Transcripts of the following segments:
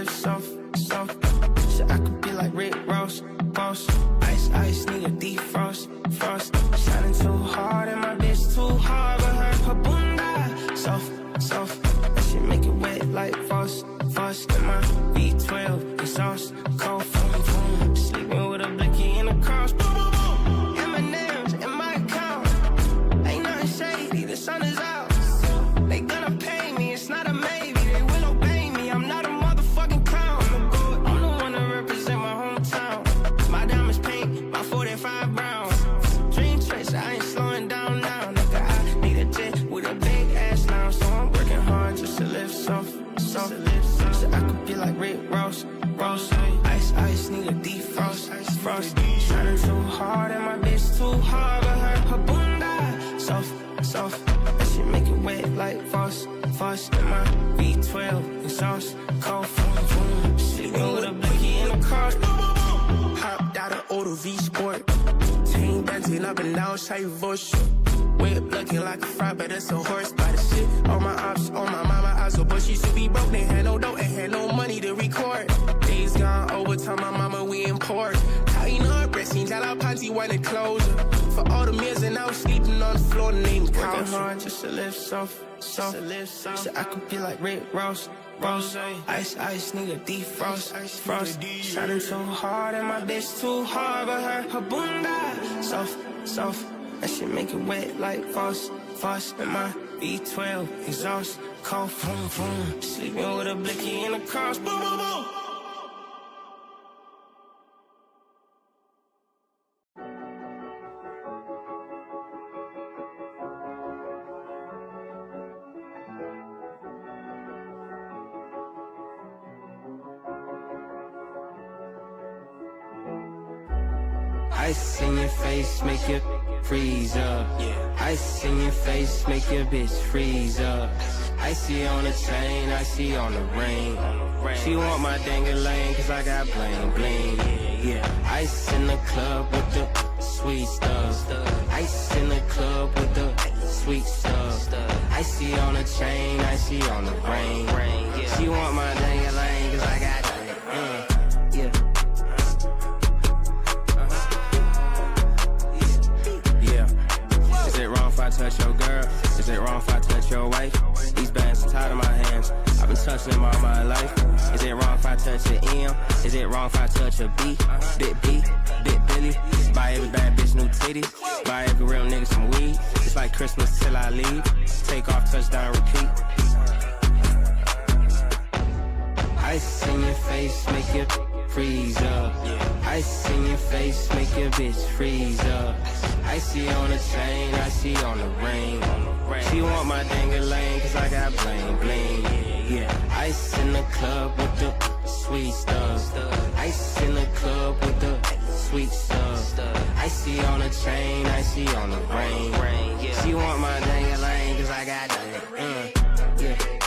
live soft, soft. So I could be like Rick Ross, boss. Ice, ice, need a defrost, frost. Shining too hard and my bitch too hard, but her bunda soft, soft. She make it wet like frost, frost. And my V12 exhaust, cold from boom. Sleeping with a blicky in the cross, boom, boom, boom. M&M's in my account. Ain't nothing shady, the sun is out. They gonna pay me, it's not a maybe. They will obey me, I'm not a motherfucking clown. I'm the one to represent my hometown. My diamonds pink, my 45 brown. Dream trace, I ain't slowing down now. Nigga, I need a jet with a big ass now. So I'm working hard just to live soft, soft. So I could be like Rick Ross, Ross. Ice, ice, need a defrost, frost. Shining too hard and my bitch too hard, but her bunda soft, soft. She make it wet like frost, frost. And my V12 exhaust, cold from boom. Sleeping with a blicky in the car. Hopped out of Auto V Sport. Team dancing up and down, say voice. Whip looking like a fry, but it's a horse by the shit. All my ops, all my mama, I so but she used to be broke. They had no dough and had no money to record. Days gone over, tell my mama we import. Tying up, breasting, tell our panty when it closure. For all the meals and I was sleeping on the floor, named couch. Working hard just to live soft, soft. So I could be like Rick Ross, Ross. Ice, ice, need a defrost, frost. Shining too hard and my bitch too hard, but her bunda soft, soft. That shit make it wet like frost, frost. And my V12 exhaust, cold from boom. Sleeping with a blicky in the cross, boom, boom, boom. Ice in your face, make you freeze up. Ice in your face, make your bitch freeze up. Icy on the chain, icy on the ring. She want my dang-a-lane, cause I got bling, bling. Yeah, ice in the club with the sweet stuff. Ice in the club with the sweet stuff. Icy on the chain, icy on the ring. She want my dang-a-lane, cause I got that. Yeah. Is it wrong if I touch your girl? Is it wrong if I touch your wife? These bands are tied in my hands. I've been touching them all my life. Is it wrong if I touch your M? Is it wrong if I touch a B? Big B, Big Billy. Buy every bad bitch new titties. Buy every real nigga some weed. It's like Christmas till I leave. Take off, touchdown, repeat. Ice in your face, make you freeze up. Ice in your face, make your bitch freeze up. Icy on the chain, icy on the ring. She want my dang-a-lane, cause I got bling, bling. Yeah, ice in the club with the sweet stuff. Ice in the club with the sweet stuff. Icy on the chain, icy on the ring. She want my dang-a-lane, cause I got that. Yeah.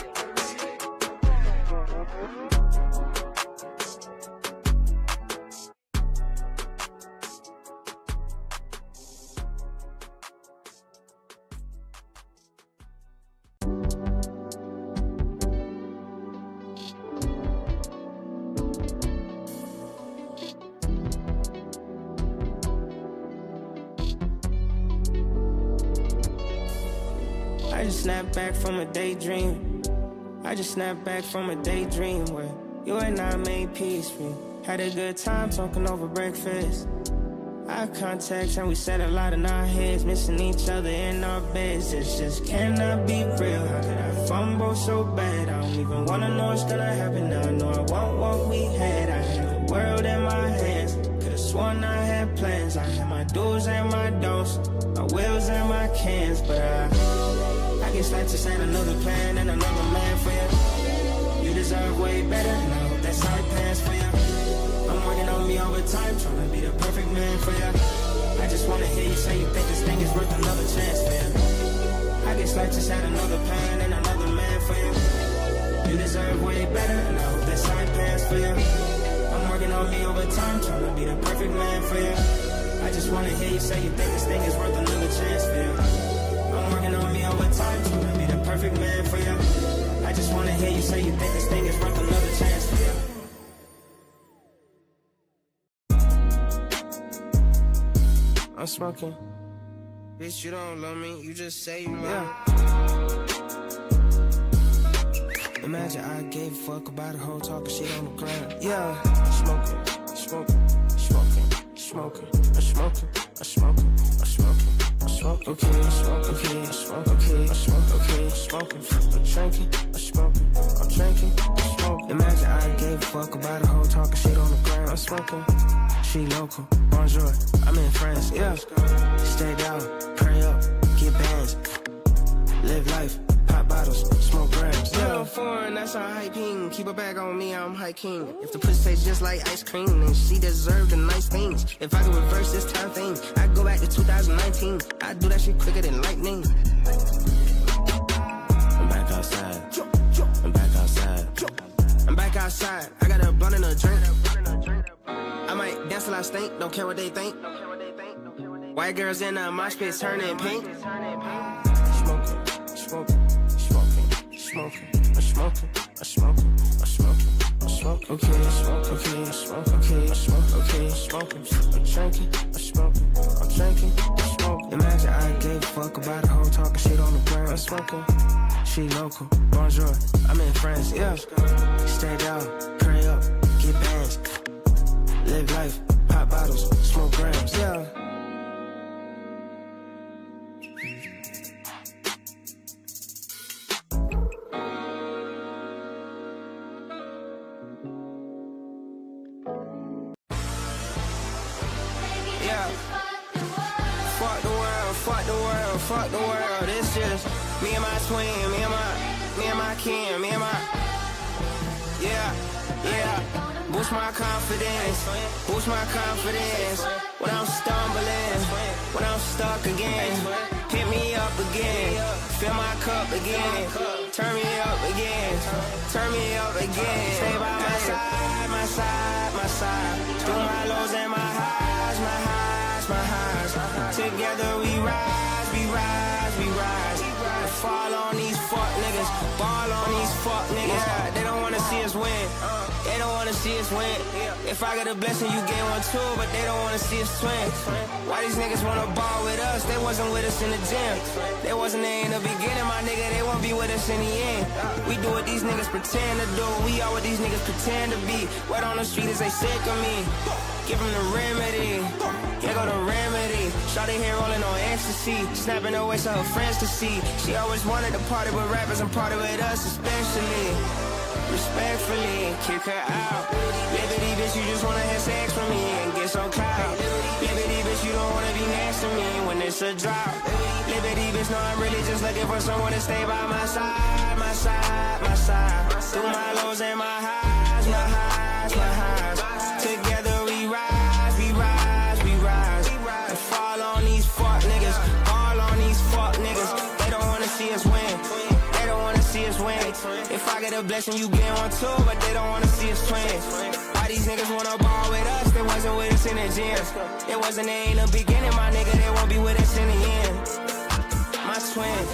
I just snapped back from a daydream. I just snapped back from a daydream where you and I made peace. We had a good time talking over breakfast. Eye contact and we said a lot in our heads, missing each other in our beds. It just cannot be real. How could I fumble so bad? I don't even wanna know what's gonna happen now. I know I want what we had. I had the world in my hands. Could've sworn I had plans. I had my do's and my don'ts, my wills and my cans. But I guess life just ain't another plan and another man for you. You deserve way better, and I hope that's how it plans for you. I'm working on me overtime, trying to be the perfect man for you. I just wanna hear you say you think this thing is worth another chance for you. I guess life just had another plan and another man for you. You deserve way better, and I hope that's how it plans for you. I'm working on me overtime, trying to be the perfect man for you. I just wanna hear you say you think this thing is worth another chance for you. I'm working on me overtime, trying to be the perfect man for you. I just wanna hear you say you think this thing is worth another chance for you. I'm smoking. Bitch, you don't love me, you just say you love me. Imagine I gave a fuck about a hoe talking shit on the ground. Yeah, smoking, smoking, smoking, smoking, I'm smoking, I'm smoking, I'm smoking, I'm smoking. Okay, I'm smoking, okay, I'm smoking, okay, I'm smoking, okay, I'm smoking, I'm drinking, I'm smoking, I'm drinking, I'm smoking. Imagine I gave a fuck about a hoe talking shit on the ground. I'm smoking. She local, bonjour, I'm in France, yeah. Stay down, pray up, get bands, live life, pop bottles, smoke grams. Yeah, foreign, that's our hyping. Keep a bag on me, I'm hiking. If the pussy tastes just like ice cream, then she deserved the nice things. If I could reverse this time thing, I'd go back to 2019. I'd do that shit quicker than lightning. I'm back outside, I'm back outside, I'm back outside. I got a blunt and a drink. I might dance till I stink, don't care what they think. White girls in a mosh pit turning pink. Smoking, smoking, smoking, smoking, I'm smoking, I'm smoking, I'm smoking, I'm smoking. Okay, I'm smoking, okay, I'm smoking, okay, I'm smoking, okay, I'm smoking, I'm drinking, I'm smoking, I'm drinking, I'm smoking. Imagine I gave a fuck about a hoe talking shit on the ground. I'm smoking. She local, bonjour, I'm in France, yeah. Stay down, pray up, get bands. Live life, pop bottles, smoke grams, yeah. Yeah. Fuck the world, fuck the world, fuck the world. It's just me and my twin, me and my kin, me and my, yeah, yeah. Boost my confidence, boost my confidence. When I'm stumbling, when I'm stuck again, hit me up again, fill my cup again, turn me up again, turn me up again. Stay by my side, my side, my side. Through my lows and my highs, my highs, my highs. Together we rise, we rise, we rise. Fall on these fuck niggas, ball on these fuck niggas. Yeah, they don't wanna see us win. They don't wanna see us win. If I get a blessing, you get one too, but they don't wanna see us twin. Why these niggas wanna ball with us? They wasn't with us in the gym. They wasn't there in the beginning, my nigga. They won't be with us in the end. We do what these niggas pretend to do. We are what these niggas pretend to be. Word on the street is they sick of me. Give them the remedy. Here go the remedy. Shawty here rolling on ecstasy, snapping her waist so her friends to see. She always wanted to party with rappers and party with us especially. Respectfully, kick her out. Liberty bitch, you just wanna have sex with me and get some clout. Liberty bitch, you don't wanna be next to me when it's a drought. Liberty bitch, no, I'm really just looking for someone to stay by my side, my side, my side. Through my lows and my highs, my highs, my highs. Together we rise, we rise, we rise. And fall on these fuck niggas, fall on these fuck niggas. They don't wanna see us win. They don't wanna see us win. If I get a blessing, you get one too, but they don't wanna see us twins. Why these niggas wanna ball with us? They wasn't with us in the gym. They wasn't there in the beginning, my nigga. They won't be with us in the end. My twin.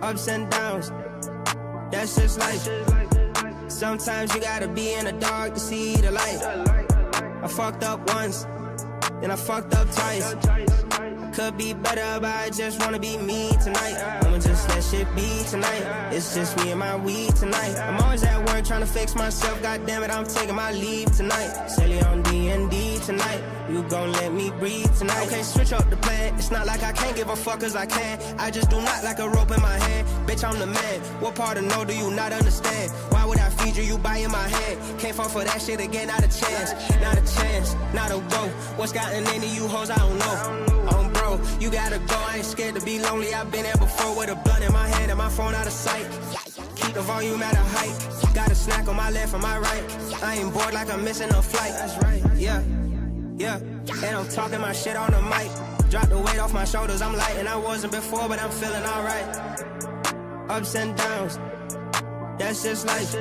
Ups and downs, that's just life. Sometimes you gotta be in the dark to see the light. I fucked up once, then I fucked up twice. Could be better, but I just wanna be me tonight. I'ma just let shit be tonight. It's just me and my weed tonight. I'm always at work trying to fix myself. God damn it, I'm taking my leave tonight. Silly on D&D tonight. You gon' let me breathe tonight. Okay, switch up the plan. It's not like I can't give a fuck cause I can. I just do not like a rope in my hand. Bitch, I'm the man. What part of no do you not understand? Why would I feed you? You bite in my hand. Can't fall for that shit again, not a chance. Not a chance, not a go. What's gotten into you hoes, I don't know. I'm broke. You gotta go, I ain't scared to be lonely. I've been there before with a blunt in my hand and my phone out of sight. Keep the volume at a height. Got a snack on my left and my right. I ain't bored like I'm missing a flight. That's right, yeah. And I'm talking my shit on the mic. Drop the weight off my shoulders, I'm light. And I wasn't before, but I'm feeling alright. Ups and downs, that's just life.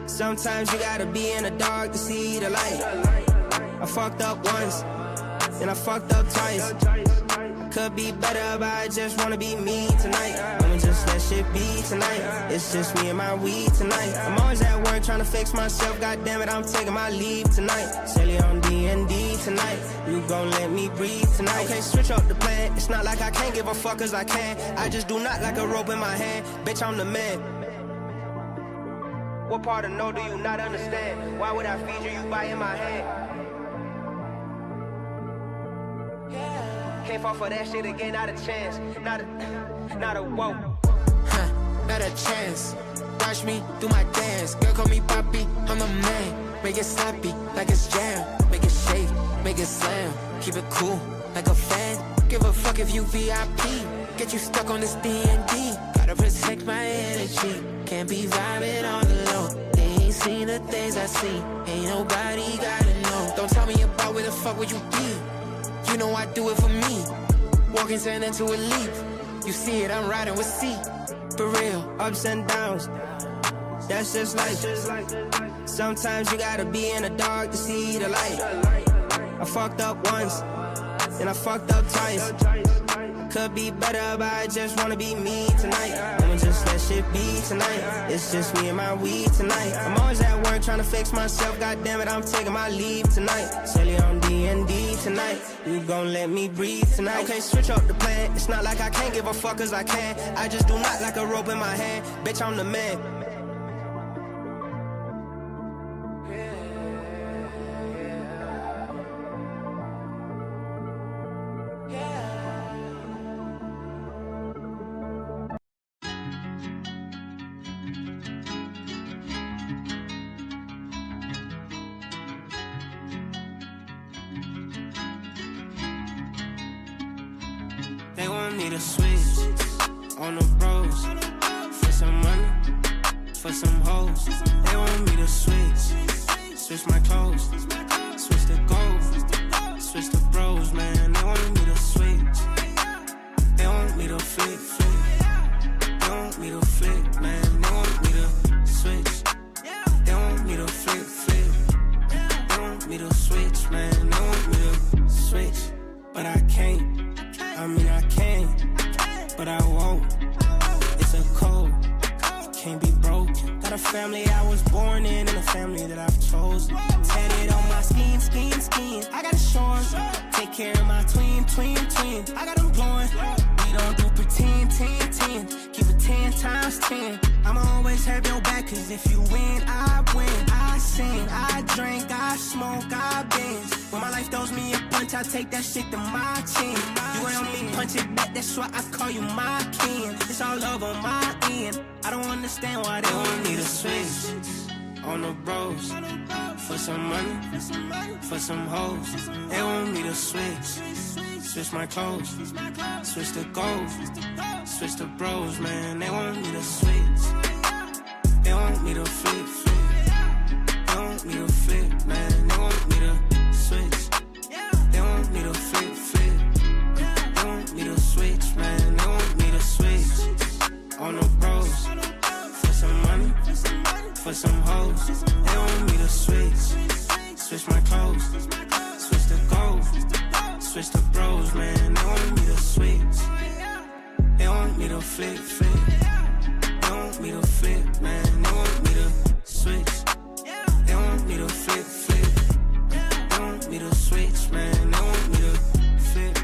Sometimes you gotta be in the dark to see the light. I fucked up once, and I fucked up twice. Could be better, but I just wanna be me tonight. I'ma just let shit be tonight. It's just me and my weed tonight. I'm always at work trying to fix myself. God damn it, I'm taking my leave tonight. Silly on D&D tonight. You gon' let me breathe tonight. Okay, switch up the plan. It's not like I can't give a fuck cause I can. I just do not like a rope in my hand. Bitch, I'm the man. What part of no do you not understand? Why would I feed you biting my hand? Can't fall for that shit again, not a chance. Not a whoa. Not a chance. Watch me do my dance. Girl, call me Poppy, I'm the man. Make it sloppy, like it's jam. Make it shake, make it slam. Keep it cool, like a fan. Give a fuck if you VIP. Get you stuck on this D&D. Gotta protect my energy. Can't be vibing all alone. They ain't seen the things I see. Ain't nobody gotta know. Don't tell me about where the fuck would you be. You know I do it for me. Walking turn into a leap. You see it, I'm riding with C. For real. Ups and downs, that's just life. Sometimes you gotta be in the dark to see the light. I fucked up once, and I fucked up twice. Could be better, but I just wanna be me tonight. I'ma just let shit be tonight. It's just me and my weed tonight. I'm always at work trying to fix myself. God damn it, I'm taking my leave tonight. Silly on D&D tonight. You gon' let me breathe tonight. Okay, switch up the plan. It's not like I can't give a fuck cause I can. I just do not like a rope in my hand. Bitch, I'm the man. They want me to switch on the bros for some money, for some hoes. They want me to switch my clothes, switch the gold, switch the bros, man. They want me to switch. They want me to flick. They want me to flick, man. They want me to switch. They want me to flick. They want me to switch, man. They want me to switch, but I can't. I mean I can, but I won't. It's a code, it can't be broken. Got a family I was born in and a family that I've chosen. Tatted on my skin. I got a shorts. Take care of my twin. I got them glowing. We don't do pretend, 10. Keep it 10 times 10. I'ma always have your back, cause if you win, I win. I sing, I drink, I smoke, I binge. When my life throws me a punch, I take that shit to my chin. You ain't on me, punch it back, that's why I call you my kin. It's all love on my end. I don't understand why they want me to switch on the bros for some money, for some hoes. They want me to switch my clothes, switch the gold, switch the bros, man. They want me to switch. They want me to flip. They want me to flip, man. They want me to switch. They want me to flip. They want me to switch, man. They want me to switch on the bros for some money, for some hoes. They want me to switch my clothes, switch the gold, switch the bros, man. They want me to switch. They want me to flip. They want me to flip, man. They want me to switch. They want me to flip. They want me to switch, man. They want me to flip.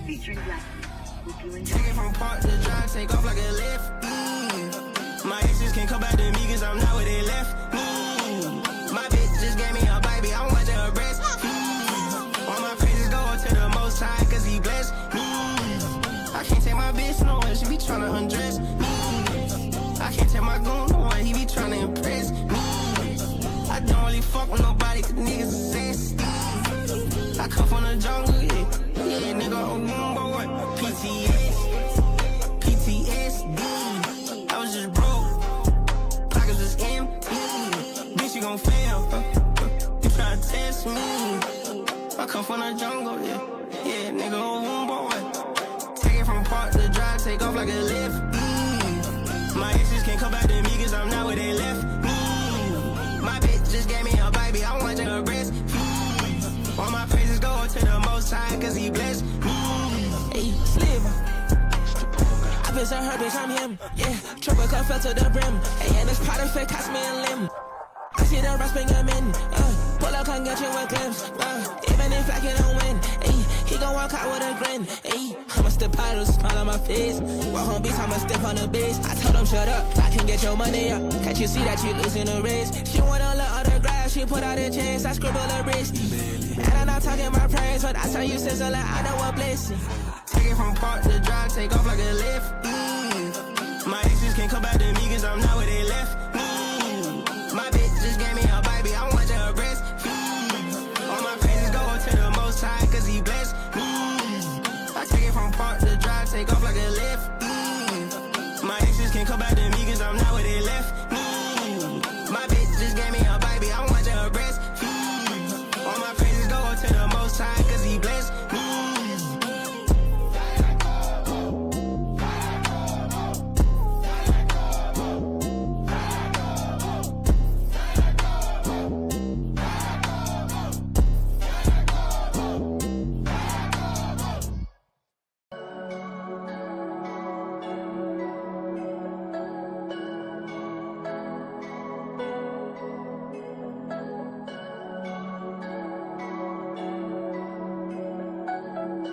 Featuring Black. Hope you enjoy. Take it from park to drive, take off like a lefty. My exes can't come back to me cause I'm not where they left me. My bitch just gave me a baby, I'm watching her breast. All my praises go to the Most High cause he blessed me. I can't take my bitch nowhere, she be tryna undress me. I can't take my goon nowhere, he be tryna impress me. I don't really fuck with nobody cause niggas are sassy. I come from the jungle, yeah, nigga, boy. PTSD, I was just broke, pockets was empty. Bitch, you gon' fail, you tryna test me. I come from the jungle, yeah, nigga, boy. Take it from park to drive, take off like a lift. My exes can't come back to me cause I'm not where they left me. My bitch just gave me a baby, I'm watching her breast. All my praises go to the Most High cause he blessed me. Hey, Slim, I bitch on her, bitch, I'm him. Yeah, triple cup fell to the brim. Hey, and this powder fit cost me a limb. I see the rest bring him in. Pull up, come get you a glimpse. Even if I can't win, hey, he gon' walk out with a grin. Hey, I'ma step out with a smile on my face. Walk home beats, I'ma step on the base. I told him shut up, I can get your money up. Can't you see that you losing the race? She wanna look autograph, she put out a chance. I scribble a wrist. And I'm not talking my praise, but I tell you sister, like I know a blessing. Take it from park to drive, take off like a lift. My exes can't come back to me cause I'm not where they left me. My bitch just gave me a baby, I'm watching her breast. All my praises go to the Most High cause he blessed me. I take it from park to drive, take off like a lift. My exes can't come back to me cause I'm not where they left me. My bitch just gave me a baby, I'm watching her breast. All my praises go to the Most High cause he blessed me.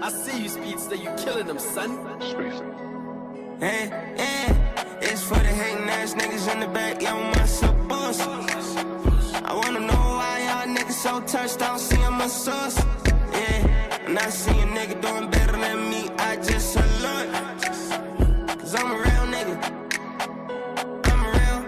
I see you, Speedster, you killing them, son. It's for the hating ass niggas in the back, yo, my suppose. I wanna know why y'all niggas so touched, I don't see I'm a sauce. Yeah, and I see a nigga doing better than me, I just salute. Cause I'm a real nigga, I'm real.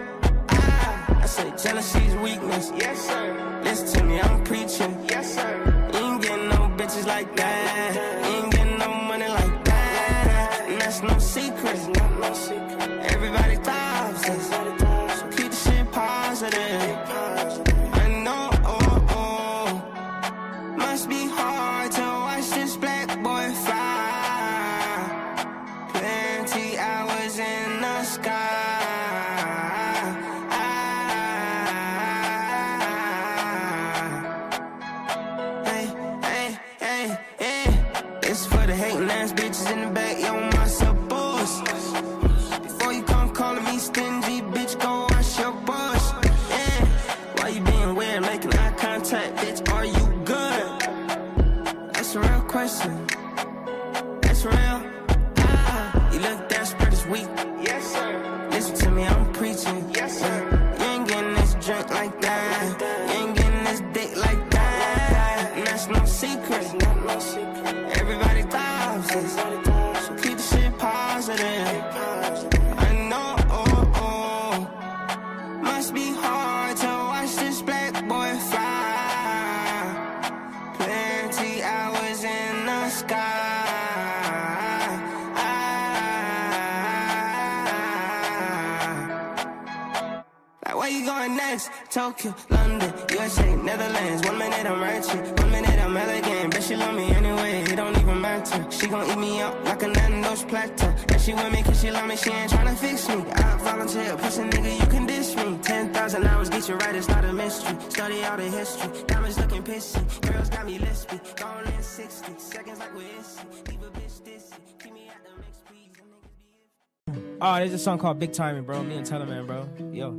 I say jealousy's weakness, yes sir. Listen to me, I'm preaching, yes sir. You ain't getting no bitches like that, you ain't getting no money like that. And that's no secret, everybody thoughts, so keep the shit positive. I know, must be hard to watch this black boy fly. Plenty hours in the sky. Hey, it's for the hating ass bitches in the back, yo, my suppose. Before you come calling me stingy, bitch, go wash your bush. Yeah, why you being weird, making eye contact, bitch, are you good? That's a real question, that's real. You look desperate this week, yes sir. Listen to me, I'm preaching, yes sir. You ain't getting this drink like that, you ain't getting this dick like that. And that's no secret, everybody thoughts, so keep the shit positive. I know, must be hard to watch this black boy fly. Plenty hours in the sky. Like, where you going next? Tokyo, London, USA, Netherlands. 1 minute I'm ratchet, 1 minute I'm elegant. Bet she love me anyway, it don't even matter. She gon' eat me up like a nine-nose platter. And she with me cause she love me, she ain't tryna fix me. I volunteer, pussy nigga, you can dish me. 10,000 hours get you right, it's not a mystery. Study all the history, diamonds looking pissy. Girls got me lispy, gone in 60 seconds like we're issy. Leave a bitch dissy, keep me at the mix, please. Oh, there's a song called Big Timing, bro. Me and Teleman, bro. Yo.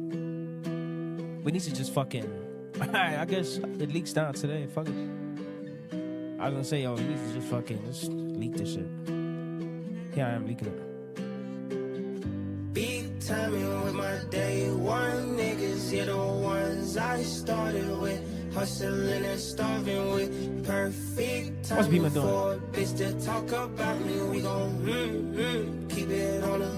We need to just fucking... I guess it leaks down today. Fuck it. I was gonna say, yo, we need to just fucking just leak this shit. Here I am leaking it. Big timing with my day one niggas. Yeah, the ones I started with. Hustling and starving with. Perfect What's Beamer timing doing? for a bitch to talk about me. We gon' keep it on a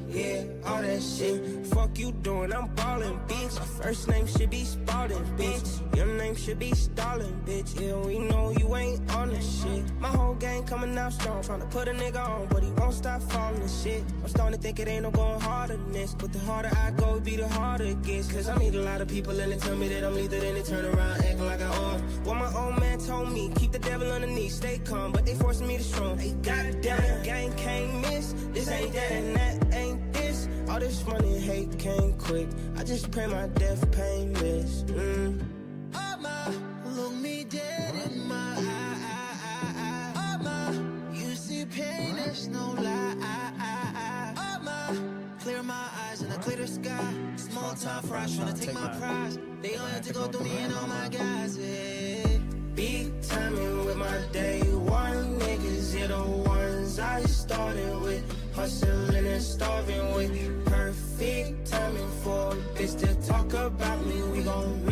yeah, all that shit. Fuck you doing, I'm ballin', bitch. First name should be Spalding, bitch. Your name should be Stalin, bitch. Yeah, we know you ain't on this shit. My whole gang coming out strong, tryna put a nigga on, but he won't stop falling and shit. I'm starting to think it ain't no going harder than this. But the harder I go, be the harder it gets. Cause I meet a lot of people and they tell me that I'm lethal, then they turn around acting like I own. What my old man told me, keep the devil underneath, stay calm, but they forcing me to strong. Hey, goddamn, gang can't miss. This ain't that and that ain't this. All this money and hate came quick. I just pray my death painless. Look me dead in my eye. You see pain, there's no lie. Clear my eyes and I clear the sky. Small time fries trying to take my prize. They gon' have to go through me and all my guys. Yeah. Big timing with my day one niggas. Yeah, the ones I started with. Hustling and starving with. Perfect timing for a bitch to talk about me. We gon'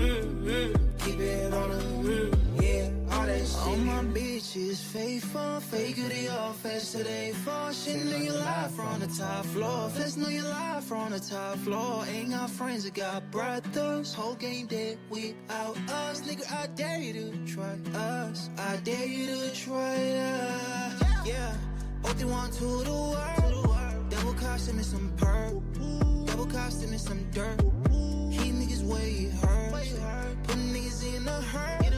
keep it on a yeah, all that shit. All my bitches faithful, fake it they all fast till they fall. Shit, know you lie from the top floor. Fast know you lie from the top floor. Ain't got friends, I got brothers. Whole game dead without us. Nigga, I dare you to try us. I dare you to try us. Yeah, what they want to the world. Double costing me some perp. Double costing me some dirt. He niggas way it hurts. Put niggas in a hurt.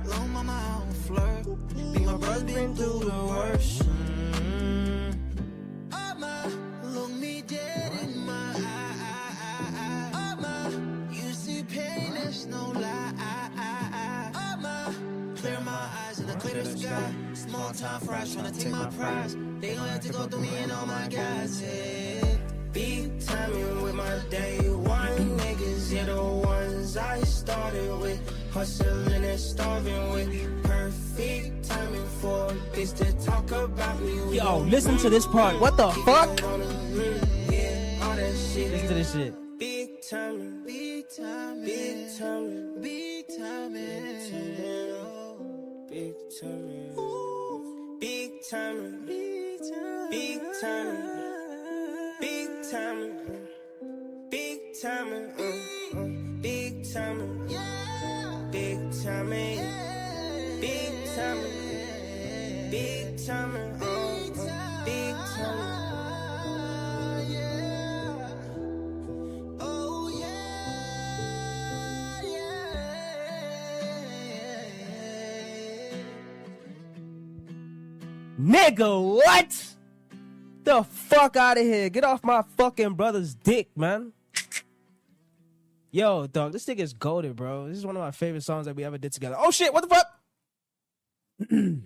Long mama, I don't flirt. Be my brother, been through the worst. Look me dead in my eye. You see pain, there's no lie. Clear my eyes and I clear the sky. Small time fries tryna take my prize. They gon' have to go through me and all my guys. Yeah. Big timing with my day one niggas. Yeah, the ones I started with. Hustling and starving with. Perfect timing for a bitch to talk about me. Yo, listen to this part. What the fuck? Yeah, all that shit. Listen to this shit. Big timing, Big time, big timing, big time, big timing, big timing, big time, big timing, big timing, big timing, big timing, big timing, big timing, big timing, big timing. Nigga, what? The fuck out of here. Get off my fucking brother's dick, man. Yo, dog, this nigga's goated, bro. This is one of my favorite songs that we ever did together. Oh, shit, what the fuck? All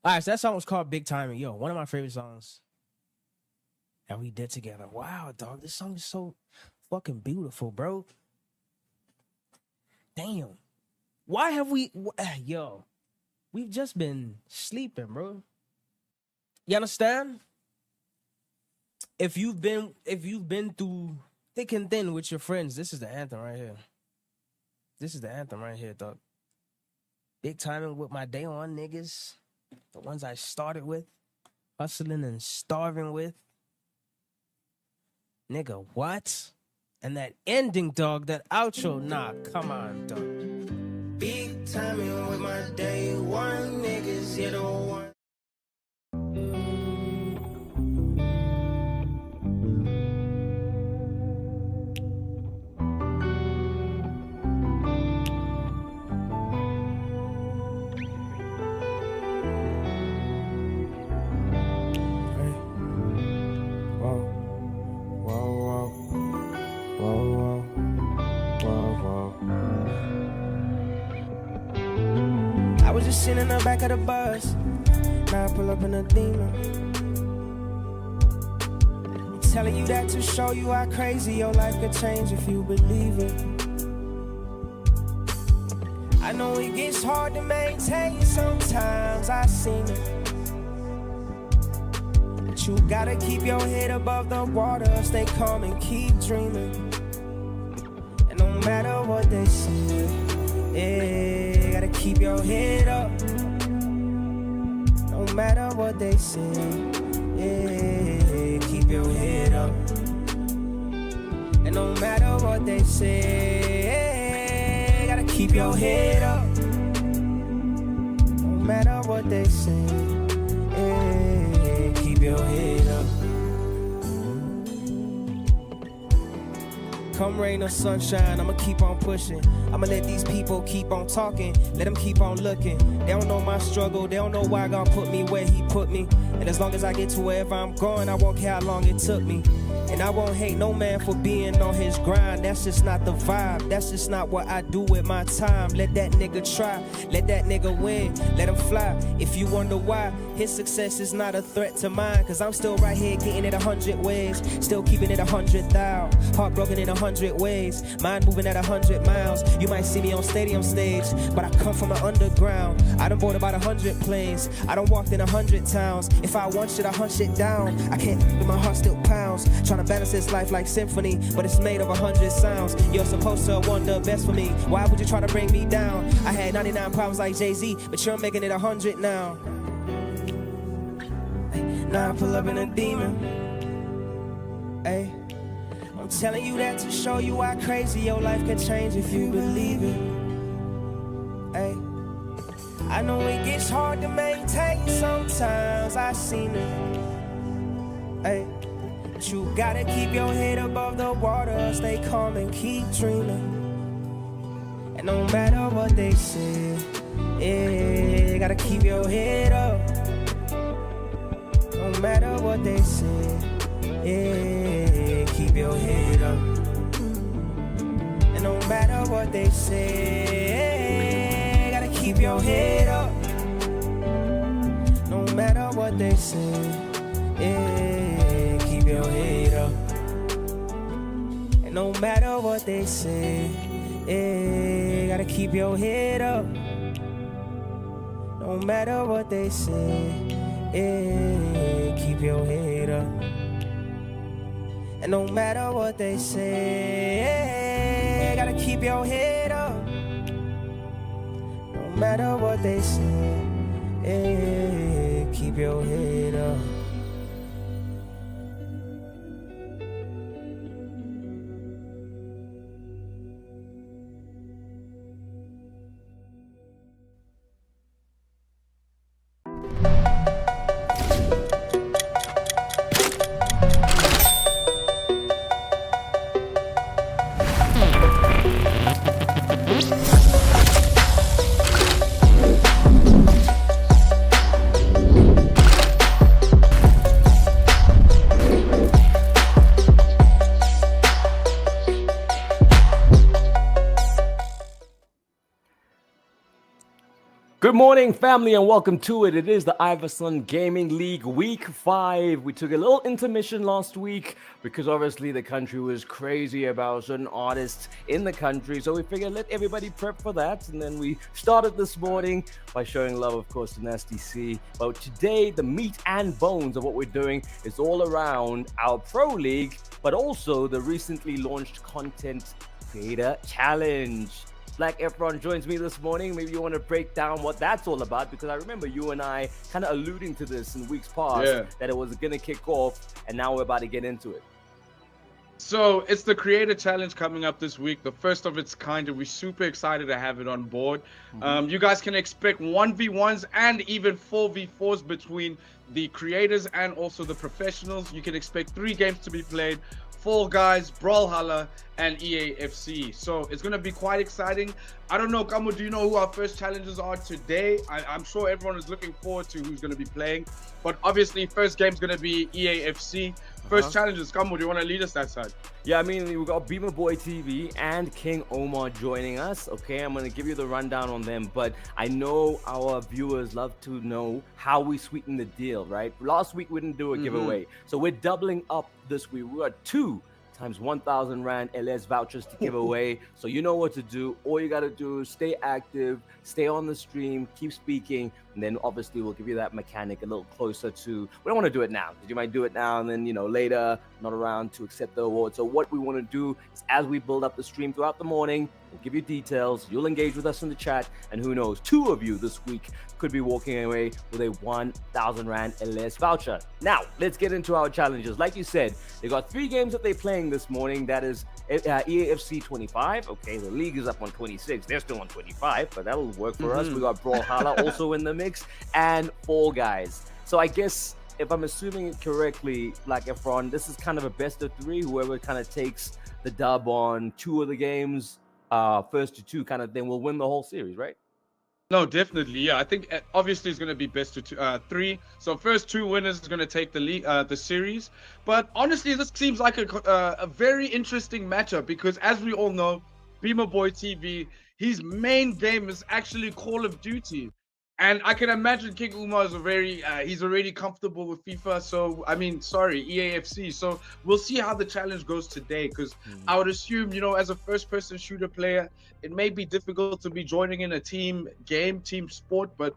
right, so that song was called Big Timing. Yo, one of my favorite songs that we did together. Wow, dog, this song is so fucking beautiful, bro. Damn. Why have we... Yo, we've just been sleeping, bro. You understand? If you've been through thick and thin with your friends, this is the anthem right here. This is the anthem right here, dog. Big timing with my day on niggas. The ones I started with. Hustling and starving with. Nigga, what? And that ending, dog, that outro, nah, come on, dog. Big timing with my day one niggas. Yeah, the one. Sitting in the back of the bus, now I pull up in a Beamer. I'm telling you that to show you how crazy your life could change if you believe it. I know it gets hard to maintain sometimes, I've seen it. But you gotta keep your head above the water, stay calm and keep dreaming. And no matter what they say, yeah, gotta keep your head up. No matter what they say, yeah, keep your head up. And no matter what they say, gotta keep your head up. No matter what they say, keep your head up. Come rain or sunshine, I'ma keep on pushing. I'ma let these people keep on talking, let them keep on looking. They don't know my struggle, they don't know why God put me where he put me. And as long as I get to wherever I'm going, I won't care how long it took me. And I won't hate no man for being on his grind. That's just not the vibe. That's just not what I do with my time. Let that nigga try. Let that nigga win. Let him fly. If you wonder why, his success is not a threat to mine. Cause I'm still right here getting it 100 ways. Still keeping it 100 thou. Heartbroken in 100 ways. Mind moving at 100 miles. You might see me on stadium stage, but I come from the underground. I done bought about 100 planes. I done walked in 100 towns. If I want shit, I hunt shit down. I can't, but my heart still pounds. Trying to balance this life like symphony, but it's made of 100 sounds. You're supposed to want the best for me. Why would you try to bring me down? I had 99 problems like Jay-Z, but you're making it 100 now. Now I pull up in a demon. Hey, I'm telling you that to show you how crazy your life can change if you believe it. Hey, I know it gets hard to maintain sometimes. I seen it. Hey, but you gotta keep your head above the water, stay calm and keep dreaming. And no matter what they say, yeah, gotta keep your head up. No matter what they say, yeah, keep your head up. And no matter what they say, gotta keep your head up. No matter what they say, yeah, keep your head up. And no matter what they say, yeah, gotta keep your head up. No matter what they say, yeah, keep your head up. And no matter what they say, gotta keep your head up. No matter what they say, yeah, keep your head up. Good morning, family, and welcome to it. It is the IVYSON Gaming League Week 5. We took a little intermission last week because obviously the country was crazy about certain artists in the country. So we figured let everybody prep for that. And then we started this morning by showing love, of course, to Nasty C. But today, the meat and bones of what we're doing is all around our Pro League, but also the recently launched Content Creator Challenge. Black Efron joins me this morning. Maybe you want to break down what that's all about, because I remember you and I kind of alluding to this in weeks past, that it was going to kick off, and now we're about to get into it. So it's the Creator Challenge coming up this week, the first of its kind, and we're super excited to have it on board. You guys can expect 1v1s and even 4v4s between the creators and also the professionals. You can expect 3 games to be played: Fall Guys, Brawlhalla, and EAFC. So it's going to be quite exciting. I don't know, Kamo, do you know who our first challengers are today? I'm sure everyone is looking forward to who's going to be playing. But obviously, first game's going to be EAFC. First challengers, Kamo, do you want to lead us that side? Yeah, I mean, we've got Beamerboy TV and KingOumar joining us. Okay, I'm going to give you the rundown on them. But I know our viewers love to know how we sweeten the deal, right? Last week, we didn't do a giveaway. So we're doubling up this week. We got 2 times 1,000 Rand LS vouchers to give away. So you know what to do. All you got to do is stay active, stay on the stream, keep speaking. and then obviously we'll give you that mechanic a little closer to. We don't want to do it now because you might do it now and then later not around to accept the award. So what we want to do is, as we build up the stream throughout the morning, we'll give you details. You'll engage with us in the chat, and who knows, 2 of you this week could be walking away with a 1,000 Rand LS voucher. Now let's get into our challenges. Like you said, they got 3 games that they're playing this morning. That is EAFC 25. Okay, the league is up on 26. They're still on 25, but that'll work for us. We got Brawlhalla also in the mix, and Fall Guys. So I guess, if I'm assuming it correctly, Black Efron, this is kind of a best of 3. Whoever kind of takes the dub on 2 of the games, first to 2 kind of thing, will win the whole series, right? No, definitely. Yeah, I think obviously it's going to be best of 3. So first 2 winners is going to take the league, the series. But honestly, this seems like a very interesting matchup because, as we all know, Beamerboy TV, his main game is actually Call of Duty. And I can imagine KingOumar is he's already comfortable with FIFA. So, I mean, sorry, EAFC. So we'll see how the challenge goes today. Because I would assume, as a first-person shooter player, it may be difficult to be joining in a team game, team sport. But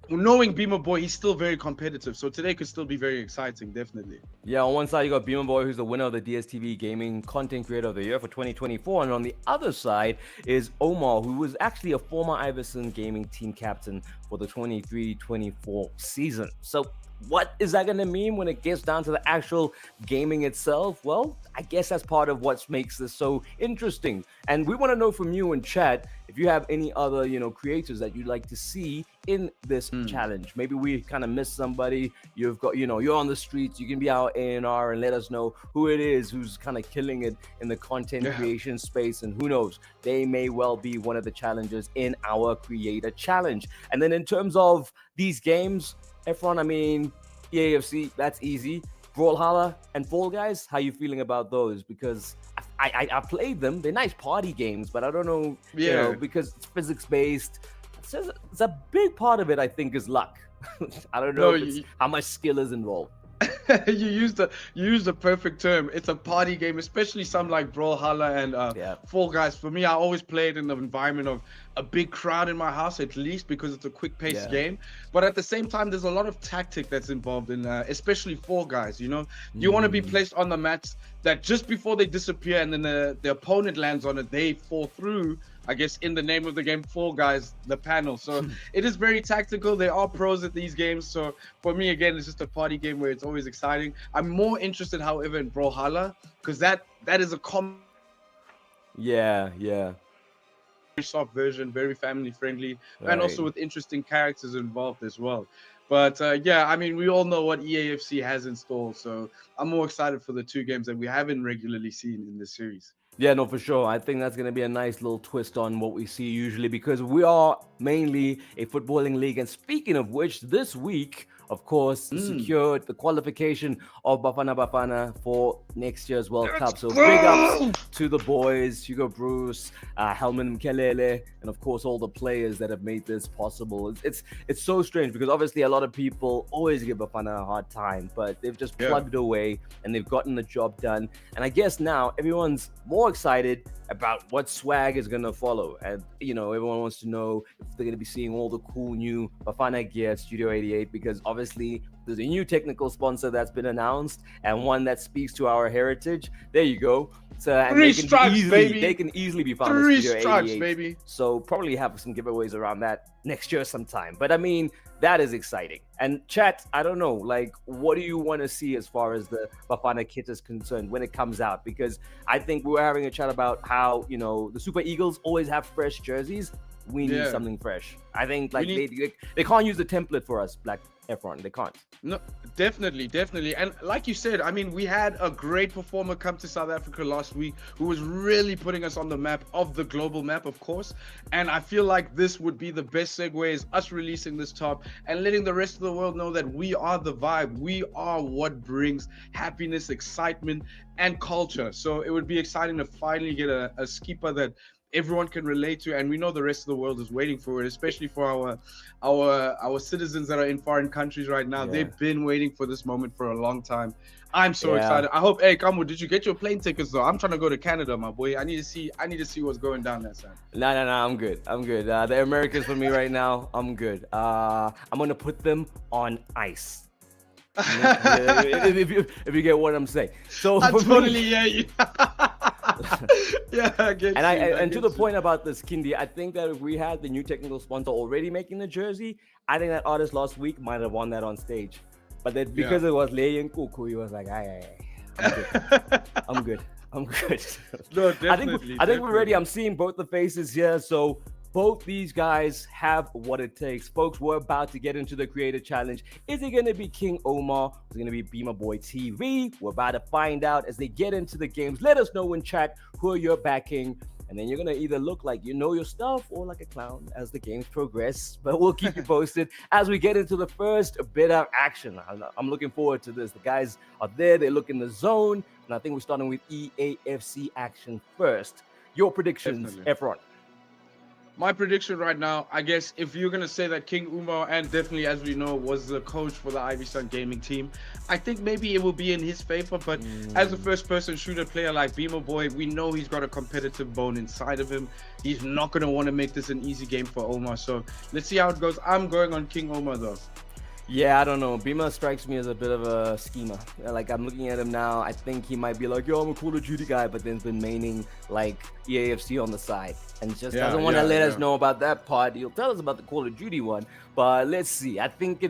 knowing Beamerboy, he's still very competitive. So today could still be very exciting, definitely. Yeah, on one side, you got Beamerboy, who's the winner of the DSTV Gaming Content Creator of the Year for 2024. And on the other side is Omar, who was actually a former IVYSON Gaming team captain for the 23-24 season. So what is that going to mean when it gets down to the actual gaming itself? Well, I guess that's part of what makes this so interesting. And we want to know from you in chat if you have any other, creators that you'd like to see in this challenge. Maybe we kind of missed somebody. You've got, you're on the streets. You can be our A&R and let us know who it is who's kind of killing it in the content creation space. And who knows, they may well be one of the challengers in our creator challenge. And then in terms of these games, Efron, I mean, EAFC, that's easy. Brawlhalla and Fall Guys, how you feeling about those? Because I played them. They're nice party games, but I don't know, because it's physics-based. It's a big part of it, I think, is luck. I don't know how much skill is involved. you used the perfect term. It's a party game, especially some like Brawlhalla and Fall Guys. For me, I always play it in the environment of a big crowd in my house, at least, because it's a quick-paced game. But at the same time, there's a lot of tactic that's involved in, especially Fall Guys. You want to be placed on the mats that just before they disappear and then the opponent lands on it, they fall through. I guess in the name of the game, Fall Guys, the panel. So it is very tactical. There are pros at these games. So for me, again, it's just a party game where it's always exciting. I'm more interested, however, in Brawlhalla because that is a common. Yeah. Very soft version, very family friendly, and also with interesting characters involved as well. But I mean, we all know what EAFC has in store. So I'm more excited for the 2 games that we haven't regularly seen in this series. Yeah, no, for sure. I think that's going to be a nice little twist on what we see usually because we are mainly a footballing league. And speaking of which, this week, of course, secured the qualification of Bafana for next year's World Cup. So big ups to the boys, Hugo Bruce, Helman Mkelele, and of course all the players that have made this possible. It's so strange because obviously a lot of people always give Bafana a hard time, but they've just plugged away and they've gotten the job done. And I guess now everyone's more excited about what swag is going to follow. And, everyone wants to know if they're going to be seeing all the cool new Bafana gear at Studio 88 because obviously there's a new technical sponsor that's been announced and one that speaks to our heritage. There you go. So and they can easily be found at Studio 88. Baby. So probably have some giveaways around that next year sometime. But I mean, that is exciting. And chat, I don't know, like, what do you want to see as far as the Bafana kit is concerned when it comes out? Because I think we were having a chat about how, the Super Eagles always have fresh jerseys. We need something fresh. I think they can't use the template for us, Black Efron. They can't. No, definitely. And like you said, I mean, we had a great performer come to South Africa last week who was really putting us on the map of the global map, of course. And I feel like this would be the best segue is us releasing this top and letting the rest of the world know that we are the vibe. We are what brings happiness, excitement, and culture. So it would be exciting to finally get a skipper that everyone can relate to, and we know the rest of the world is waiting for it, especially for our citizens that are in foreign countries right now. Yeah. They've been waiting for this moment for a long time. I'm so Yeah. excited. I hope. Hey, Kamu, did you get your plane tickets though? I'm trying to go to Canada, my boy. I need to see what's going down there, son. No, I'm good. The Americans for me right now. I'm good. I'm gonna put them on ice. if you get what I'm saying. So I for totally me, hear you. Yeah, I get and you. and to get the you. point about this, Kindy, I think that if we had the new technical sponsor already making the jersey, I think that artist last week might have won that on stage. But then because it was Lei and Kuku, he was like, I'm good. I'm good. No, I think we're ready. definitely. I'm seeing both the faces here. So both these guys have what it takes. Folks, we're about to get into the creator challenge. Is it going to be KingOumar? Is it going to be Beamerboy TV? We're about to find out as they get into the games. Let us know in chat who you're backing. And then you're going to either look like you know your stuff or like a clown as the games progress. But we'll keep you posted as we get into the first bit of action. I'm looking forward to this. The guys are there. They look in the zone. And I think we're starting with EAFC action first. Your predictions, Definitely. Efron. My prediction right now, I guess, if you're gonna say that KingOumar, and definitely as we know, was the coach for the IVYSON gaming team, I think maybe it will be in his favor. But as a first-person shooter player like Beamerboy, we know he's got a competitive bone inside of him. He's not gonna want to make this an easy game for Omar. So let's see how it goes. I'm going on KingOumar though. Yeah, I don't know. Beamer strikes me as a bit of a schemer. Like, I'm looking at him now. I think he might be like, yo, I'm a Call of Duty guy, but then's been maining like EAFC on the side and just doesn't want to let us know about that part. He'll tell us about the Call of Duty one, but let's see. I think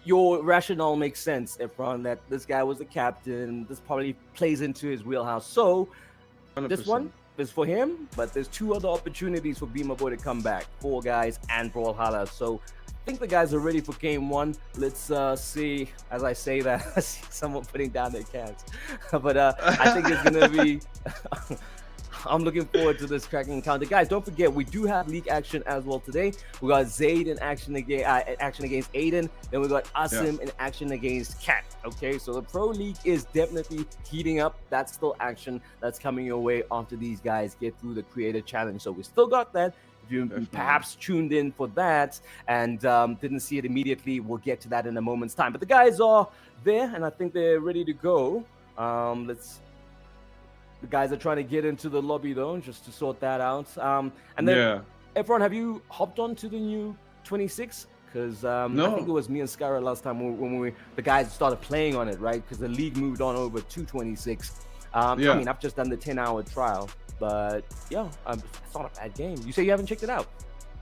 your rationale makes sense, Efron, that this guy was the captain. This probably plays into his wheelhouse. So 100%. this one is for him, but there's two other opportunities for Beamerboy to come back. Four guys and Brawlhalla. So I think the guys are ready for game one. Let's see. As I say that, I see someone putting down their cans. But I think it's going to be... I'm looking forward to this cracking encounter. Guys, don't forget, we do have league action as well today. We got Zaid in action against Aiden. Then we got Asim in action against Cat. Okay, so the Pro League is definitely heating up. That's still action that's coming your way after these guys get through the Creator Challenge. So we still got that. If you perhaps tuned in for that and didn't see it immediately, we'll get to that in a moment's time. But the guys are there, and I think they're ready to go. The guys are trying to get into the lobby, though, just to sort that out. And then, Efron, have you hopped on to the new 26? Because I think it was me and Skyra last time when the guys started playing on it, right? Because the league moved on over to 26. I mean, I've just done the 10-hour trial. But yeah, it's not a bad game. You say you haven't checked it out?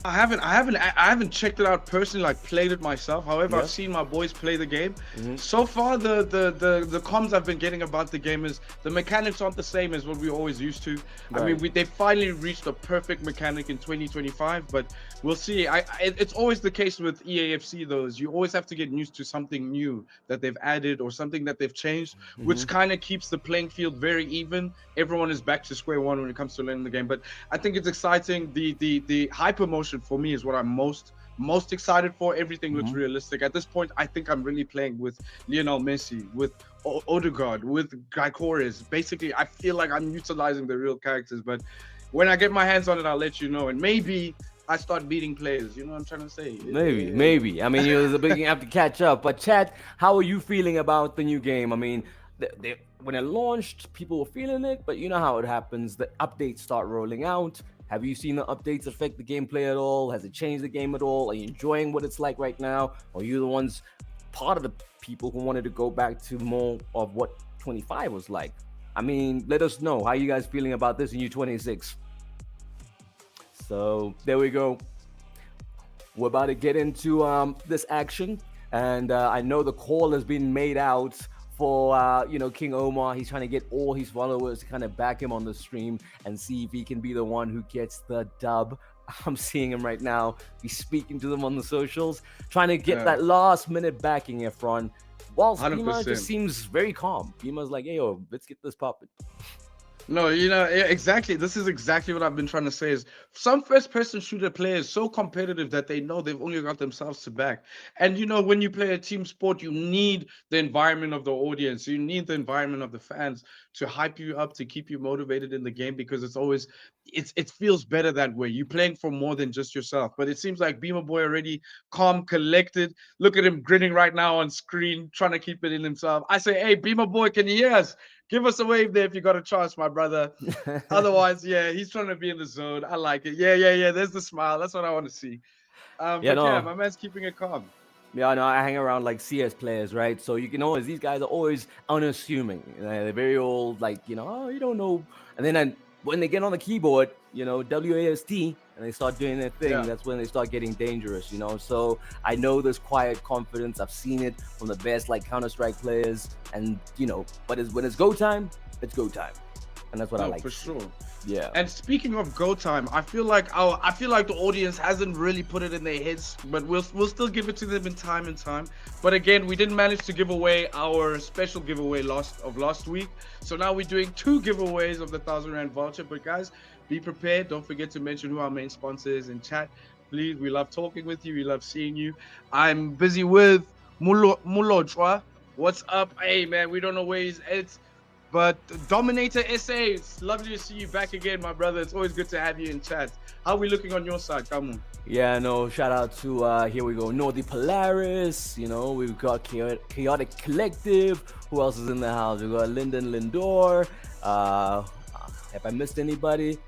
I haven't checked it out personally, like played it myself. However, I've seen my boys play the game. So far, the comms I've been getting about the game is the mechanics aren't the same as what we always used to. I mean, they finally reached a perfect mechanic in 2025, but we'll see. It's always the case with EAFC though, is you always have to get used to something new that they've added or something that they've changed, which kind of keeps the playing field very even. Everyone is back to square one when it comes to learning the game, but I think it's exciting. The hyper motion for me is what I'm most excited for. Everything looks realistic at this point. I think I'm really playing with Lionel Messi, with Odegaard, with Gaikores. Basically, I feel like I'm utilizing the real characters, but when I get my hands on it, I'll let you know, and maybe I start beating players. You know what I'm trying to say? Maybe. I mean, you're going to have to catch up. But chat, how are you feeling about the new game? I mean, when it launched, people were feeling it, but you know how it happens. The updates start rolling out. Have you seen the updates affect the gameplay at all? Has it changed the game at all? Are you enjoying what it's like right now? Or are you the ones, part of the people who wanted to go back to more of what 25 was like? I mean, let us know. How are you guys feeling about this in U26? So there we go. We're about to get into this action. And I know the call has been made out for KingOumar. He's trying to get all his followers to kind of back him on the stream and see if he can be the one who gets the dub. I'm seeing him right now. He's speaking to them on the socials, trying to get that last minute backing, Efron. Whilst Beamer just seems very calm. Beamer's like, hey, yo, let's get this popping. No, exactly. This is exactly what I've been trying to say is some first-person shooter players so competitive that they know they've only got themselves to back. And when you play a team sport, you need the environment of the audience. You need the environment of the fans to hype you up, to keep you motivated in the game because it feels better that way. You're playing for more than just yourself. But it seems like Beamerboy already calm, collected. Look at him grinning right now on screen, trying to keep it in himself. I say, hey, Beamerboy, can you hear us? Give us a wave there if you got a chance, my brother. Otherwise, yeah, he's trying to be in the zone. I like it. Yeah, yeah, yeah. There's the smile. That's what I want to see. Yeah, But yeah, no. my man's keeping it calm. Yeah, no, I hang around like CS players, right? So you can always, these guys are always unassuming. They're very old, like, oh, you don't know. And then when they get on the keyboard, WASD, and they start doing their thing, Yeah. that's when they start getting dangerous, So I know this quiet confidence. I've seen it from the best, like, Counter-Strike players. And, but when it's go time, it's go time. And that's what I No, like for to see. sure. Yeah. And speaking of go time, I feel like the audience hasn't really put it in their heads, but we'll still give it to them in time. But again, we didn't manage to give away our special giveaway last week, so now we're doing 2 giveaways of the 1,000 Rand voucher. But guys, be prepared. Don't forget to mention who our main sponsor is in chat. Please, we love talking with you. We love seeing you. I'm busy with Mulochwa. What's up? Hey man, we don't know where he's at. But Dominator SA, it's lovely to see you back again, my brother. It's always good to have you in chat. How are we looking on your side? Come on. Yeah, no, shout out to, here we go, Nordi Polaris, we've got Chaotic Collective. Who else is in the house? We've got Lyndon Lindor. Have I missed anybody?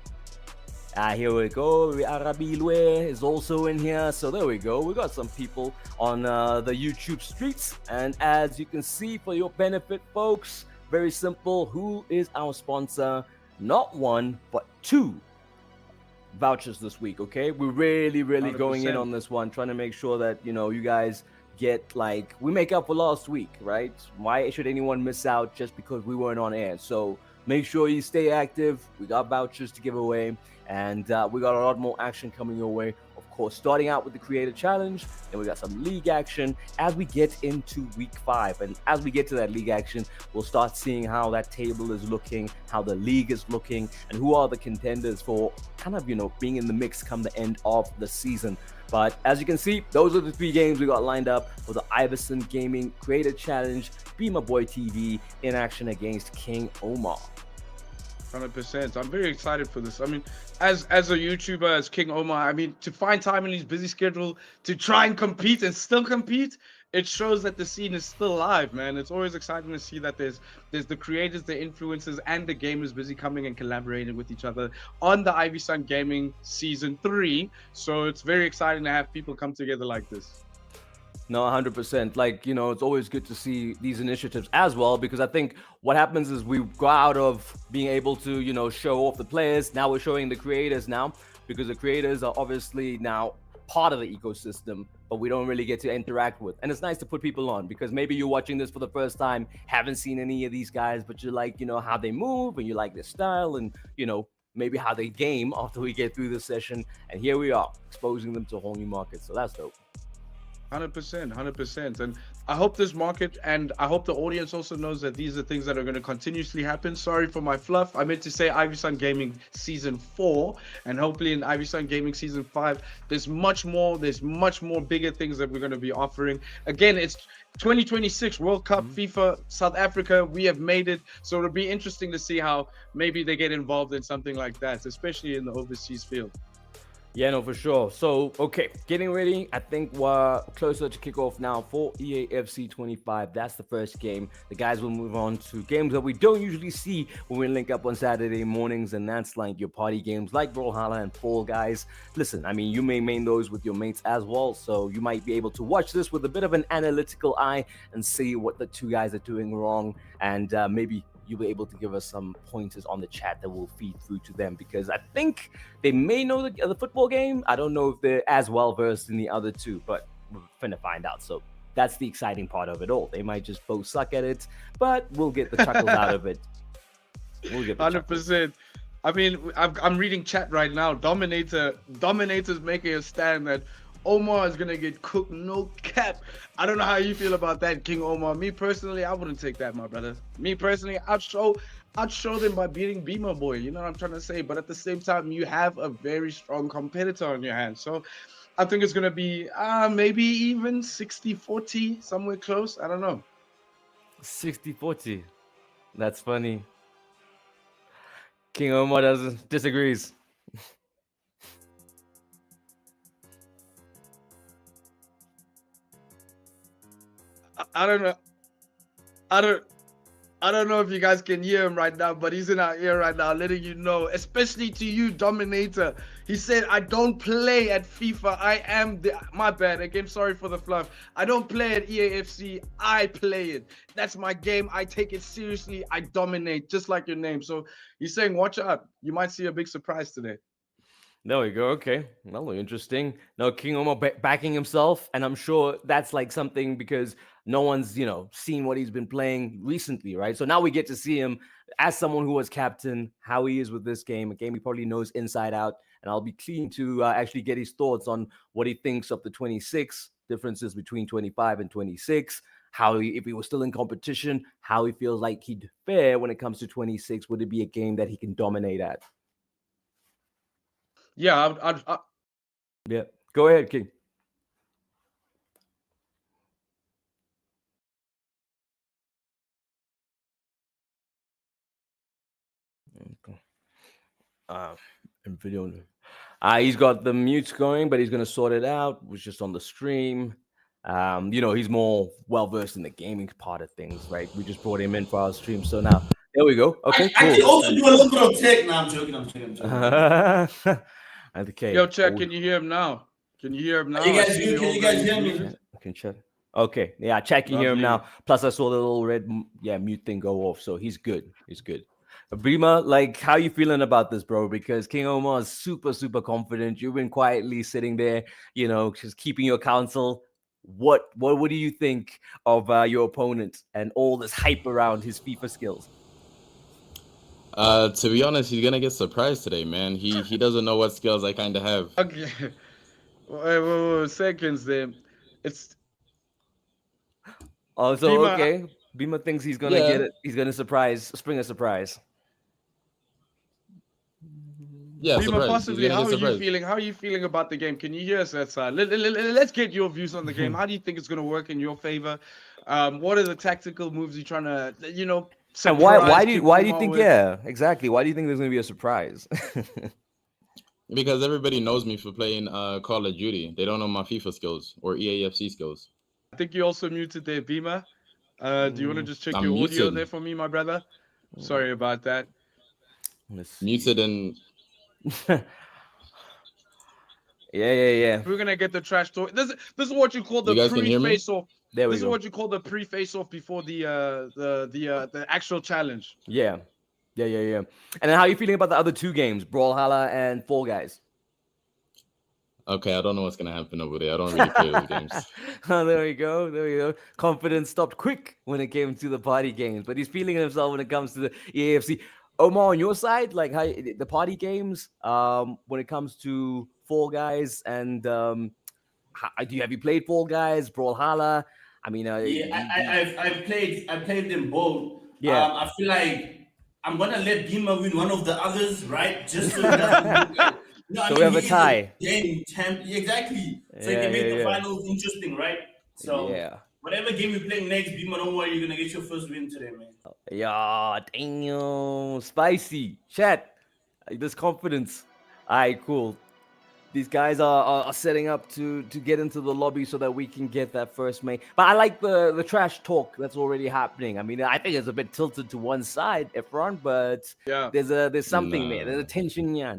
Here we go. Arabilwe is also in here. So there we go. We got some people on the YouTube streets. And as you can see, for your benefit, folks, very simple. Who is our sponsor? Not 1, but 2 vouchers this week, okay? We're really 100%. going in on this one, trying to make sure that, you guys get, like, we make up for last week, right? Why should anyone miss out just because we weren't on air? So make sure you stay active. We got vouchers to give away, and we got a lot more action coming your way. Of course, starting out with the Creator Challenge, and we got some league action as we get into week 5. And as we get to that league action, we'll start seeing how that table is looking, how the league is looking, and who are the contenders for kind of, being in the mix come the end of the season. But as you can see, those are the 3 games we got lined up for the IVYSON Gaming Creator Challenge, Beamerboy TV in action against KingOumar. 100%. I'm very excited for this. I mean, as a YouTuber, as KingOumar, I mean, to find time in his busy schedule to try and compete and still compete, it shows that the scene is still alive, man. It's always exciting to see that there's the creators, the influencers, and the gamers busy coming and collaborating with each other on the IVYSON Gaming Season 3. So it's very exciting to have people come together like this. No, 100%. Like, it's always good to see these initiatives as well, because I think what happens is we go out of being able to, show off the players. Now we're showing the creators now, because the creators are obviously now part of the ecosystem, but we don't really get to interact with. And it's nice to put people on, because maybe you're watching this for the first time, haven't seen any of these guys, but you like, how they move, and you like their style, and, maybe how they game after we get through this session. And here we are, exposing them to a whole new market. So that's dope. 100%. And I hope this market, and I hope the audience also knows that these are things that are going to continuously happen. Sorry for my fluff. I meant to say IVYSON Gaming Season 4, and hopefully in IVYSON Gaming Season 5, there's much more bigger things that we're going to be offering. Again, it's 2026 World Cup, FIFA, South Africa. We have made it. So it'll be interesting to see how maybe they get involved in something like that, especially in the overseas field. Yeah, no, for sure. So, okay, getting ready. I think we're closer to kickoff now for EAFC 25. That's the first game. The guys will move on to games that we don't usually see when we link up on Saturday mornings, and that's like your party games like Brawlhalla and Fall Guys. Listen, I mean, you may main those with your mates as well, so you might be able to watch this with a bit of an analytical eye and see what the 2 guys are doing wrong, and maybe you'll be able to give us some pointers on the chat that will feed through to them, because I think they may know the football game. I don't know if they're as well versed in the other 2, but we're finna find out. So that's the exciting part of it all. They might just both suck at it, but we'll get the chuckles out of it. We'll get the 100%. I mean, I'm reading chat right now. Dominator's making a stand that Omar is gonna get cooked, no cap. I don't know how you feel about that, KingOumar. Me personally, I wouldn't take that, my brother. Me personally, outshow them by beating Beamerboy. You know what I'm trying to say? But at the same time, you have a very strong competitor on your hands. So I think it's going to be maybe even 60-40, somewhere close. I don't know. 60-40. That's funny. KingOumar disagrees. I don't know. I don't know if you guys can hear him right now, but he's in our ear right now, letting you know, especially to you, Dominator. He said, I don't play at FIFA. I am my bad. Again, sorry for the fluff. I don't play at EAFC. I play it. That's my game. I take it seriously. I dominate, just like your name. So he's saying, watch out. You might see a big surprise today. There we go. Okay, well, interesting. Now KingOumar backing himself, and I'm sure that's like something because no one's seen what he's been playing recently, right? So now we get to see him as someone who was captain, how he is with this game, a game he probably knows inside out. And I'll be keen to actually get his thoughts on what he thinks of the 26 differences between 25 and 26. If he was still in competition, how he feels like he'd fare when it comes to 26. Would it be a game that he can dominate at? Yeah, Yeah. Go ahead, King. Okay. And video. He's got the mutes going, but he's gonna sort it out. It was just on the stream. He's more well versed in the gaming part of things, right? We just brought him in for our stream, so now there we go. Okay, cool. I can also do a little bit of tech. No, I'm joking. Okay. Yo, Chat, can you hear him now? Can you hear him now? Can you guys hear me? I can check. Okay, yeah, Chat can hear him now. Plus, I saw the little red mute thing go off, so he's good. He's good. Brima, like, how you feeling about this, bro? Because KingOumar is super, super confident. You've been quietly sitting there, just keeping your counsel. What do you think of your opponent and all this hype around his FIFA skills? To be honest, he's gonna get surprised today, man. He doesn't know what skills I kind of have. Okay. Wait, seconds there. It's also Beamer, okay. Beamer thinks he's gonna get it. He's gonna spring a surprise. Yeah, Beamer, possibly. How are you feeling? How are you feeling about the game? Can you hear us that side? Let's get your views on the game. How do you think it's gonna work in your favor? What are the tactical moves you're trying to, And why do you think? Yeah, exactly. Why do you think there's gonna be a surprise? Because everybody knows me for playing Call of Duty. They don't know my FIFA skills or EAFC skills. I think you also muted there, Beamer. Do you want to just check your audio muted there for me, my brother? Sorry about that. Muted and yeah. We're gonna get the trash talk. This is what you call the pre-face off. This is what you call the pre-face off before the actual challenge. Yeah. And then how are you feeling about the other two games, Brawlhalla and Fall Guys? Okay, I don't know what's gonna happen over there. I don't really play those games. Oh, there we go. Confidence stopped quick when it came to the party games, but he's feeling himself when it comes to the EAFC. Omar, on your side, like how the party games, when it comes to Fall Guys and have you played Fall Guys, Brawlhalla? I mean, I've played them both. Yeah. I feel like I'm gonna let Beamer win one of the others, right? Just so it doesn't look so we have a tie. Exactly. So you can make the finals interesting, right? So whatever game we play next, Beamer, don't worry, you're gonna get your first win today, man. Yeah, damn, spicy. Chat, this confidence. All right, cool. These guys are setting up to get into the lobby so that we can get that first main. But I like the trash talk that's already happening. I mean, I think it's a bit tilted to one side, Efron, but there's something there. There's a tension, yeah.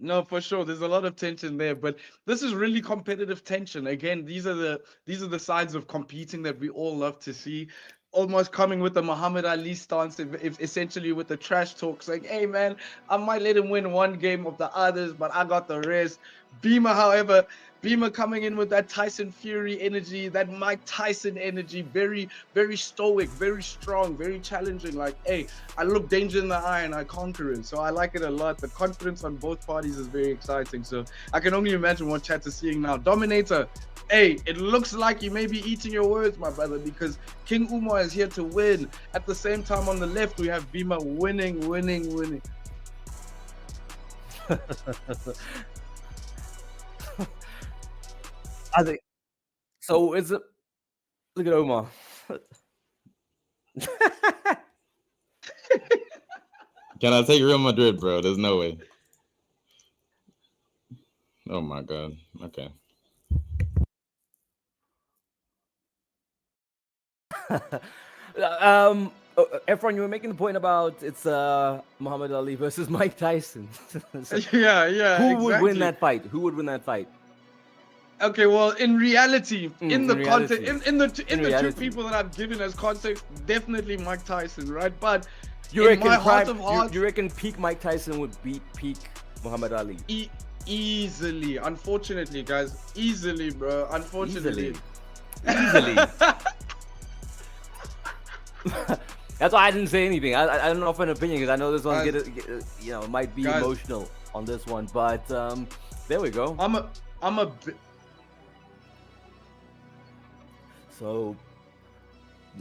No, for sure. There's a lot of tension there, but this is really competitive tension. Again, these are the sides of competing that we all love to see. Almost coming with the Muhammad Ali stance, if essentially with the trash talk, saying, hey man, I might let him win one game of the others, but I got the rest. Beamer, however, coming in with that Tyson Fury energy, that Mike Tyson energy, very, very stoic, very strong, very challenging. Like, hey, I look danger in the eye and I conquer it. So I like it a lot. The confidence on both parties is very exciting. So I can only imagine what chat is seeing now. Dominator, Hey, it looks like you may be eating your words, my brother, because KingOumar is here to win. At the same time, on the left, we have Beamer winning. I think so. Is it? Look at Omar. Can I take Real Madrid, bro? There's no way. Oh my god. Okay. Efron, you were making the point about it's Muhammad Ali versus Mike Tyson. So, yeah. Who would win that fight? Who would win that fight? Okay, well, in reality, in the context, in the two people that I've given as context, definitely Mike Tyson, right? But you reckon my heart of hearts, you reckon peak Mike Tyson would beat peak Muhammad Ali? Easily, unfortunately, guys, easily, bro. Unfortunately, easily. That's why I didn't say anything. I don't offer an opinion because I know this one might be emotional on this one, but there we go. I'm a bit. So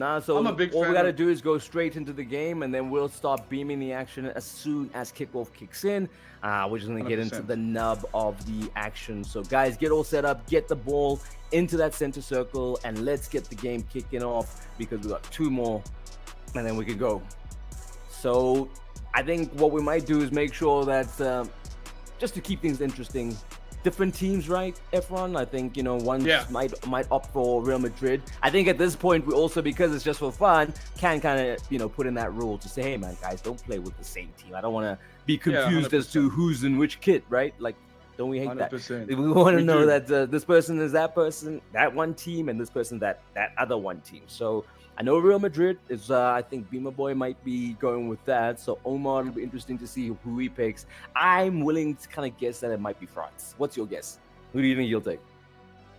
I'm a big fan. All we gotta do is go straight into the game, and then we'll start beaming the action as soon as kickoff kicks in. We're just gonna 100%. Get into the nub of the action. So guys, get all set up, get the ball into that center circle, and let's get the game kicking off because we got 2 more, and then we can go. So I think what we might do is make sure that just to keep things interesting. Different teams, right, Efron? I think, one might opt for Real Madrid. I think at this point, we also, because it's just for fun, can kind of, put in that rule to say, hey, man, guys, don't play with the same team. I don't want to be confused as to who's in which kit, right? Like, don't we hate 100%. That? We want to know that this person is that person, that one team, and this person, that other one team. So I know Real Madrid is, I think Beamerboy might be going with that. So Omar, it'll be interesting to see who he picks. I'm willing to kind of guess that it might be France. What's your guess? Who do you think you'll take?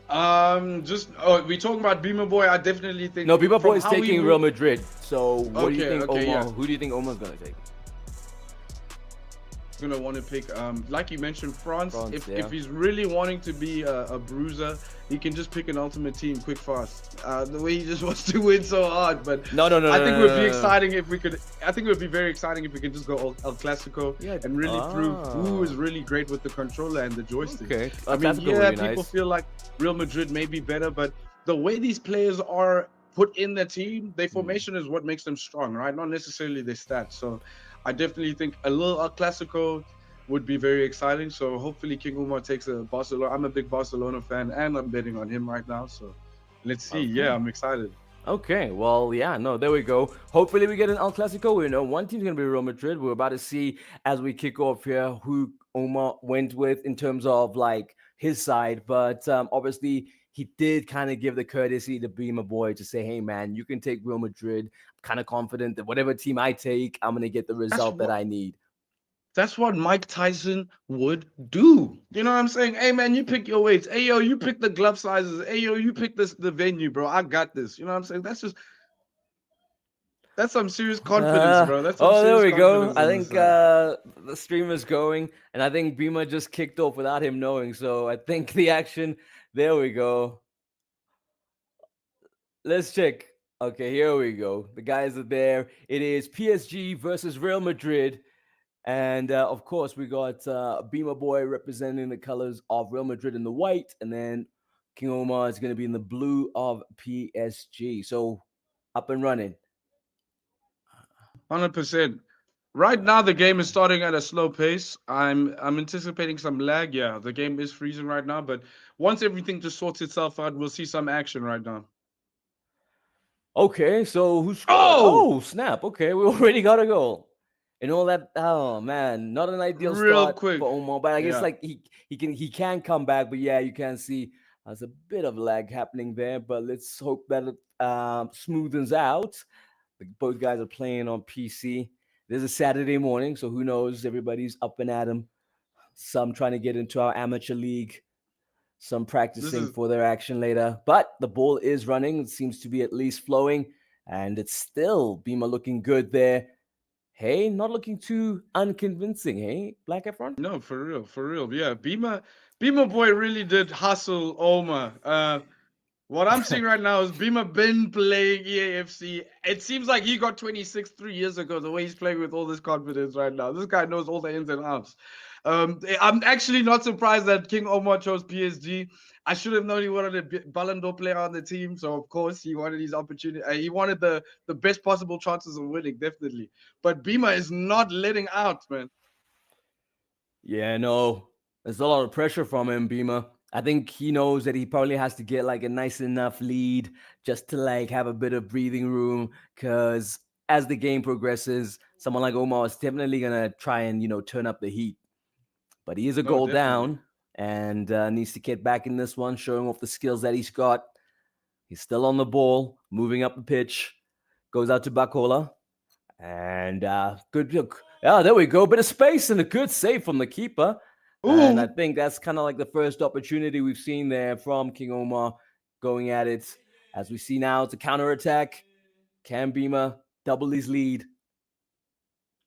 We talking about Beamerboy. I definitely think. No, Beamerboy is taking Real Madrid. So what do you think, Omar? Yeah. Who do you think Omar's going to take? Gonna want to pick like you mentioned France. If he's really wanting to be a bruiser, he can just pick an ultimate team quick fast, the way he just wants to win so hard. But no, I think it would be exciting if we could. I think it would be very exciting if we could just go El Clasico and really prove who is really great with the controller and the joystick. Okay, I mean, people feel like Real Madrid may be better, but the way these players are put in the team, their formation is what makes them strong, right? Not necessarily their stats. So I definitely think a little El Clasico would be very exciting. So hopefully KingOumar takes a Barcelona. I'm a big Barcelona fan, and I'm betting on him right now. So let's see. Okay. Yeah, I'm excited. Okay, well, there we go. Hopefully we get an El Clasico. We know one team's going to be Real Madrid. We're about to see as we kick off here who Omar went with in terms of like his side. But obviously he did kind of give the courtesy to Beamerboy to say, hey, man, you can take Real Madrid. I'm kind of confident that whatever team I take, I'm going to get the result that I need. That's what Mike Tyson would do. You know what I'm saying? Hey, man, you pick your weights. Hey, yo, you pick the glove sizes. Hey, yo, you pick the venue, bro. I got this. You know what I'm saying? That's some serious confidence, bro. That's there we go. I think the stream is going, and I think Beamer just kicked off without him knowing. So I think the action, there we go. Let's check. Okay, here we go. The guys are there. It is PSG versus Real Madrid. And of course, we got Beamerboy representing the colors of Real Madrid in the white, and then KingOumar is going to be in the blue of PSG. So up and running. 100%. Right now, the game is starting at a slow pace. I'm anticipating some lag. Yeah, the game is freezing right now, but once everything just sorts itself out, we'll see some action right now. Okay, so who's oh snap? Okay, we already got a goal. And all that, oh man, not an ideal start for Omar, but I guess like he can come back. But yeah, you can see there's a bit of lag happening there. But let's hope that it smoothens out. Both guys are playing on PC. There's a Saturday morning, so who knows? Everybody's up and at 'em. Some trying to get into our amateur league. Some practicing for their action later. But the ball is running. It seems to be at least flowing, and it's still Beamer looking good there. Hey, not looking too unconvincing, hey, Black Efron? No, for real. Yeah, Beamerboy really did hustle Omar. What I'm seeing right now is Beamer been playing EAFC. It seems like he got 26 3 years ago, the way he's playing with all this confidence right now. This guy knows all the ins and outs. I'm actually not surprised that KingOumar chose PSG. I should have known he wanted a Ballon d'Or player on the team, so of course he wanted his opportunity. He wanted the best possible chances of winning, definitely. But Beamer is not letting out, man. Yeah, no, there's a lot of pressure from him, Beamer. I think he knows that he probably has to get like a nice enough lead just to like have a bit of breathing room. Because as the game progresses, someone like Omar is definitely gonna try and turn up the heat. But he is a goal down and needs to get back in this one, showing off the skills that he's got. He's still on the ball, moving up the pitch. Goes out to Bakola. And good look. Yeah, there we go. Bit of space and a good save from the keeper. Ooh. And I think that's kind of like the first opportunity we've seen there from KingOumar going at it. As we see now, it's a counterattack. Can Beamer double his lead?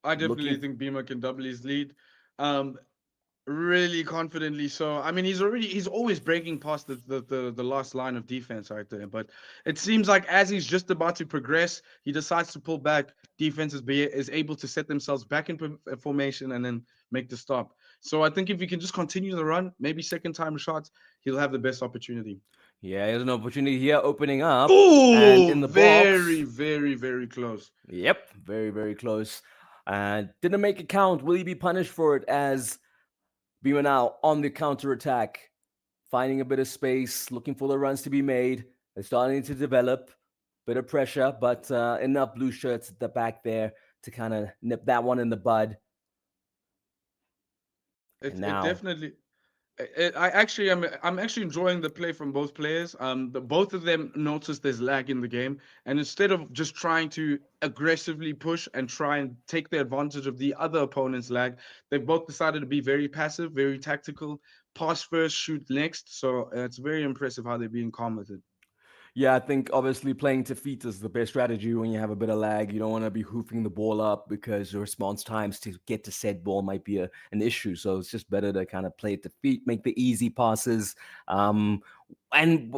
I definitely think Beamer can double his lead. Really confidently so. I mean, he's always breaking past the last line of defense right there. But it seems like as he's just about to progress, he decides to pull back. Defense is able to set themselves back in formation and then make the stop. So I think if he can just continue the run, maybe second time shots, he'll have the best opportunity. Yeah, he has an opportunity here opening up. Ooh, and in the very, box. very close. Yep, very close. And didn't make it count. Will he be punished for it as Beamer now on the counter-attack, finding a bit of space, looking for the runs to be made. They're starting to develop. Bit of pressure, but enough blue shirts at the back there to kind of nip that one in the bud. It definitely... I'm actually enjoying the play from both players. Both of them noticed there's lag in the game, and instead of just trying to aggressively push and try and take the advantage of the other opponent's lag, they've both decided to be very passive, very tactical, pass first, shoot next. So it's very impressive how they're being calm with it. Yeah, I think obviously playing to feet is the best strategy when you have a bit of lag. You don't want to be hoofing the ball up because the response times to get to said ball might be an issue. So it's just better to kind of play it to feet, make the easy passes. And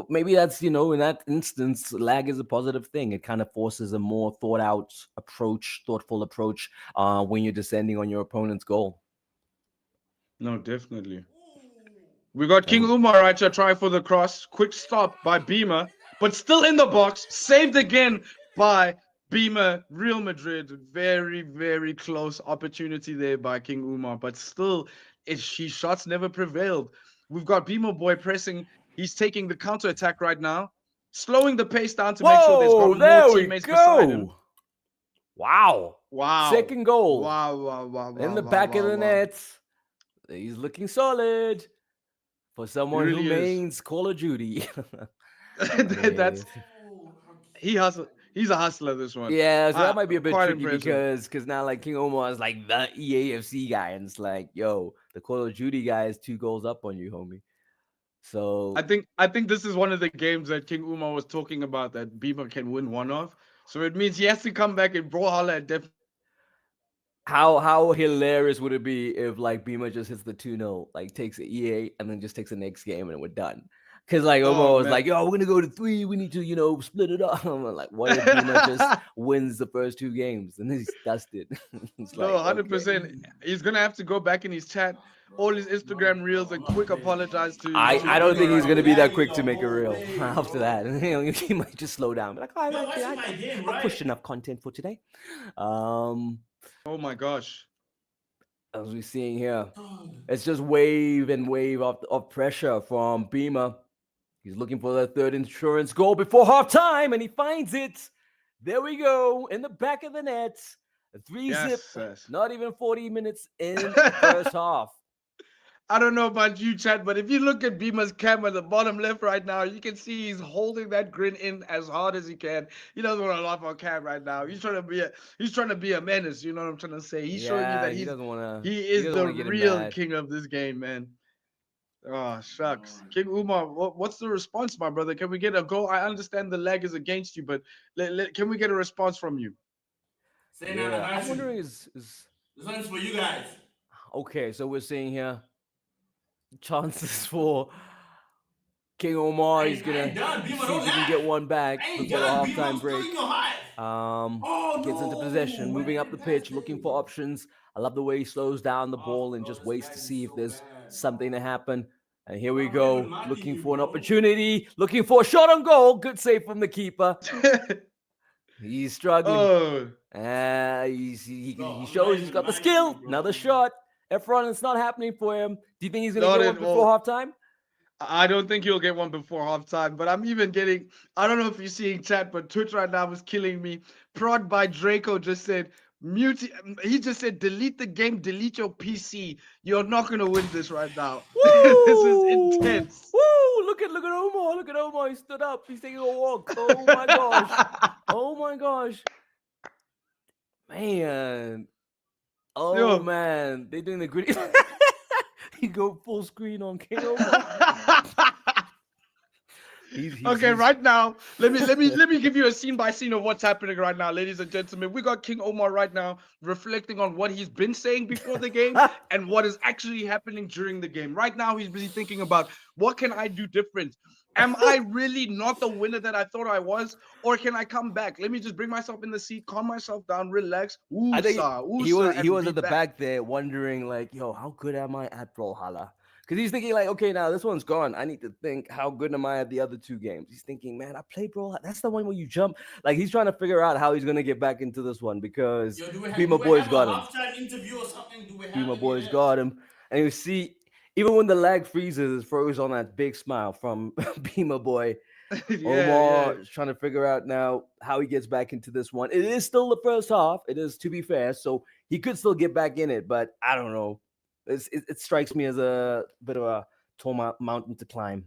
maybe that's, in that instance, lag is a positive thing. It kind of forces a more thoughtful approach when you're descending on your opponent's goal. No, definitely. We got KingOumar right to try for the cross. Quick stop by Beamer, but still in the box. Saved again by Beamer. Real Madrid. Very close opportunity there by KingOumar, but still, his shots never prevailed. We've got Beamerboy pressing. He's taking the counter attack right now, slowing the pace down to make sure there's got more teammates beside him. Wow. Second goal. Wow. In the back of the net. He's looking solid. For someone who mains Call of Duty. He's a hustler, this one. Yeah, so that might be a bit tricky because now like KingOumar is like the EAFC guy, and it's like, yo, the Call of Duty guy is 2 goals up on you, homie. So I think this is one of the games that KingOumar was talking about that Beamer can win one of. So it means he has to come back and brawlhalla at depth. How hilarious would it be if like Beamer just hits the 2-0, like takes an EA and then just takes the next game and we're done? Because like Omar was like, yo, we're gonna go to 3. We need to, split it up. I'm like, what if Beamer just wins the first 2 games and then he's dusted? No, 100%. Okay. He's gonna have to go back in his chat, all his Instagram reels, and quick apologize to. I don't think he's gonna be that quick to make a reel after that. He might just slow down. But like, I pushed enough content for today. Oh my gosh. As we're seeing here, it's just wave of pressure from Beamer. He's looking for the third insurance goal before halftime, and he finds it. There we go, in the back of the net. A 3-zip, yes. Not even 40 minutes in the first half. I don't know about you, Chad, but if you look at Beamer's cam at the bottom left right now, you can see he's holding that grin in as hard as he can. He doesn't want to laugh on cam right now. He's trying to be a menace. You know what I'm trying to say? He's showing you that he is the real king of this game, man. Oh, shucks. KingOumar, what's the response, my brother? Can we get a goal? I understand the lag is against you, but can we get a response from you? I'm wondering is this one's for you guys. okay. So we're seeing here chances for KingOumar. He's gonna see if he can get one back before the halftime break. Gets into possession, moving up the pitch, looking for options. I love the way he slows down the ball and just waits to see if there's something to happen. And here we go, looking for an opportunity, looking for a shot on goal. Good save from the keeper. He's struggling. He shows he's got the skill. Another shot. Efron, it's not happening for him. Do you think he's going to get one before halftime? I don't think he'll get one before halftime, but I'm even getting, I don't know if you're seeing chat, but Twitch right now is killing me. Prod by Draco just said, mute. He just said, delete the game, delete your PC. You're not going to win this right now. This is intense. Woo! Look at Omar. Look at Omar. He stood up. He's taking a walk. Oh my gosh. Oh my gosh. Man. Oh man. They're doing the gritty. He go full screen on KingOumar. Okay, right now, let me give you a scene by scene of what's happening right now, ladies and gentlemen. We got KingOumar right now reflecting on what he's been saying before the game and what is actually happening during the game. Right now, he's busy thinking about what can I do different. Am I really not the winner that I thought I was, or can I come back? Let me just bring myself in the seat, calm myself down, relax. I think he was at the back there wondering, like, yo, how good am I at Brawlhalla? Because he's thinking, like, okay, now this one's gone. I need to think, how good am I at the other two games? He's thinking, man, I played Brawlhalla. That's the one where you jump. Like, he's trying to figure out how he's going to get back into this one because Beamerboy's got him. Beamerboy's got him. And you see, even when the lag freezes, it froze on that big smile from Beamerboy. Omar is trying to figure out now how he gets back into this one. It is still the first half. It is, to be fair. So he could still get back in it, but I don't know. It strikes me as a bit of a tall mountain to climb.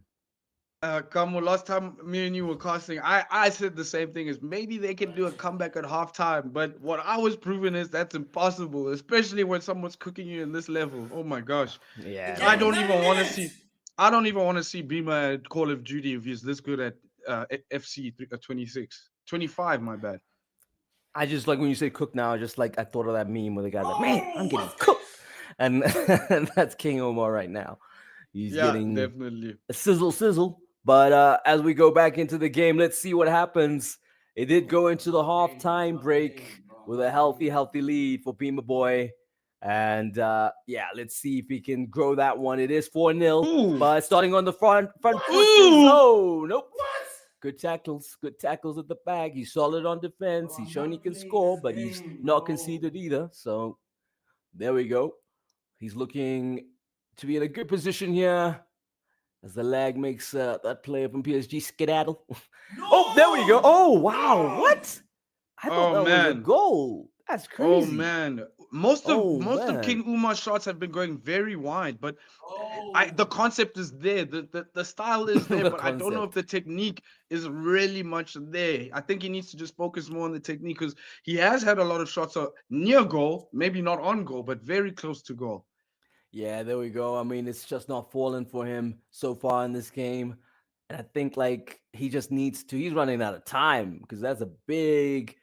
Kamu, last time me and you were casting, I said the same thing, is maybe they can do a comeback at halftime, but what I was proving is that's impossible, especially when someone's cooking you in this level. Oh my gosh. Yeah. I don't even want to see Beamer at Call of Duty if he's this good at FC 26. 25, my bad. I just like when you say cook now, I thought of that meme where the guy's like, man, I'm getting cooked. And that's KingOumar right now. He's getting definitely a sizzle. But as we go back into the game, let's see what happens. It did go into the halftime break with a healthy lead for Beamerboy. And let's see if he can grow that one. It is 4-0, but starting on the front foot. Oh, nope. What? Good tackles at the back. He's solid on defense. He's shown he can score, but he's not conceded either. So there we go. He's looking to be in a good position here as the lag makes that player from PSG skedaddle. Oh, there we go. Oh, wow. What? I thought that was a goal. That's crazy. Oh, man. Most of KingOumar's shots have been going very wide, but the concept is there. The style is there, but I don't know if the technique is really much there. I think he needs to just focus more on the technique because he has had a lot of shots near goal, maybe not on goal, but very close to goal. Yeah, there we go. I mean, it's just not falling for him so far in this game. And I think, like, he just needs to, he's running out of time because that's a big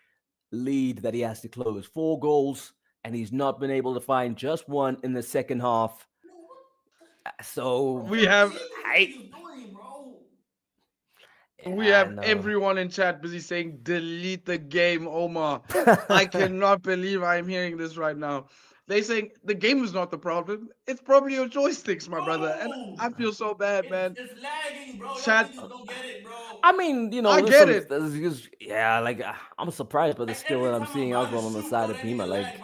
lead that he has to close. 4 goals, and he's not been able to find just one in the second half. So we have everyone in chat busy saying, delete the game, Omar. I cannot believe I'm hearing this right now. They saying the game is not the problem. It's probably your joysticks, my brother. And I feel so bad, man. It's lagging, bro. Chat, don't get it, bro. I mean, you know, I get it. Yeah, like I'm surprised by the skill that I'm seeing as well on the side of Beamer. Like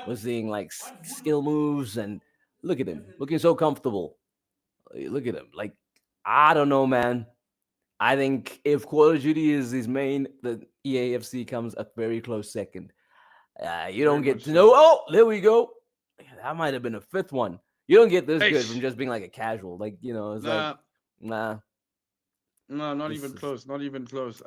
we're seeing like skill moves, and look at him looking so comfortable. Look at him. Like I don't know, man. I think if Call of Duty is his main, the EAFC comes a very close second. You don't get to know. Oh, there we go. That might have been a 5th one. You don't get this good from just being like a casual. Like, you know, it's like, nah. No, not even close. Not even close.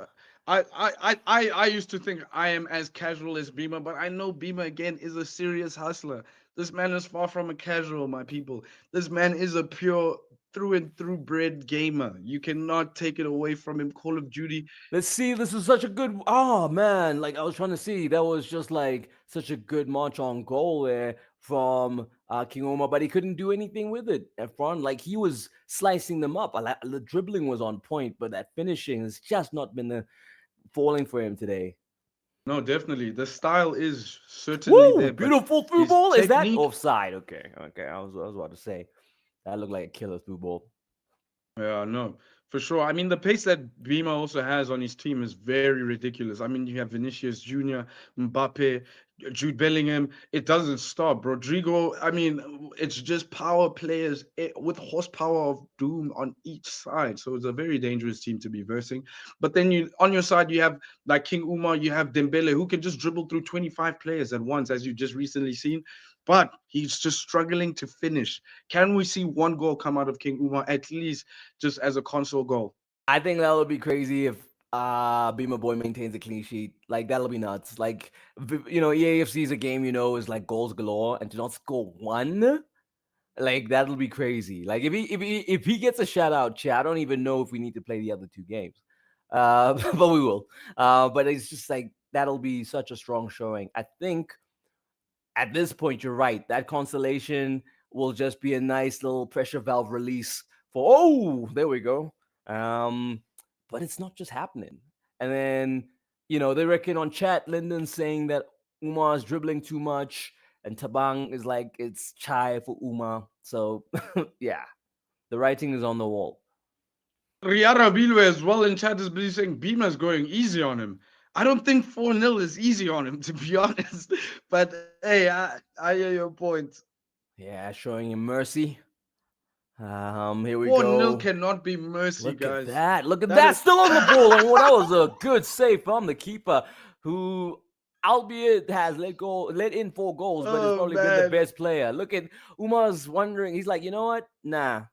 I used to think I am as casual as Beamer, but I know Beamer again is a serious hustler. This man is far from a casual, my people. This man is a pure through and through bred gamer. You cannot take it away from him. Call of Duty. Let's see. This is such a good. Oh man, like I was trying to see. That was just like such a good march on goal there from KingOumar, but he couldn't do anything with it at front. Like he was slicing them up. The dribbling was on point, but that finishing has just not been falling for him today. No, definitely. The style is certainly Woo, there. Beautiful through ball. Is that technique- offside? Okay. I was about to say that looked like a killer through ball. Yeah, no, for sure. I mean, the pace that Beamer also has on his team is very ridiculous. I mean, you have Vinicius Jr., Mbappe, Jude Bellingham. It doesn't stop. Rodrigo, I mean, it's just power players with horsepower of doom on each side. So it's a very dangerous team to be versing. But then you, on your side, you have like KingOumar, you have Dembele, who can just dribble through 25 players at once, as you've just recently seen. But he's just struggling to finish. Can we see one goal come out of KingOumar, at least just as a console goal? I think that would be crazy if Beamerboy maintains a clean sheet. Like that'll be nuts. Like EAFC is a game is like goals galore, and to not score one, like that'll be crazy. Like if he gets a shout out, I don't even know if we need to play the other two games, but we will. But it's just like that'll be such a strong showing. I think at this point you're right. That consolation will just be a nice little pressure valve release for there we go. But it's not just happening. And then, they reckon on chat, Lyndon's saying that Umar's dribbling too much, and Tabang is like, it's chai for Umar. So, yeah, the writing is on the wall. Riara Bilwe as well in chat is busy saying Beamer's going easy on him. I don't think 4-0 is easy on him, to be honest. But, hey, I hear your point. Yeah, showing him mercy. Here we 4-0 go. cannot be mercy, Look guys. at that. Look at that. Still on the ball. That was a good save from the keeper, who, albeit has let in 4 goals, but has probably been the best player. Look at Umar's wondering. He's like, you know what? Nah.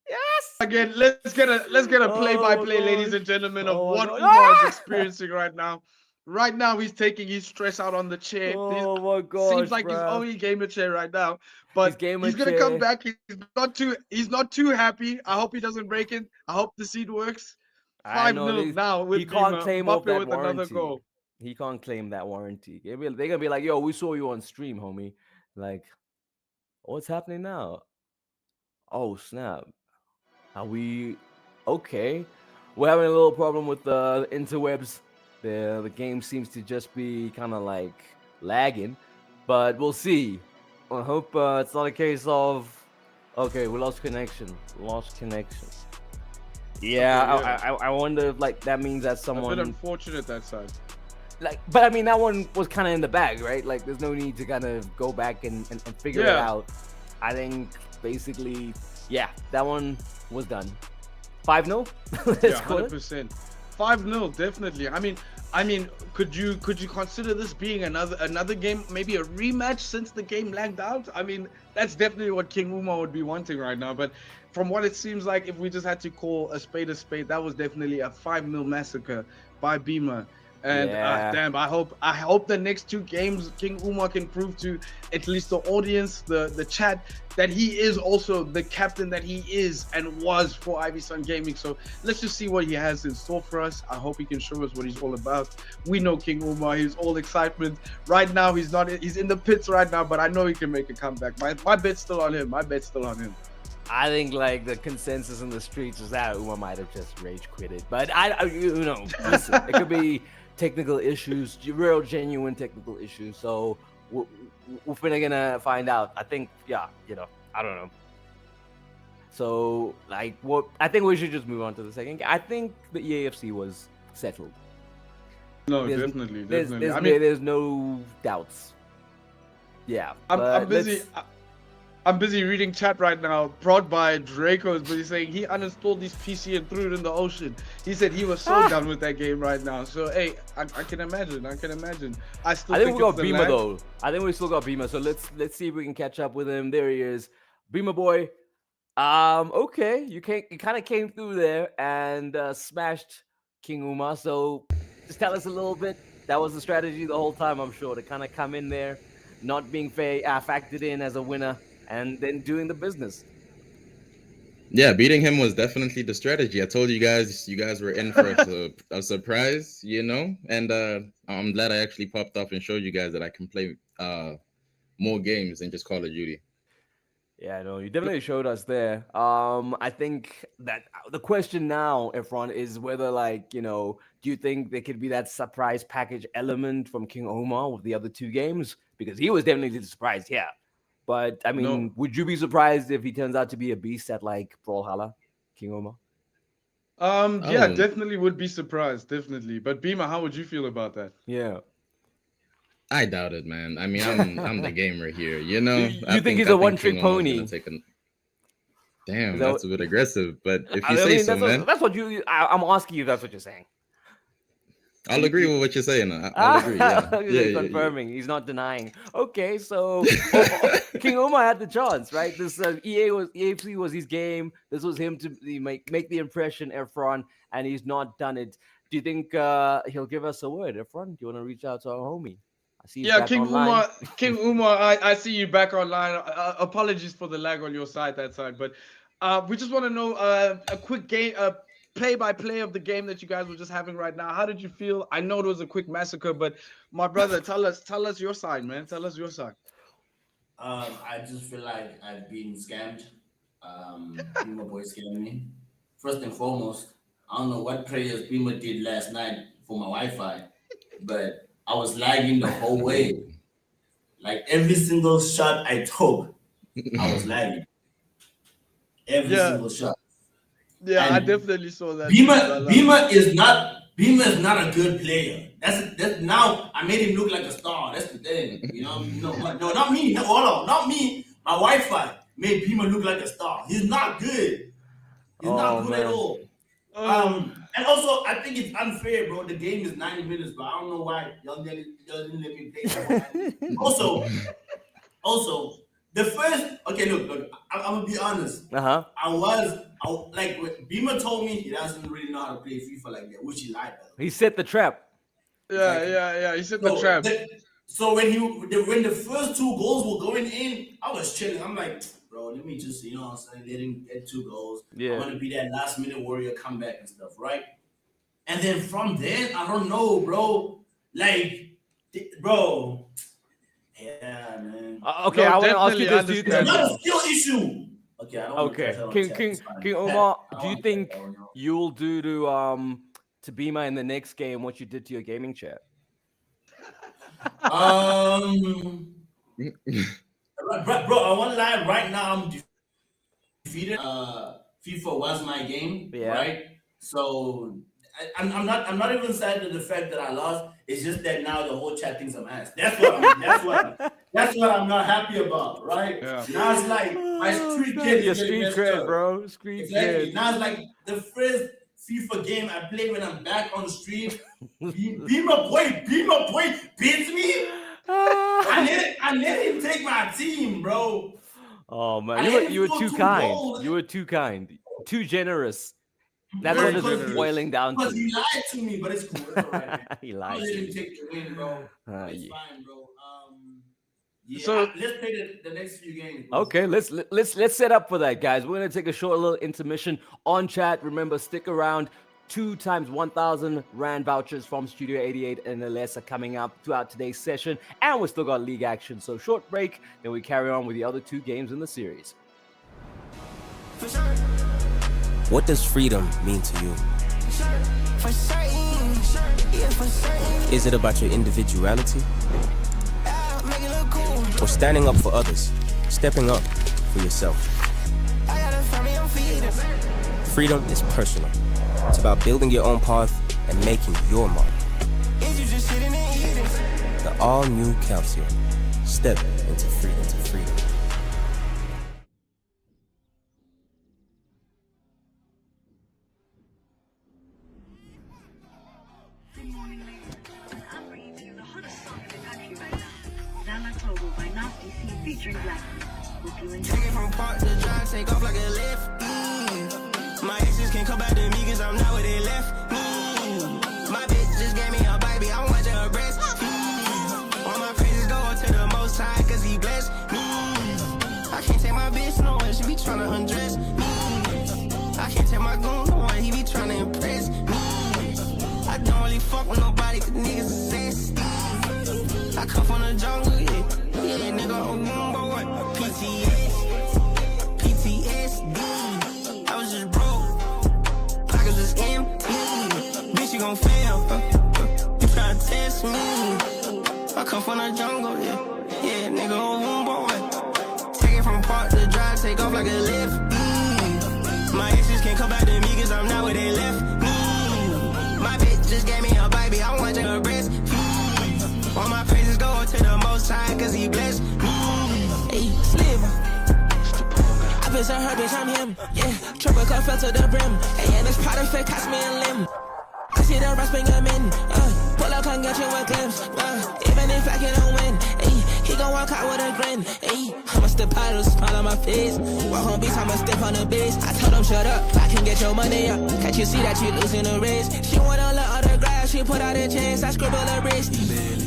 Yes. Again, let's get a play-by-play, ladies and gentlemen, of what Umar is experiencing right now. Right now, he's taking his stress out on the chair. My God! Seems like he's only gamer chair right now, but he's gonna come back. He's not too happy. I hope he doesn't break it. I hope the seed works. 5-0 now with he can't claim off that with warranty. Another goal. He can't claim that warranty. They're gonna be like, "Yo, we saw you on stream, homie." Like, what's happening now? Oh snap! Are we okay? We're having a little problem with the interwebs. The game seems to just be kind of like lagging, but we'll see. I hope it's not a case of we lost connection. Yeah, I wonder if like that means that someone. A bit unfortunate that side. Like, but I mean that one was kind of in the bag, right? Like, there's no need to kind of go back and figure it out. I think basically, that one was done. 5-0. Yeah, 100%. 5-0, definitely. I mean, could you consider this being another game, maybe a rematch since the game lagged out? I mean, that's definitely what KingOumar would be wanting right now. But from what it seems like, if we just had to call a spade, that was definitely a 5-0 massacre by Beamer. And damn, I hope the next 2 games KingOumar can prove to at least the audience, the chat, that he is also the captain that he is and was for IVYSON Gaming. So let's just see what he has in store for us. I hope he can show us what he's all about. We know KingOumar, he's all excitement. Right now he's in the pits right now, but I know he can make a comeback. My bet's still on him. I think like the consensus in the streets is that Umar might have just rage quitted, but listen, it could be technical issues, real genuine technical issues. So we're gonna find out. I think, I don't know. So like, I think we should just move on to the second game. I think the EAFC was settled. No, definitely. There's no doubts. Yeah, I'm busy reading chat right now, brought by Draco's, but he's saying he uninstalled his PC and threw it in the ocean. He said he was so done with that game right now. So, hey, I can imagine. I think we got Beamer, though. I think we still got Beamer. So let's see if we can catch up with him. There he is. Beamerboy. Okay. You kind of came through there and smashed KingOumar. So just tell us a little bit. That was the strategy the whole time, I'm sure, to kind of come in there, not being factored in as a winner, and then doing the business. Yeah, beating him was definitely the strategy. I told you guys were in for a surprise, you know, and I'm glad I actually popped up and showed you guys that I can play more games than just Call of Duty. Yeah, no, you definitely showed us there. I think that the question now, Efron, is whether, like, you know, do you think there could be that surprise package element from KingOumar with the other two games? Because he was definitely surprised, yeah. But I mean, would you be surprised if he turns out to be a beast at like Brawlhalla, KingOumar? Yeah, definitely would be surprised, definitely. But Beamer, how would you feel about that? Yeah. I doubt it, man. I mean, I'm the gamer here, you know. You think he's a one-trick pony? Damn, that's a bit aggressive. But if you say so, man, that's what you. I'm asking you. That's what you're saying. I'll agree with what you're saying. I'll agree. Yeah. Confirming. He's not denying. Okay, so KingOumar had the chance, right? This EAFC was his game. This was him to make the impression, Efron, and he's not done it. Do you think he'll give us a word, Efron? Do you want to reach out to our homie? I see you back online. KingOumar, I see you back online. Apologies for the lag on your side, that side, but we just want to know a quick game. Play-by-play of the game that you guys were just having right now. How did you feel? I know it was a quick massacre, but my brother, tell us your side, man. Tell us your side. I just feel like I've been scammed. Beamerboy scammed me. First and foremost, I don't know what prayers Beamer did last night for my Wi-Fi, but I was lagging the whole way. Like every single shot I took, I was lagging. Every single shot. Yeah, and I definitely saw that. Beamer is not a good player. That's now I made him look like a star. That's the thing. You know, no, not me. No, hold on, not me. My Wi-Fi made Beamer look like a star. He's not good. He's not good at all. And also, I think it's unfair, bro. The game is 90 minutes, but I don't know why y'all didn't let me play that. Also, the first. Okay, look. I'm gonna be honest. I like when Beamer told me he doesn't really know how to play FIFA like that, which he lied. He set the trap. Yeah. He set the trap. So when the first two goals were going in, I was chilling. I'm like, bro, let me just, you know what I'm saying, let him get 2 goals. Yeah. I want to be that last minute warrior comeback and stuff, right? And then from then, I don't know, bro. Like, bro. Yeah, man. Okay, I want to ask you this. It's not a skill issue. Okay, I don't KingOumar, do you think you'll do to Beamer in the next game what you did to your gaming chat? Bro, I won't lie. Right now, I'm defeated. FIFA was my game, right? So I'm not even sad to the fact that I lost. It's just that now the whole chat thinks I'm ass. That's what I'm not happy about, right? Yeah. Now it's like my street kid. Your street cred, bro. Street cred. Now it's like the first FIFA game I play when I'm back on the street. Beamerboy beats me. I let him take my team, bro. Oh man, you were too kind. Goals. You were too kind. Too generous. That's what it's boiling down to. Because he lied to me, but it's cool. It's all right, he lied. I'll let him take the win, bro. It's fine, bro. Yeah, so let's play the next few games. Bro. Okay, let's set up for that, guys. We're gonna take a short little intermission on chat. Remember, stick around. 2 times 1,000 Rand vouchers from Studio 88 and LS are coming up throughout today's session, and we still got league action. So short break, then we carry on with the other 2 games in the series. What does freedom mean to you? Is it about your individuality? Or standing up for others, stepping up for yourself? Freedom is personal. It's about building your own path and making your mark. The all-new Calcium. Step into freedom. Good morning, ladies. I'm bringing you the hottest song in the country right now. Zala Togo by Nasty C featuring Black. Hope you enjoy. Take it from park to drive, take off like a lift. My exes can't come back to me cause I'm not where they left. My bitch just gave me a baby, I'm watching her breast. All my praises go to the most high cause he blessed me. I can't take my bitch nowhere, she be trying to undress me. gon' know why he be tryna impress me. I don't really fuck with nobody, cause niggas is nasty. I come from the jungle, yeah. Yeah, nigga, boy. PTSD. I was just broke. Pockets was empty. Bitch, you gon' fail. You tryna test me. I come from the jungle, yeah. Yeah, nigga, boy. Take it from park to drive, take off like a lift. My exes can't come back to me cause I'm not where they left me. My bitch just gave me a baby, I'm watching her breast. All my praises go to the most high cause he blessed me. Hey, Slim. I bitch on her, bitch, I'm him. Yeah, triple cup fell to the brim. Hey, and this product fit cost me a limb. I see the rest bring him in. Pull up, come get you a glimpse. Even if I can't win, hey, he gon' walk out with a grin. Hey, I'ma step out with a smile on my face. Walk on beats, I'ma step on the base. I told him shut up, I can get your money up. Can't you see that you losing the race? She want a little autograph, she put out a chance. I scribble a wrist.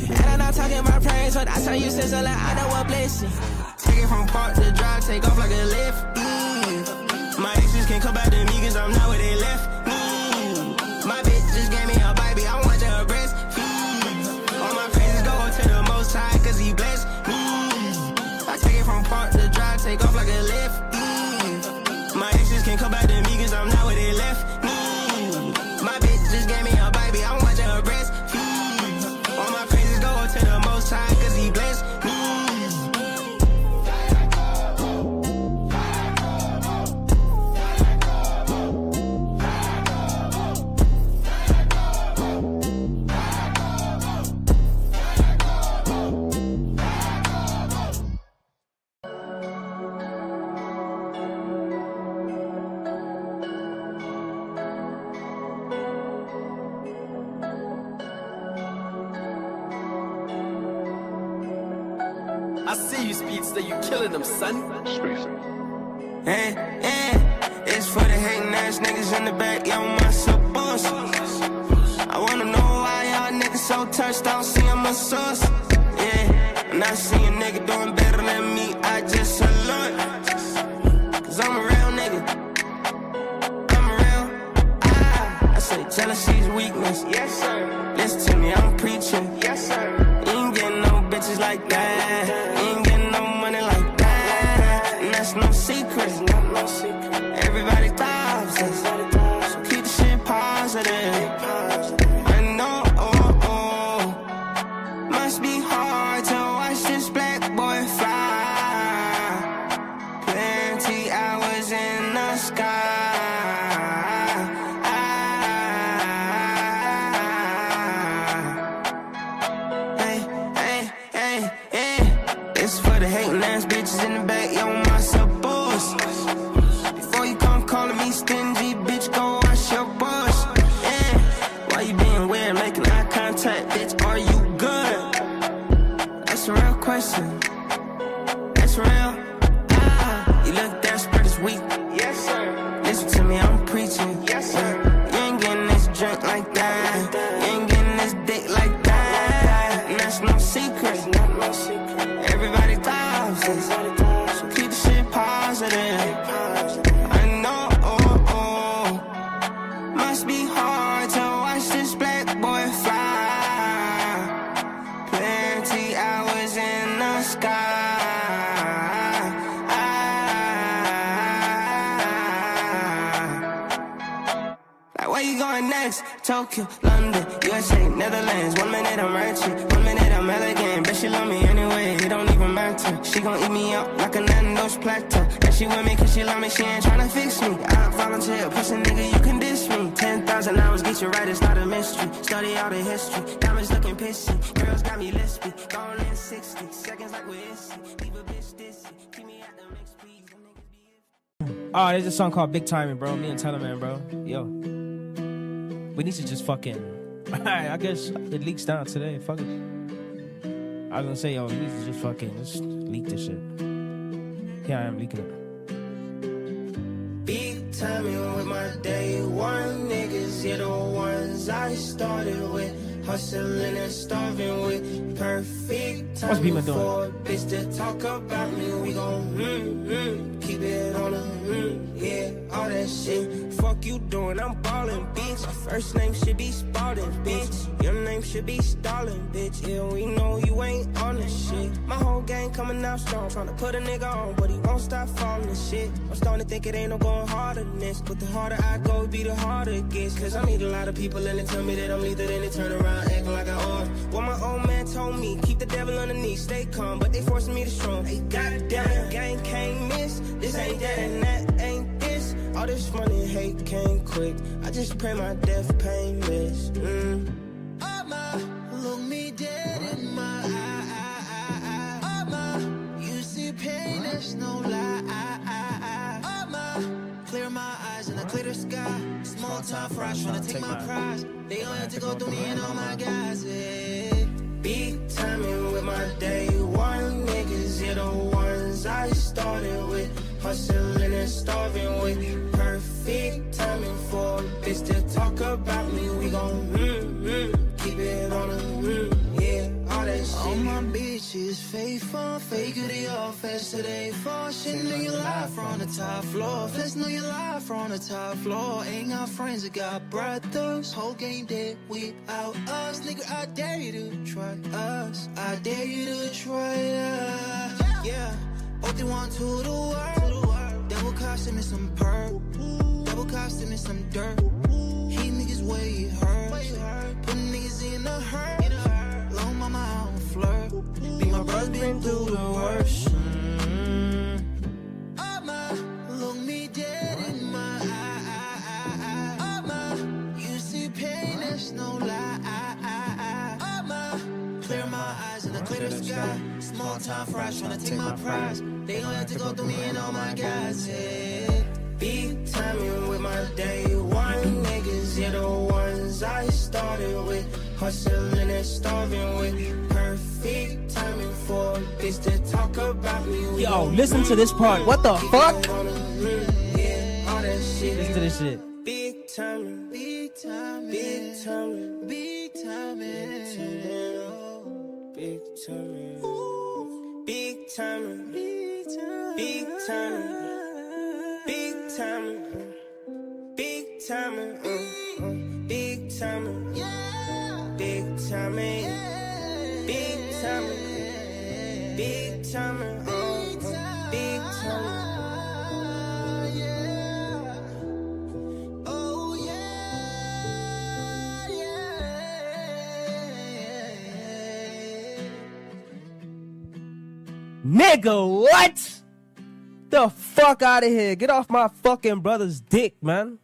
And I'm not talking my praise, but I tell you sizzle, I know a blessing. Take it from park to drive, take off like a lift. My exes can't come back to me cause I'm not where they left me. My bitch just gave me a baby, I'm watching her breast. All my praises go to the most high cause he blessed me. I take it from park to drive, take off like a lift. My exes can't come back to me cause I'm not where they left me. My bitch just gave me a baby, I'm watching her breast. All my praises go to the most high cause he blessed me. I see you, Speedster, you killing them, son. Hey, hey, it's for the hating ass niggas in the back, yo, my boss. I wanna know why y'all niggas so touched, I don't see I'm a source. Yeah, and I see a nigga doing better than me, I just salute. Cause I'm a real nigga. I'm a real, I say jealousy's weakness. Yes, sir. Listen to me, I'm preaching. Yes, sir. You ain't getting no bitches like that. You ain't getting no money like that. And that's no secret. Everybody thoughts us. So keep the shit positive. I know, must be hard to watch this black boy fly. Plenty hours in the sky. It's for the hating ass bitches in the back, yo, my suppose. Before you come calling me stingy, bitch, go wash your bush. Yeah. Why you being weird, making eye contact, bitch, are you good? That's a real question. That's real. You look desperate as weak. Yes, sir. Listen to me, I'm preaching. Yes, sir. You ain't getting this drink like that. You ain't getting this dick like that. And that's no secret. Everybody thoughts us. So keep the shit positive. I know, must be hard to watch this black boy fly. Plenty hours in the sky. Like, where you going next? Tokyo, London, USA, Netherlands. 1 minute I'm ratchet, 1 minute I'm elegant. Bet she love me anyway, it don't even matter. She gon' eat me up like a Nando's platter. And she with me cause she love me, she ain't tryna fix me. I volunteer, pussy nigga, you can diss me. 10,000 hours get you right, it's not a mystery. Study all the history, diamonds looking pissy. Girls got me lispy, gone in 60 seconds like we're issy. Leave a bitch dissy, keep me at the mix, please. Oh, there's a song called Big Timing, bro. Me and Teleman, bro. Yo. We need to just fucking... I guess it leaks down today. Fuck it. I was gonna say, yo, we need to just leak this shit. Here I am leaking it. Big timing with my day one niggas, yeah, the ones I started with. Hustling and starving with perfect time. What's Beamer doing? For a bitch to talk about me, we gon' keep it on the yeah, all that shit. Fuck Fuck you doing, I'm ballin', bitch. First name should be Spalding, bitch. Your name should be Stalin, bitch. Yeah, we know you ain't on this shit. My whole gang coming out strong, tryna put a nigga on, but he won't stop falling and shit. I'm starting to think it ain't no going harder than this. But the harder I go, be the harder it gets. Cause I meet a lot of people and they tell me that I'm either, then they turn around acting like I own. Well, my old man told me, keep the devil underneath, stay calm, but they forcing me to strong. Hey, goddamn, gang can't miss. This ain't that and that ain't this. All this money and hate came quick. I just pray my death painless. Look me dead in my eye. You see pain, there's no lie. Clear my eyes and I clear the sky. Small time fries trying to take my prize. They all have to go through me and all my guys. Yeah. Big timing with my day one niggas. Yeah, the ones I started with. Hustling and starving with. Perfect timing for a bitch to talk about me. We gon' keep it on the yeah, all that shit. All my bitches faithful, fake it they all fast today. For shit, know you live from the top floor. Fast know you live from the top floor. Ain't got friends, I got brothers. Whole game dead without us. Nigga, I dare you to try us. I dare you to try us. Yeah, both they want to the world. Double costume and some perk. Double costume and some dirt. He niggas way it hurts. Put niggas in the hurt. Long mama, I don't flirt. Be my brother, been through the worst. Look me dead in my eye. You see pain, there's no lie. Clear my eyes and I clear the sky. Small time fries tryna take my prize. They gon' have to go through me and all my guys. Yeah. Big timing with my day one niggas. Yeah, the ones I started with. Hustling and starving with. Perfect timing for a bitch to talk about me. Yo, listen to this part. What the fuck? Yeah, all that shit. Listen to this shit. Big timing, big timing, big timing, big timing, big timing, big timing, big timing, big timing. Big timing, big timing, big timing, big timing, big timing, big timing, big timing. Oh yeah. Nigga, what? The fuck out of here. Get off my fucking brother's dick, man.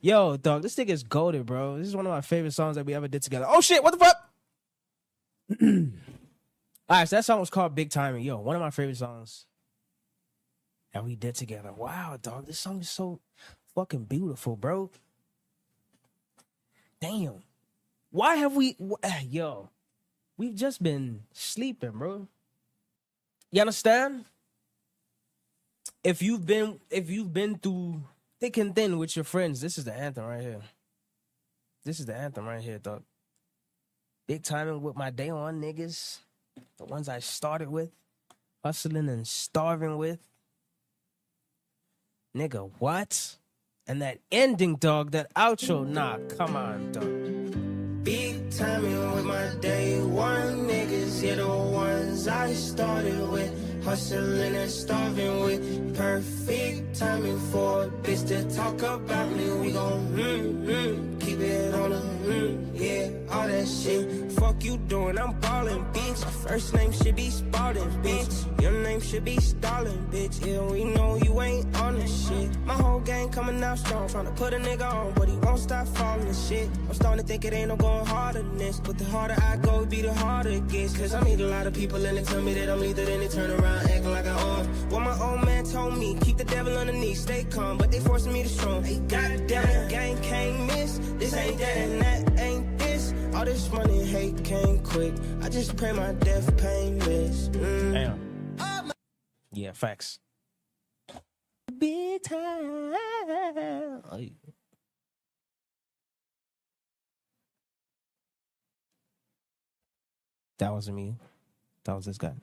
Yo, dog, this nigga is goated, bro. This is one of my favorite songs that we ever did together. Oh, shit, what the fuck? All right, so that song was called Big Timing. Yo, one of my favorite songs that we did together. Wow, dog, this song is so fucking beautiful, bro. Damn. Why have we... Yo, we've just been sleeping, bro. You understand? If you've been through thick and thin with your friends, this is the anthem right here. This is the anthem right here, dog. Big timing with my day on niggas. The ones I started with. Hustling and starving with. Nigga, what? And that ending, dog, that outro, nah, come on, dog. Big timing with my day one niggas. Yeah, the ones I started with. Hustling and starving with. Perfect timing for a bitch to talk about me. We gon' keep it on the yeah, all that shit. Fuck you doing, I'm ballin', bitch. First name should be Spalding, bitch. Your name should be Stalin, bitch. Yeah, we know you ain't on this shit. My whole gang coming out strong, tryna put a nigga on, but he won't stop falling and shit. I'm starting to think it ain't no going harder than this. But the harder I go, be the harder it gets. Cause I meet a lot of people and they tell me that I'm either, then they turn around acting like I own. Well, my old man told me, keep the devil underneath, stay calm, but they forcing me to strong. Hey, goddamn, gang can't miss. This ain't that and that ain't this. All this money and hate came quick. I just pray my death painless. Damn. Yeah, facts. Big time. Oh, yeah. That wasn't me. That was this guy.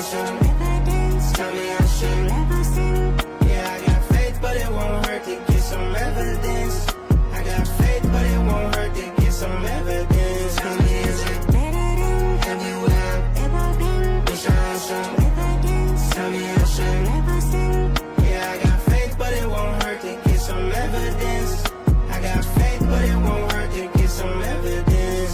some evidence. Tell me I should never sin. Yeah, I got faith, but it won't hurt to get some evidence. I got faith, but it won't hurt to get some evidence. Tell me, is it better than everywhere I've ever been? Wish I had some evidence. Tell me I should never sin. Yeah, I got faith, but it won't hurt to get some evidence. I got faith, but it won't hurt to get some evidence.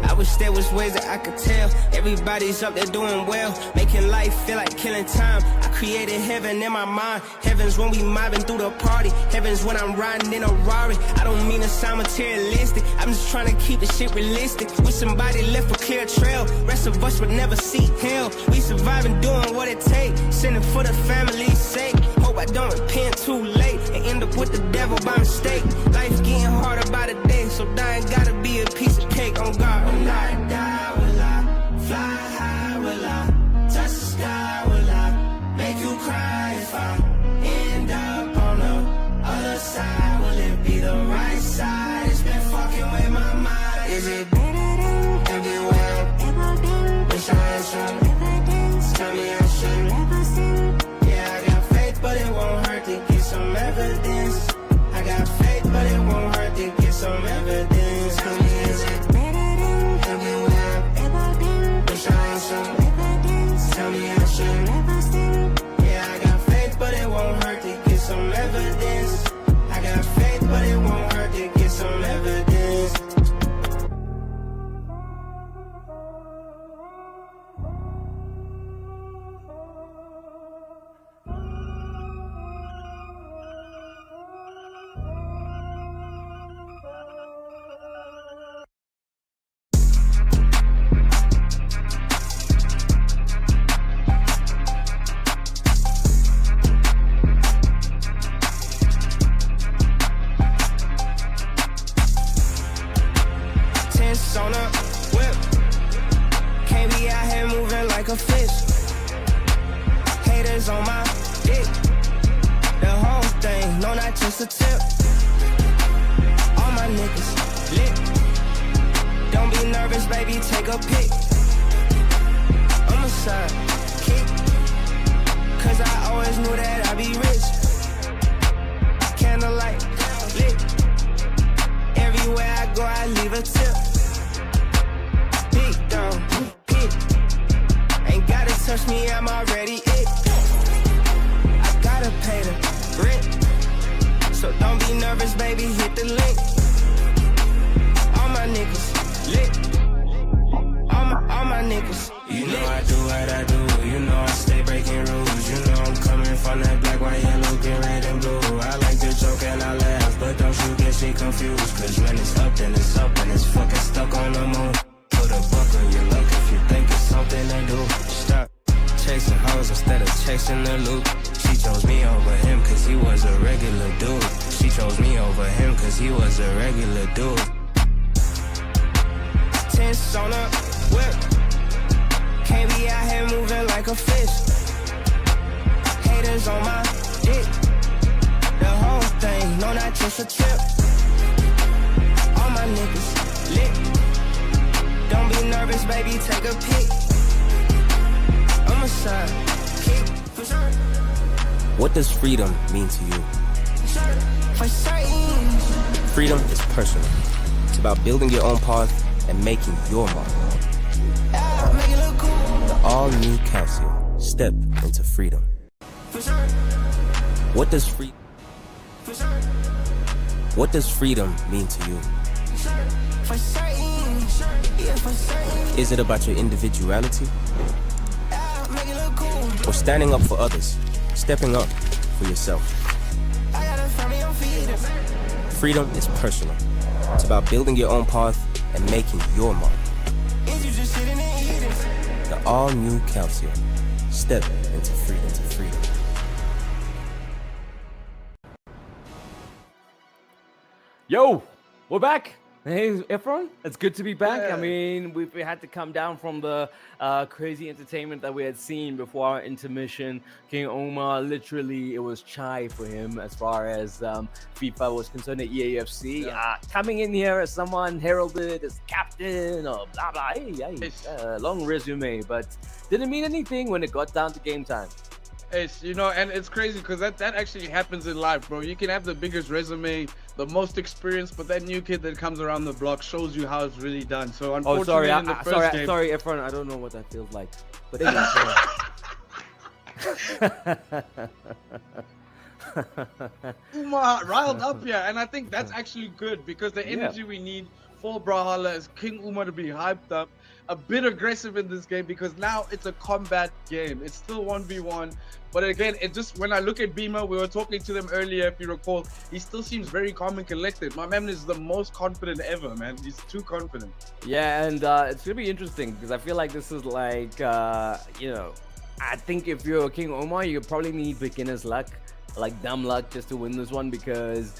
I wish there was ways that I could tell. Everybody's up there doing well, making life feel like killing time. I created heaven in my mind. Heaven's when we mobbing through the party. Heaven's when I'm riding in a Rari. I don't mean to sound materialistic, I'm just trying to keep the shit realistic. Wish somebody left a clear trail. Rest of us would never see hell. We surviving, doing what it takes, sinning for the family's sake. Hope I don't repent too late and end up with the devil by mistake. Life getting harder by the day, so dying gotta be a piece of cake. On God, Will I die? Will I fly high? Will I touch the sky? Will I make you cry if I end up on the other side? Will it be the right side? It's been fucking with my mind. Is it better than everywhere I've ever been? Wish I had some evidence. Tell me I should never sin. Yeah, I got faith, but it won't hurt to get some evidence. I got faith, but it won't hurt to get some evidence. Tell me, is it better than everywhere I've ever been? Wish I had some evidence. Tell me I should never sin. Yeah, I got faith, but it won't hurt to get some evidence. I got faith, but it won't hurt to get some evidence. Tense on a whip, can't be out here moving like a fish. Haters on my dick, the whole thing, no, not just a tip. All my niggas lit, don't be nervous, baby, take a pic. I'm a sidekick, cause I always knew that I'd be rich. Candlelight lit, everywhere I go I leave a tip. Big dog, hit, ain't gotta touch me, I'm already it. I gotta pay the rent, so don't be nervous, baby, hit the link. All my niggas lit, all my niggas. You know I do what I do, you know I stay breaking rules. You know I'm coming from that black, white, yellow, green, red, and blue. I like to joke and I laugh, but don't you get shit confused. Cause when it's up, then it's up, and it's fucking stuck on the moon. Put a buck on your luck if you think it's something to do. Stop chasing hoes instead of chasing the loot. She chose me over him cause he was a regular dude. She chose me over him cause he was a regular dude. Tense on a whip, can't be out here moving like a fish. Haters on my dick, the whole thing, no, not just a tip. All my niggas lit, don't be nervous, baby, take a pic. I'm a sidekick, for sure. What does freedom mean to you? For certain. Freedom is personal. It's about building your own path and making your mark. Make it look cool. The all-new Calcium. Step into freedom. For sure. What does For sure. What does freedom mean to you? For certain. Yeah, for certain. Is it about your individuality? Make it look cool. Or standing up for others? Stepping up for yourself? I got a family on feed. Freedom is personal. It's about building your own path and making your mark. Is you just sitting and eating? The all-new Calcium. Step into freedom. Yo, we're back. Hey, Efron, it's good to be back. Yeah. I mean, we had to come down from the crazy entertainment that we had seen before our intermission. KingOumar, literally, it was chai for him as far as FIFA was concerned at EAFC. Yeah. Coming in here as someone heralded as captain or blah, blah, long resume, but didn't mean anything when it got down to game time. It's, you know, and it's crazy because that actually happens in life, bro. You can have the biggest resume, the most experience, but that new kid that comes around the block shows you how it's really done. So unfortunately, in the first game, sorry, Efron, I don't know what that feels like. But anyway. Umar riled up here, and I think that's actually good because the energy we need for Brawlhalla is KingOumar to be hyped up, a bit aggressive in this game because now it's a combat game. It's still 1v1, but again, it just, when I look at Beamer, we were talking to them earlier, if you recall, he still seems very calm and collected. My man is the most confident ever, man. He's too confident. Yeah, and it's gonna be interesting because I feel like this is like, you know, I think if you're KingOumar, you probably need beginner's luck, like dumb luck, just to win this one because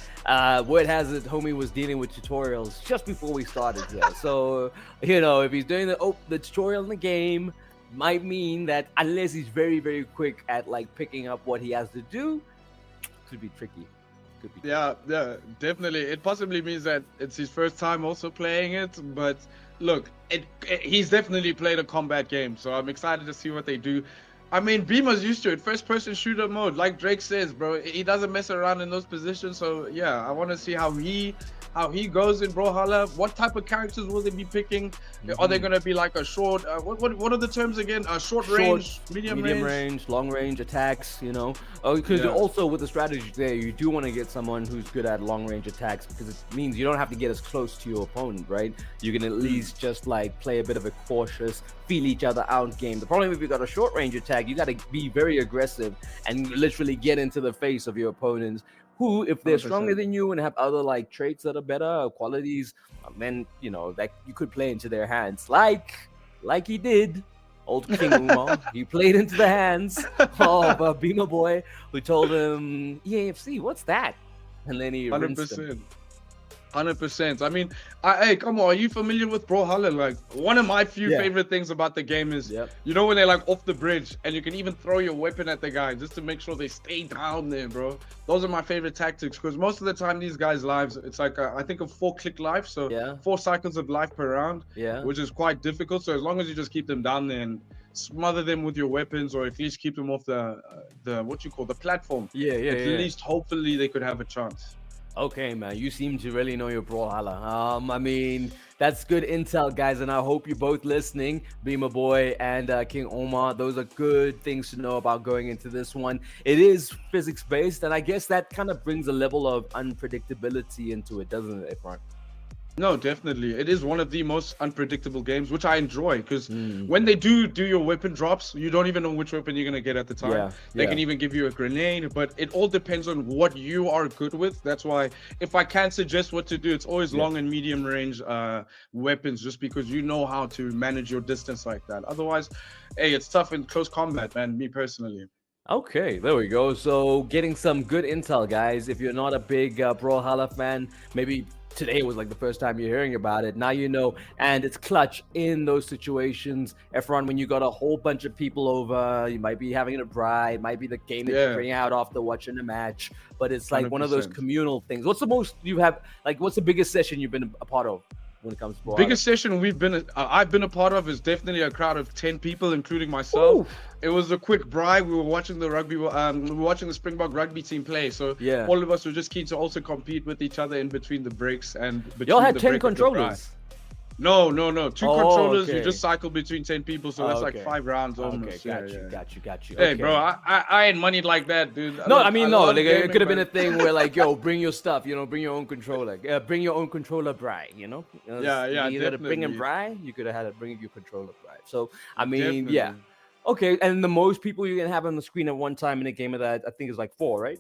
word has it, homie was dealing with tutorials just before we started here. So, you know, if he's doing the tutorial in the game, might mean that unless he's very, very quick at like picking up what he has to do, could be tricky. Could be Yeah, definitely. It possibly means that it's his first time also playing it, but look, he's definitely played a combat game, so I'm excited to see what they do. I mean, Beamer's used to it. First-person shooter mode, like Drake says, bro. He doesn't mess around in those positions. So yeah, I want to see how he goes in Brawlhalla. What type of characters will they be picking? Are they gonna be like a short? What are the terms again? Short range, medium range, long range attacks. You know, because also with the strategy there, you do want to get someone who's good at long range attacks because it means you don't have to get as close to your opponent, right? You can at least just like play a bit of a cautious, feel each other out game. The problem if you got a short range attack, you got to be very aggressive and literally get into the face of your opponents, who, if they're 100%. stronger than you and have other like traits that are better, qualities, then you know that you could play into their hands, like he did. Old KingOumar, he played into the hands of Beamerboy, who told him, EAFC, what's that? And then he rinsed him. 100%. I mean, hey, come on, are you familiar with Brawlhalla? Like, one of my few favorite things about the game is, you know, when they're like off the bridge and you can even throw your weapon at the guy just to make sure they stay down there, bro. Those are my favorite tactics because most of the time these guys' lives, it's like I think a 4-click life, so 4 cycles of life per round, which is quite difficult. So as long as you just keep them down there and smother them with your weapons, or at least keep them off the what you call the platform, at least hopefully they could have a chance. Okay, man, you seem to really know your Brawlhalla. I mean, that's good intel, guys, and I hope you're both listening, Beamerboy and KingOumar. Those are good things to know about going into this one. It is physics-based, and I guess that kind of brings a level of unpredictability into it, doesn't it, Efron? No, definitely. It is one of the most unpredictable games, which I enjoy because when they do your weapon drops, you don't even know which weapon you're going to get at the time. They can even give you a grenade, but it all depends on what you are good with. That's why if I can suggest what to do, it's always long and medium range weapons, just because you know how to manage your distance like that. Otherwise, hey, it's tough in close combat, man, me personally. Okay, there we go. So getting some good intel, guys. If you're not a big Brawlhalla fan, maybe today was like the first time you're hearing about it. Now you know, and it's clutch in those situations. Efron, when you got a whole bunch of people over, you might be having a braai, it might be the game that you bring out after watching a match, but it's like 100%. One of those communal things. What's the most you have, like, what's the biggest session you've been a part of when it comes to Brawlhalla? Biggest session I've been a part of is definitely a crowd of 10 people, including myself. Ooh. It was a quick braai. We were watching the rugby. We were watching the Springbok rugby team play. So all of us were just keen to also compete with each other in between the breaks and between y'all had the 10 controllers. No. 2 controllers. You just cycle between 10 people, so that's like 5 rounds almost. Okay, got you. Hey, bro, I ain't money like that, dude. It could have been a thing where like, yo, bring your stuff, you know, bring your own controller, bring your own controller braai, you know. You had to bring in braai, you could have had to bring your controller braai. So I mean, okay, and the most people you can have on the screen at one time in a game of that, I think, is like 4, right?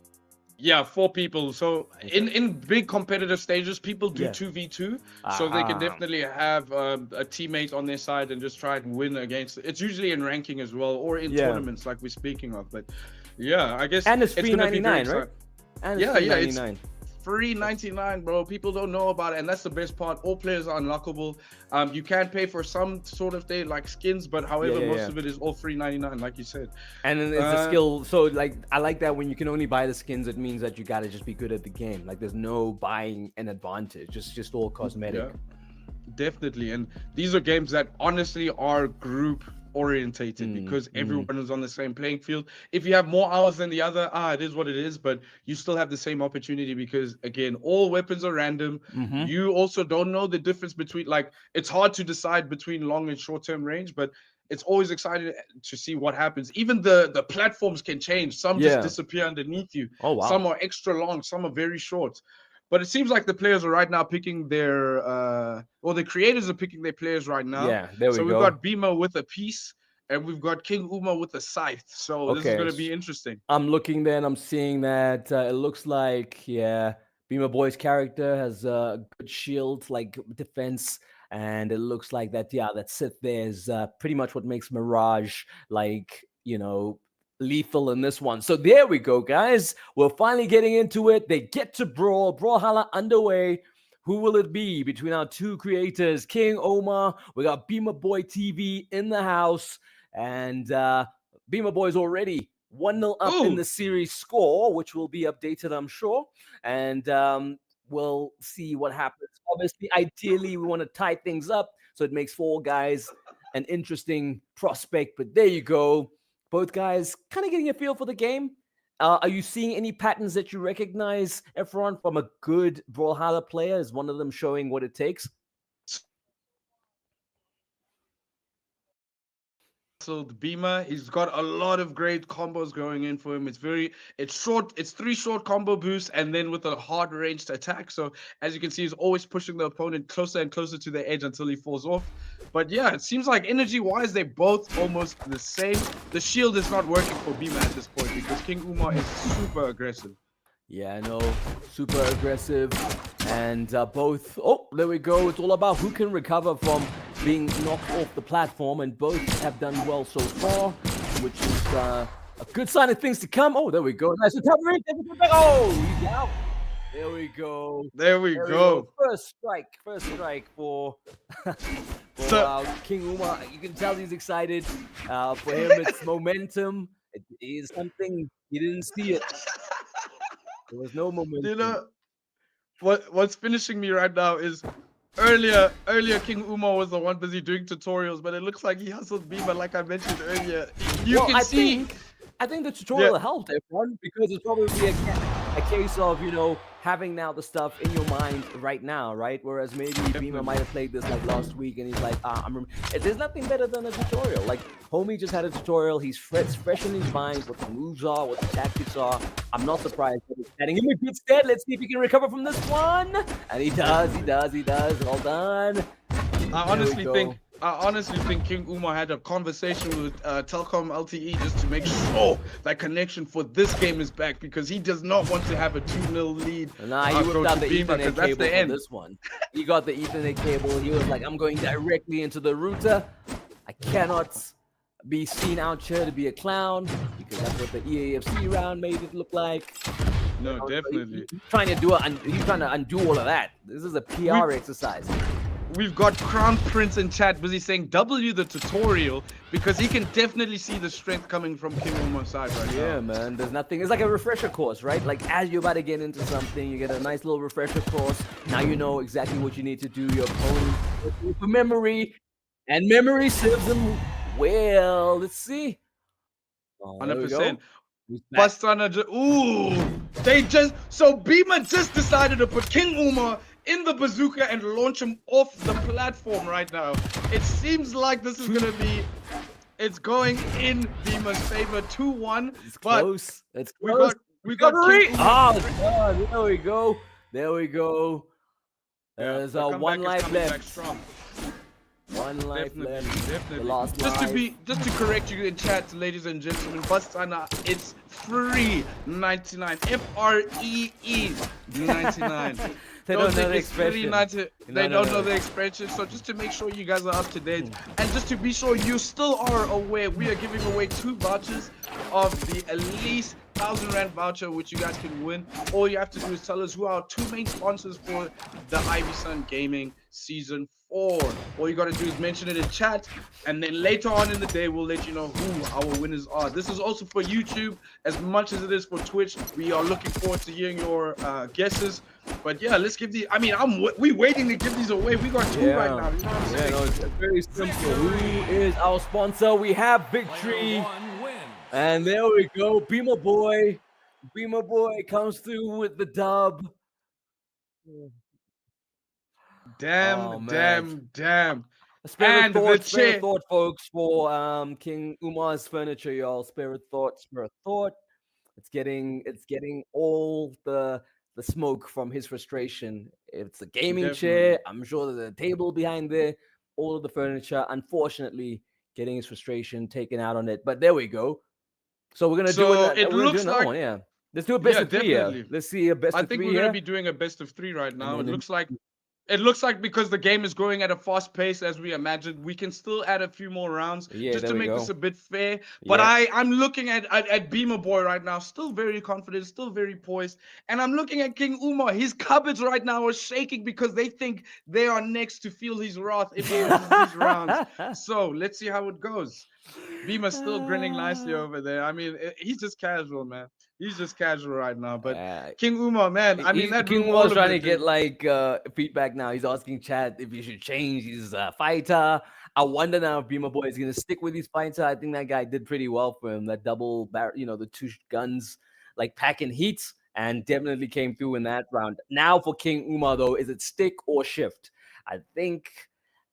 Yeah, 4 people. So in big competitive stages, people do 2v2. So they can definitely have a teammate on their side and just try and win against. It's usually in ranking as well, or in tournaments like we're speaking of. But yeah, I guess and it's $3.99, right? And it's $3.99. free 99, bro. People don't know about it, and that's the best part. All players are unlockable. You can pay for some sort of thing like skins, but however, most of it is all free 99, like you said. And then it's a skill. So like, I like that when you can only buy the skins, it means that you gotta just be good at the game. Like, there's no buying an advantage. It's just all cosmetic. Yeah, definitely. And these are games that honestly are group orientated because everyone is on the same playing field. If you have more hours than the other, it is what it is, but you still have the same opportunity because again, all weapons are random. You also don't know the difference between, like, it's hard to decide between long and short-term range, but it's always exciting to see what happens. Even the platforms can change. Some just disappear underneath you. Oh, wow. Some are extra long, some are very short. But it seems like the players are right now picking their, or the creators are picking their players right now. Yeah, there we go. So we've got Beamer with a piece, and we've got KingOumar with a scythe. So this is going to be interesting. I'm looking there, and I'm seeing that it looks like, Beamerboy's character has a good shield, like defense, and it looks like that, that Sith there is pretty much what makes Mirage, like, lethal in this one. So there we go, guys. We're finally getting into it. They get to brawl. Brawlhalla underway. Who will it be between our two creators? KingOumar. We got Beamerboy TV in the house. And Beamerboy's already 1-0 up in the series score, which will be updated, I'm sure. And we'll see what happens. Obviously, ideally, we want to tie things up so it makes 4 guys an interesting prospect. But there you go. Both guys kind of getting a feel for the game. Are you seeing any patterns that you recognize, Efron, from a good Brawlhalla player? Is one of them showing what it takes? So the Beamer, he's got a lot of great combos going in for him. It's short, it's 3 short combo boosts and then with a hard ranged attack. So as you can see, he's always pushing the opponent closer and closer to the edge until he falls off. But yeah, it seems like energy wise, they're both almost the same. The shield is not working for Beamer at this point because KingOumar is super aggressive. Yeah, I know, super aggressive. And both, there we go. It's all about who can recover from being knocked off the platform, and both have done well so far, which is a good sign of things to come. Oh, there we go. Nice recovery. Oh, he's out. There we go. There we go. First strike for KingOumar. You can tell he's excited. For him, it's momentum. It is something he didn't see it. There was no momentum. What's finishing me right now is earlier KingOumar was the one busy doing tutorials, but it looks like he hustled Beamer like I mentioned earlier. I think the tutorial helped everyone because it's probably a case of, having now the stuff in your mind right now, right? Whereas maybe Beamer might have played this like last week and he's like, there's nothing better than a tutorial. Like, homie just had a tutorial. He's fresh in his mind what the moves are, what the tactics are. I'm not surprised that he's getting him a good stead. Let's see if he can recover from this one. And he does. Well done. I honestly think KingOumar had a conversation with Telkom LTE just to make sure that connection for this game is back because he does not want to have a 2-0 lead. Nah, he would have done the Ethernet cable for this one. He got the Ethernet cable. He was like, I'm going directly into the router. I cannot be seen out here to be a clown because that's what the EAFC round made it look like. No, definitely. He's trying to undo all of that. This is a PR exercise. We've got Crown Prince in chat busy saying W the tutorial because he can definitely see the strength coming from KingOumar's side right now. Yeah, man. There's nothing. It's like a refresher course, right? Like as you're about to get into something, you get a nice little refresher course. Now you know exactly what you need to do. Your opponent for memory, and memory serves them well. Let's see. 100%. So Beamer just decided to put KingOumar in the bazooka and launch him off the platform right now. It seems like this is gonna be, it's going in Beamer's favor, 2-1. It's close. It's close. We got KingOumar. There we go. There's one life left. One life left. Definitely. The last just to correct you in chat, ladies and gentlemen, Bastana, it's free 99. FREE 99. They don't know the expression. They don't know the expression. So just to make sure you guys are up to date, and just to be sure you still are aware, we are giving away 2 vouchers of the Elise 1,000 Rand voucher, which you guys can win. All you have to do is tell us who are our two main sponsors for the IVYSON Gaming Season 4. All you got to do is mention it in chat, and then later on in the day, we'll let you know who our winners are. This is also for YouTube as much as it is for Twitch. We are looking forward to hearing your guesses. But yeah, let's give the. I mean, we waiting to give these away. We got two right now. You know what I'm saying? No, it's very simple. Who is our sponsor? We have Victory. And there we go. Beamerboy. Beamerboy comes through with the dub. Damn. Spare And a thought, folks, for KingOumar's furniture, y'all. Spare a thought. It's getting all the smoke from his frustration. It's a gaming chair. I'm sure there's a table behind there. All of the furniture, unfortunately, getting his frustration taken out on it. But there we go. So we're gonna do another one, yeah. Let's do a best of three. Definitely. Let's see a best of three. I think we're gonna be doing a best of three right now. It looks like because the game is going at a fast pace as we imagined, we can still add a few more rounds just to make this a bit fair. But I'm looking at Beamerboy right now, still very confident, still very poised. And I'm looking at KingOumar. His cupboards right now are shaking because they think they are next to feel his wrath if he loses these rounds. So let's see how it goes. Beamer's still grinning nicely over there. I mean, he's just casual, man. He's just casual right now. But KingOumar, man, I mean, that KingOumar's trying to get like feedback now. He's asking chat if he should change his fighter. I wonder now if Beamerboy is gonna stick with his fighter. I think that guy did pretty well for him. That double barrel, the two guns like packing heat, and definitely came through in that round. Now for KingOumar though, is it stick or shift?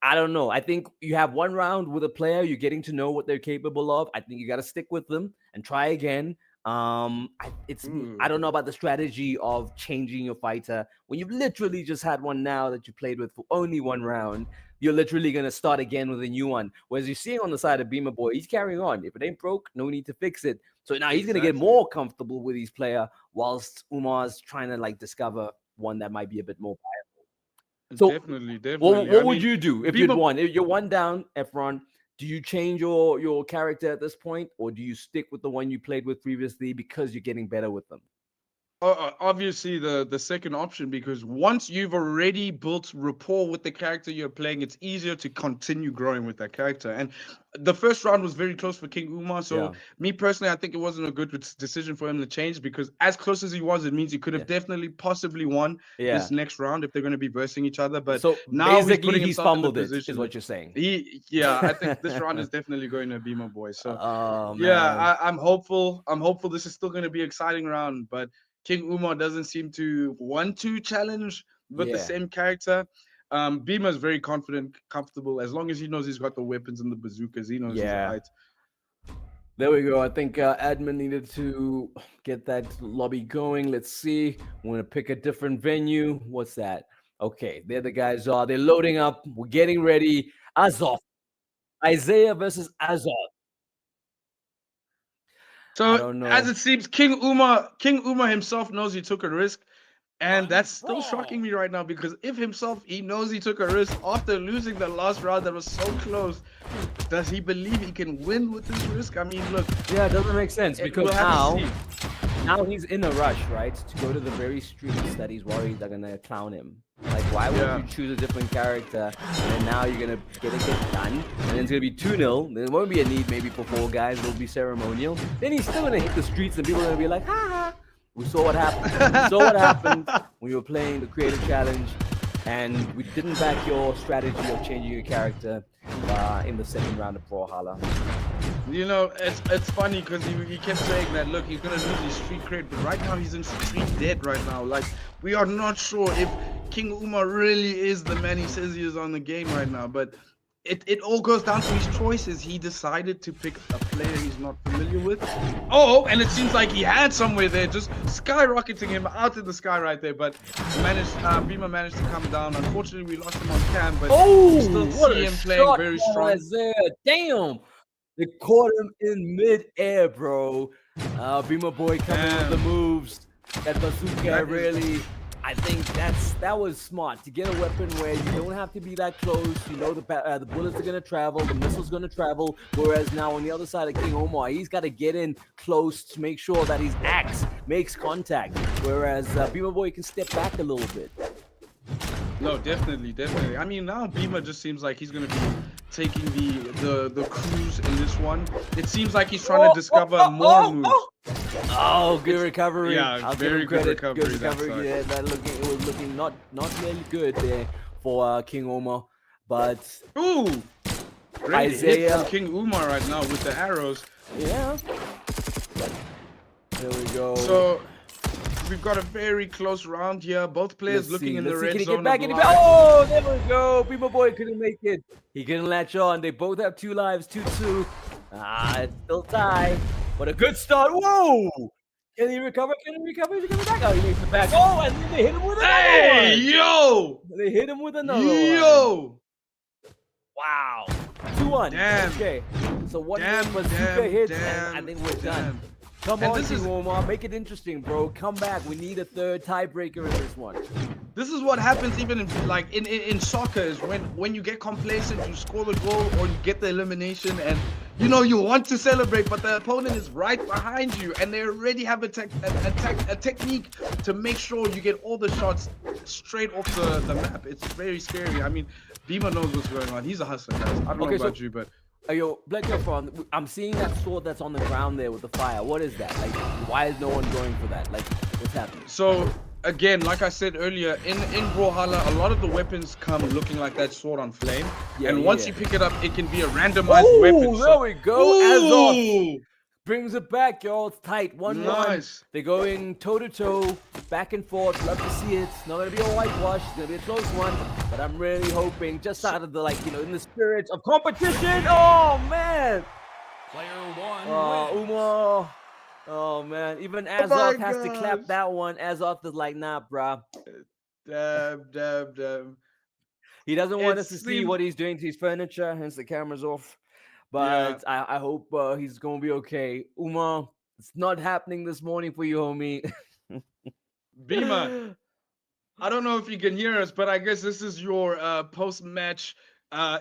I don't know. I think you have one round with a player, you're getting to know what they're capable of. I think you got to stick with them and try again. I don't know about the strategy of changing your fighter when you've literally just had one now that you played with for only one round. You're literally going to start again with a new one. Whereas you're seeing on the side of Beamerboy, he's carrying on. If it ain't broke, no need to fix it. So now he's going to get more comfortable with his player whilst Umar's trying to like discover one that might be a bit more viable. So definitely. What would you do if you'd won? If you're one down, Efron, do you change your character at this point, or do you stick with the one you played with previously because you're getting better with them? Obviously the second option, because once you've already built rapport with the character you're playing, it's easier to continue growing with that character. And the first round was very close for KingOumar, so me personally, I think it wasn't a good decision for him to change, because as close as he was, it means he could have definitely possibly won this next round if they're going to be versing each other. But so now basically he's fumbled it, is what you're saying. I think this round is definitely going to be my boy. So I'm hopeful this is still going to be an exciting round, but KingOumar doesn't seem to want to challenge with the same character. Beamer's very confident, comfortable. As long as he knows he's got the weapons and the bazookas, he knows he's right. There we go. I think admin needed to get that lobby going. Let's see. We're going to pick a different venue. What's that? Okay, there the guys are. They're loading up. We're getting ready. Azov. Isaiah versus Azov. So as it seems, KingOumar himself knows he took a risk, and that's still shocking me right now, because if he knows he took a risk after losing the last round that was so close, does he believe he can win with this risk? I mean, look. Yeah, it doesn't make sense, because now he's in a rush, right, to go to the very streets that he's worried they're gonna clown him. Like, why would you choose a different character, and now you're gonna get done, and it's gonna be 2-0. There won't be a need maybe for 4 guys. It'll be ceremonial. Then he's still gonna hit the streets, and people are gonna be like, ha ha. We saw what happened. We saw what happened when you were playing the Creative Challenge, and we didn't back your strategy of changing your character in the second round of Brawlhalla. You know, it's funny because he kept saying that, look, he's going to lose his street cred, but right now he's in street dead right now. Like, we are not sure if KingOumar really is the man he says he is on the game right now, but it all goes down to his choices. He decided to pick a player he's not familiar with. Oh, and it seems like he had somewhere there, just skyrocketing him out in the sky right there, but Beamer managed to come down. Unfortunately, we lost him on cam, but we still see him playing very strong. Isaiah. Damn! They caught him in mid-air, bro. Beamerboy coming with the moves. That bazooka really I think that was smart to get a weapon where you don't have to be that close. You know the bullets are gonna travel, the missiles gonna travel. Whereas now on the other side of KingOumar, he's got to get in close to make sure that his axe makes contact. Whereas Beamerboy can step back a little bit. No, definitely. I mean, now Beamer just seems like he's gonna be taking the cruise in this one. It seems like he's trying to discover more moves. Oh, good recovery. Yeah, I'll very give him good credit. Good recovery. recovery. Yeah, it was looking not really good there for KingOumar, but ooh, great hit from KingOumar right now with the arrows. Yeah. There we go. So we've got a very close round here. Both players looking in the red Can he zone. get back? Oh, there we go. Beamerboy couldn't make it. He couldn't latch on. They both have 2 lives, 2-2. It's still tie. But a good start. Whoa! Can he recover? He's coming back. Oh, he makes it back. Oh, and then they hit him with another one. Yo! They hit him with another one. Yo! Wow. 2-1. Damn. Okay. So one bazooka hits, and I think we're done. Come on, KingOumar, make it interesting, bro. Come back. We need a third tiebreaker in this one. This is what happens even in soccer is when you get complacent, you score the goal or you get the elimination, and you know you want to celebrate, but the opponent is right behind you, and they already have a technique to make sure you get all the shots straight off the map. It's very scary. I mean, Beamer knows what's going on. He's a hustler, guys. I don't know about you, but. Yo, Black Girlfriend, I'm seeing that sword that's on the ground there with the fire. What is that? Like, why is no one going for that? Like, what's happening? So, again, like I said earlier, in Brawlhalla, a lot of the weapons come looking like that sword on flame. Yeah, and once you pick it up, it can be a randomized weapon. There we go. Azov brings it back, y'all. It's tight. 1-1. Nice. They're going toe-to-toe, back and forth. Love to see it. It's not going to be a whitewash. It's going to be a close one. But I'm really hoping, just out of the, in the spirit of competition. Oh, man. Player 1 Umar. Oh, man. Even Azov has to clap that one. Azov is like, nah, bruh. Damn. He doesn't want us to see what he's doing to his furniture, hence the camera's off. But yeah. I hope he's going to be okay. Umar, it's not happening this morning for you, homie. Beamer, I don't know if you can hear us, but I guess this is your post-match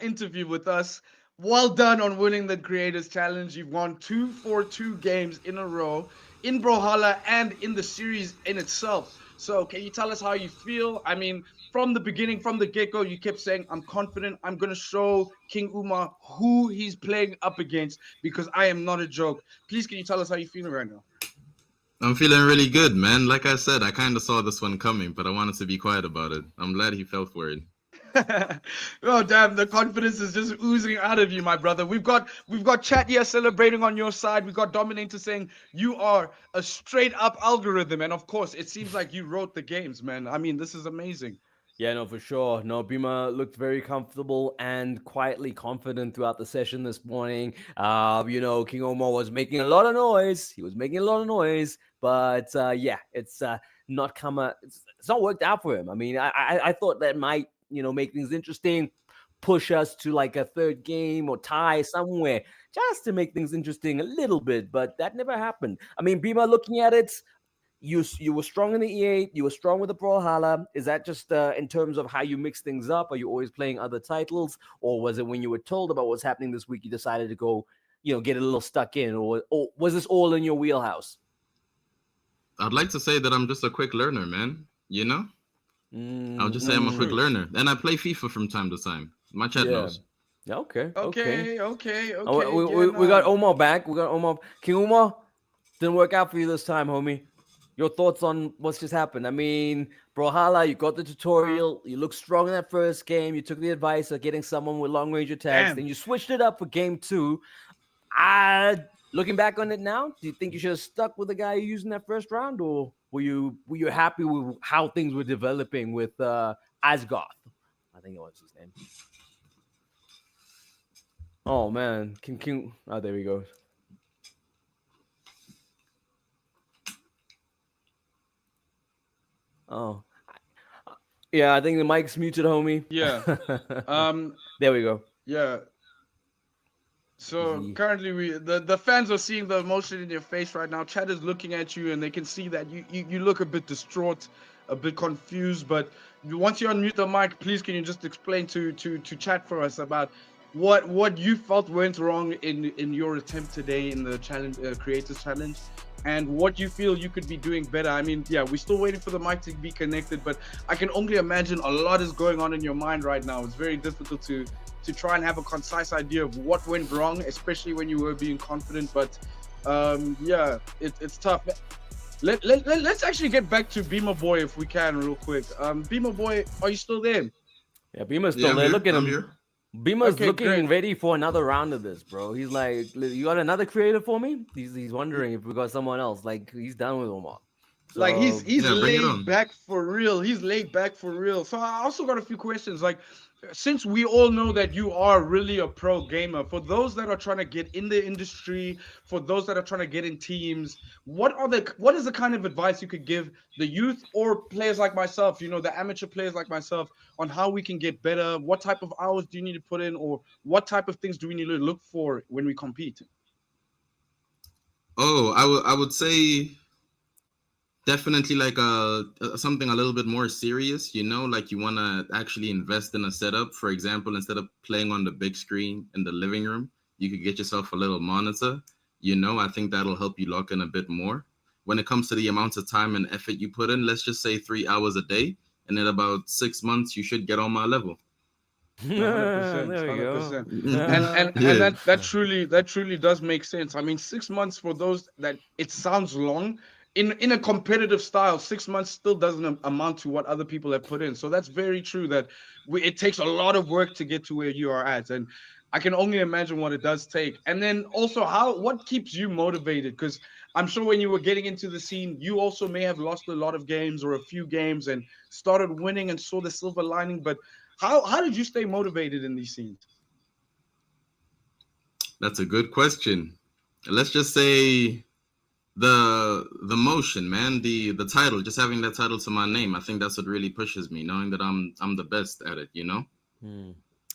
interview with us. Well done on winning the Creators Challenge. You've won 2-4-2 games in a row in Brawlhalla and in the series in itself. So can you tell us how you feel? I mean, from the beginning, from the get-go, you kept saying, I'm confident. I'm going to show KingOumar who he's playing up against because I am not a joke. Please, can you tell us how you're feeling right now? I'm feeling really good, man. Like I said, I kind of saw this one coming, but I wanted to be quiet about it. I'm glad he fell for it. Oh damn, the confidence is just oozing out of you, my brother. We've got chat here celebrating on your side. We got Dominator saying you are a straight up algorithm, and of course it seems like you wrote the games, man. I mean, this is amazing. Yeah, no, for sure. No, Beamer looked very comfortable and quietly confident throughout the session this morning. KingOumar was making a lot of noise. He was making a lot of noise, but it's not worked out for him. I mean, I thought that might make things interesting, push us to like a third game or tie somewhere just to make things interesting a little bit, but that never happened. I mean, Beamer, looking at it, you were strong in the E8, you were strong with the Brawlhalla. Is that just in terms of how you mix things up? Are you always playing other titles, or was it when you were told about what's happening this week, you decided to go, get a little stuck in, or was this all in your wheelhouse? I'd like to say that I'm just a quick learner, man. I'll just say I'm a quick learner, and I play FIFA from time to time. My chat knows. Okay. We got Omar back. We got Omar. KingOumar, didn't work out for you this time, homie. Your thoughts on what's just happened? I mean, Brawlhalla, you got the tutorial. You looked strong in that first game. You took the advice of getting someone with long-range attacks. Then you switched it up for game 2. Looking back on it now, do you think you should have stuck with the guy you used in that first round, or were you happy with how things were developing with Asgoth? I think it was his name. Oh man, oh, there we go. Oh, yeah, I think the mic's muted, homie. Yeah. There we go. Yeah. So currently the fans are seeing the emotion in your face right now. Chat is looking at you and they can see that you look a bit distraught. a bit confused. But once you unmute the mic, please can you just explain to chat for us about what you felt went wrong in your attempt today in the challenge, creators challenge, and what you feel you could be doing better. I mean, yeah, we're still waiting for the mic to be connected, but I can only imagine a lot is going on in your mind right now. It's very difficult to try and have a concise idea of what went wrong, especially when you were being confident. But yeah, it's tough. Let's actually get back to Beamerboy if we can real quick. Beamerboy, are you still there? Yeah, Beamer's still there. Look at him. Beamer's Okay, looking great. ready for another round of this, bro. He's like, you got another creator for me? He's wondering if we got someone else. Like, he's done with Omar. So, Like he's Yeah, bring it laid on. back for real. He's laid back for real. So I also got a few questions. Like, since we all know that you are really a pro gamer, for those that are trying to get in the industry, for those that are trying to get in teams, what is the kind of advice you could give the youth or players like myself, you know, the amateur players like myself, on how we can get better? What type of hours do you need to put in, or what type of things do we need to look for when we compete? Oh, I would say definitely like something a little bit more serious, you know, like you want to actually invest in a setup. For example, instead of playing on the big screen in the living room, you could get yourself a little monitor. You know, I think that'll help you lock in a bit more. When it comes to the amount of time and effort you put in, let's just say 3 hours a day, and in about 6 months you should get on my level. 100%, there we go. 100%. And Yeah. that truly does make sense. I mean, 6 months, for those that it sounds long, in a competitive style, 6 months still doesn't amount to what other people have put in. So that's very true that it takes a lot of work to get to where you are at. And I can only imagine what it does take. And then also, what keeps you motivated? Because I'm sure when you were getting into the scene, you also may have lost a lot of games or a few games and started winning and saw the silver lining. But how did you stay motivated in these scenes? That's a good question. Let's just say the motion, man, the title, just having that title to my name. I think that's what really pushes me, knowing that I'm the best at it, you know?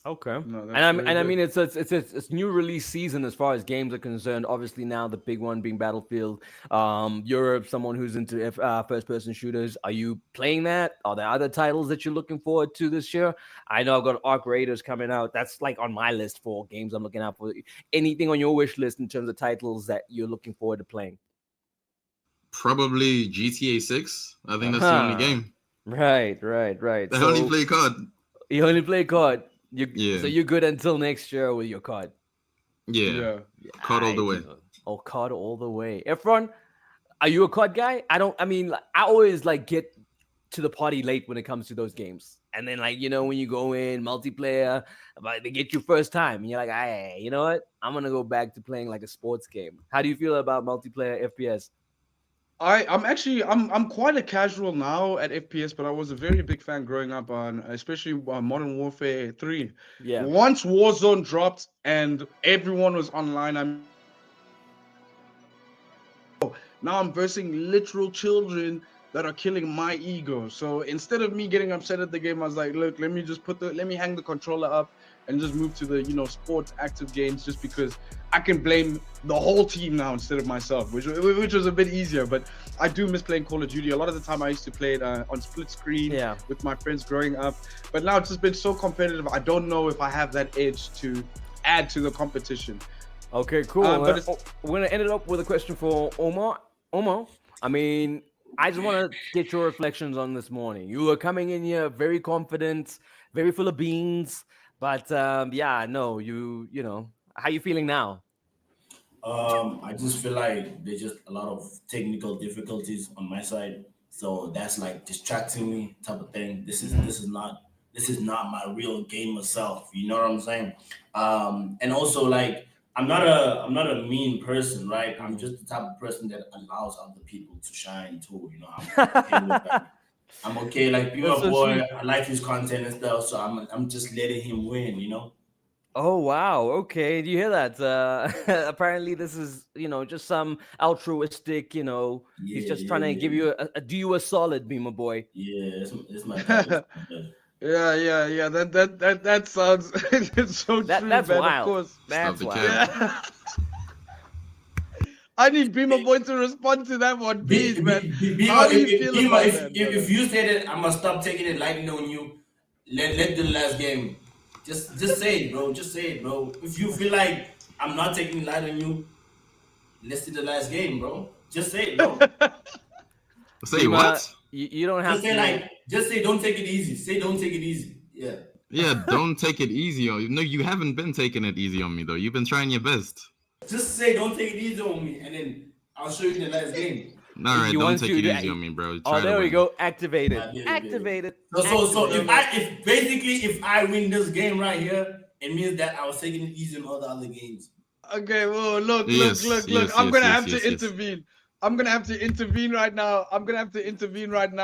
Okay. No, that's And very I good. mean, it's new release season as far as games are concerned. Obviously now the big one being Battlefield. You're someone who's into first person shooters. Are you playing that? Are there other titles that you're looking forward to this year? I know I've got Arc Raiders coming out. That's like on my list for games I'm looking out for. Anything on your wish list in terms of titles that you're looking forward to playing? Probably GTA 6. I think that's the only game. Right. I only play COD. You only play COD. Yeah. So you're good until next year with your COD. Yeah. COD all the way. Oh, COD all the way. Efron, are you a COD guy? I always get to the party late when it comes to those games. And then when you go in multiplayer, they get you first time. And you're like, hey, you know what? I'm going to go back to playing like a sports game. How do you feel about multiplayer FPS? I'm quite a casual now at FPS, but I was a very big fan growing up on, especially Modern Warfare 3. Yeah. Once Warzone dropped and everyone was online, now I'm versing literal children that are killing my ego. So instead of me getting upset at the game, I was like, look, let me hang the controller up and just move to the sports active games, just because I can blame the whole team now instead of myself, which was a bit easier. But I do miss playing Call of Duty. A lot of the time I used to play it on split screen with my friends growing up. But now it's just been so competitive. I don't know if I have that edge to add to the competition. Okay, cool. We're gonna end it up with a question for Omar. Omar, I mean, I just want to get your reflections on this morning. You were coming in here very confident, very full of beans, but how you feeling now? I just feel like there's just a lot of technical difficulties on my side, so that's like distracting me, type of thing. This is not my real gamer self. You know what I'm saying? And also like I'm not a mean person, right? I'm just the type of person that allows other people to shine too. You know, I'm okay with that. I'm okay. Like Beamerboy, I like his content and stuff, so I'm just letting him win. You know. Oh wow, okay. Do you hear that? Apparently this is, just some altruistic, he's just trying to give you do you a solid, Beamerboy. Yeah, it's my bad. Yeah. That sounds it's so true, that's man. wild. Of course. That's wild. Yeah. I need Beamerboy to respond to that one, please, man. How do you feel about that? If you say that I'm gonna stop taking it lightly on you, let the last game. Just say it, bro. Just say it, bro. If you feel like I'm not taking it light on you, let's do the last game, bro. Just say it, bro. Say what? You don't have just say don't take it easy. Say don't take it easy. Yeah. Yeah, don't take it easy on you. No, you haven't been taking it easy on me though. You've been trying your best. Just say don't take it easy on me, and then I'll show you the last game. All right, don't take it easy on me, bro. Oh, there we go. Activated. Activated. So if I win this game right here, it means that I was taking it easy in all the other games. Okay, well, look. I'm gonna have to intervene. I'm gonna have to intervene right now.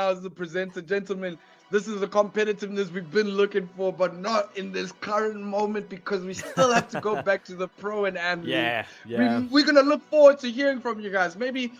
As the presenter, gentlemen. This is the competitiveness we've been looking for, but not in this current moment because we still have to go back to the pro and am. Yeah. We're gonna look forward to hearing from you guys. Maybe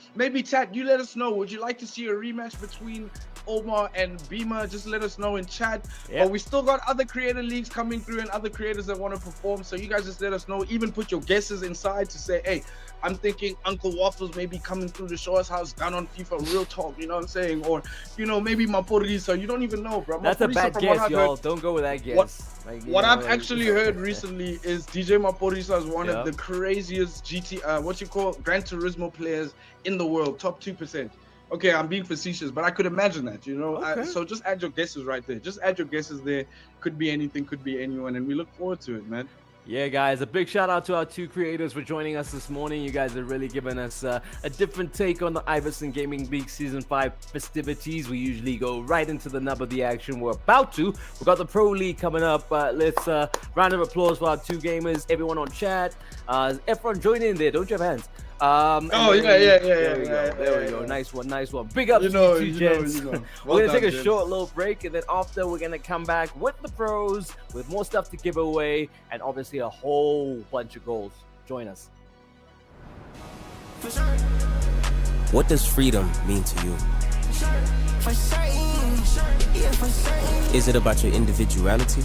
chat. You let us know. Would you like to see a rematch between Omar and Beamer? Just let us know in chat. But we still got other creator leagues coming through and other creators that want to perform. So you guys just let us know. Even put your guesses inside to say, hey, I'm thinking Uncle Waffles may be coming through to show us how it's done on FIFA. Real talk, you know what I'm saying? Or, maybe Maporisa. You don't even know, bro. That's a bad guess, y'all. Don't go with that guess. What I've actually heard recently is DJ Maporisa is one of the craziest Gran Turismo players in the world. Top 2%. Okay, I'm being facetious, but I could imagine that, Okay. So just add your guesses right there. Just add your guesses there. Could be anything, could be anyone, and we look forward to it, man. Yeah, guys, a big shout out to our two creators for joining us this morning. You guys are really giving us a different take on the IVYSON Gaming League Season 5 festivities. We usually go right into the nub of the action. We're about to. We've got the Pro League coming up. Let's round of applause for our two gamers, everyone on chat. Everyone join in there. Don't you have hands? There we go. Nice one. Big up to you two gents. We're gonna take a short little break, and then after we're gonna come back with the pros, with more stuff to give away, and obviously a whole bunch of goals. Join us. What does freedom mean to you? Is it about your individuality?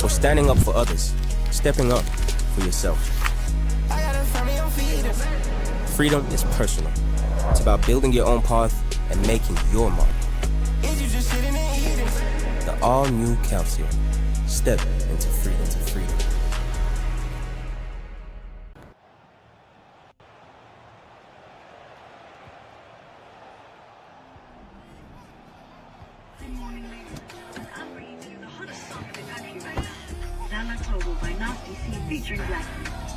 Or standing up for others, stepping up for yourself? Freedom is personal. It's about building your own path and making your mark. The all-new Calcium. Step into freedom. Good morning, ladies. I'm bringing you the hottest song in the country right now. Zalatogo by Nasty C featuring Black.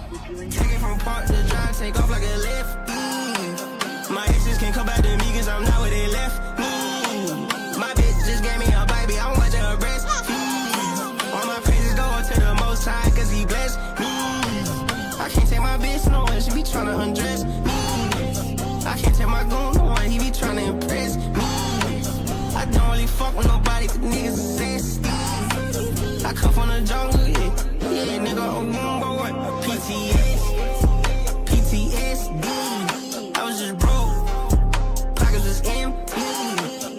Hope you enjoy. Take it from park to drive, take off like a lift. My exes can't come back to me cause I'm not where they left. My bitch just gave me a baby, I'm watching her breast. All my praises go to the most high cause he blessed me. I can't take my bitch nowhere, she be trying to undress me. I can't take my goon nowhere, he be trying to impress me. I don't really fuck with nobody, cause niggas are sassy. I come from the jungle, yeah, nigga, boy. PTSD. I was just broke, pockets was empty.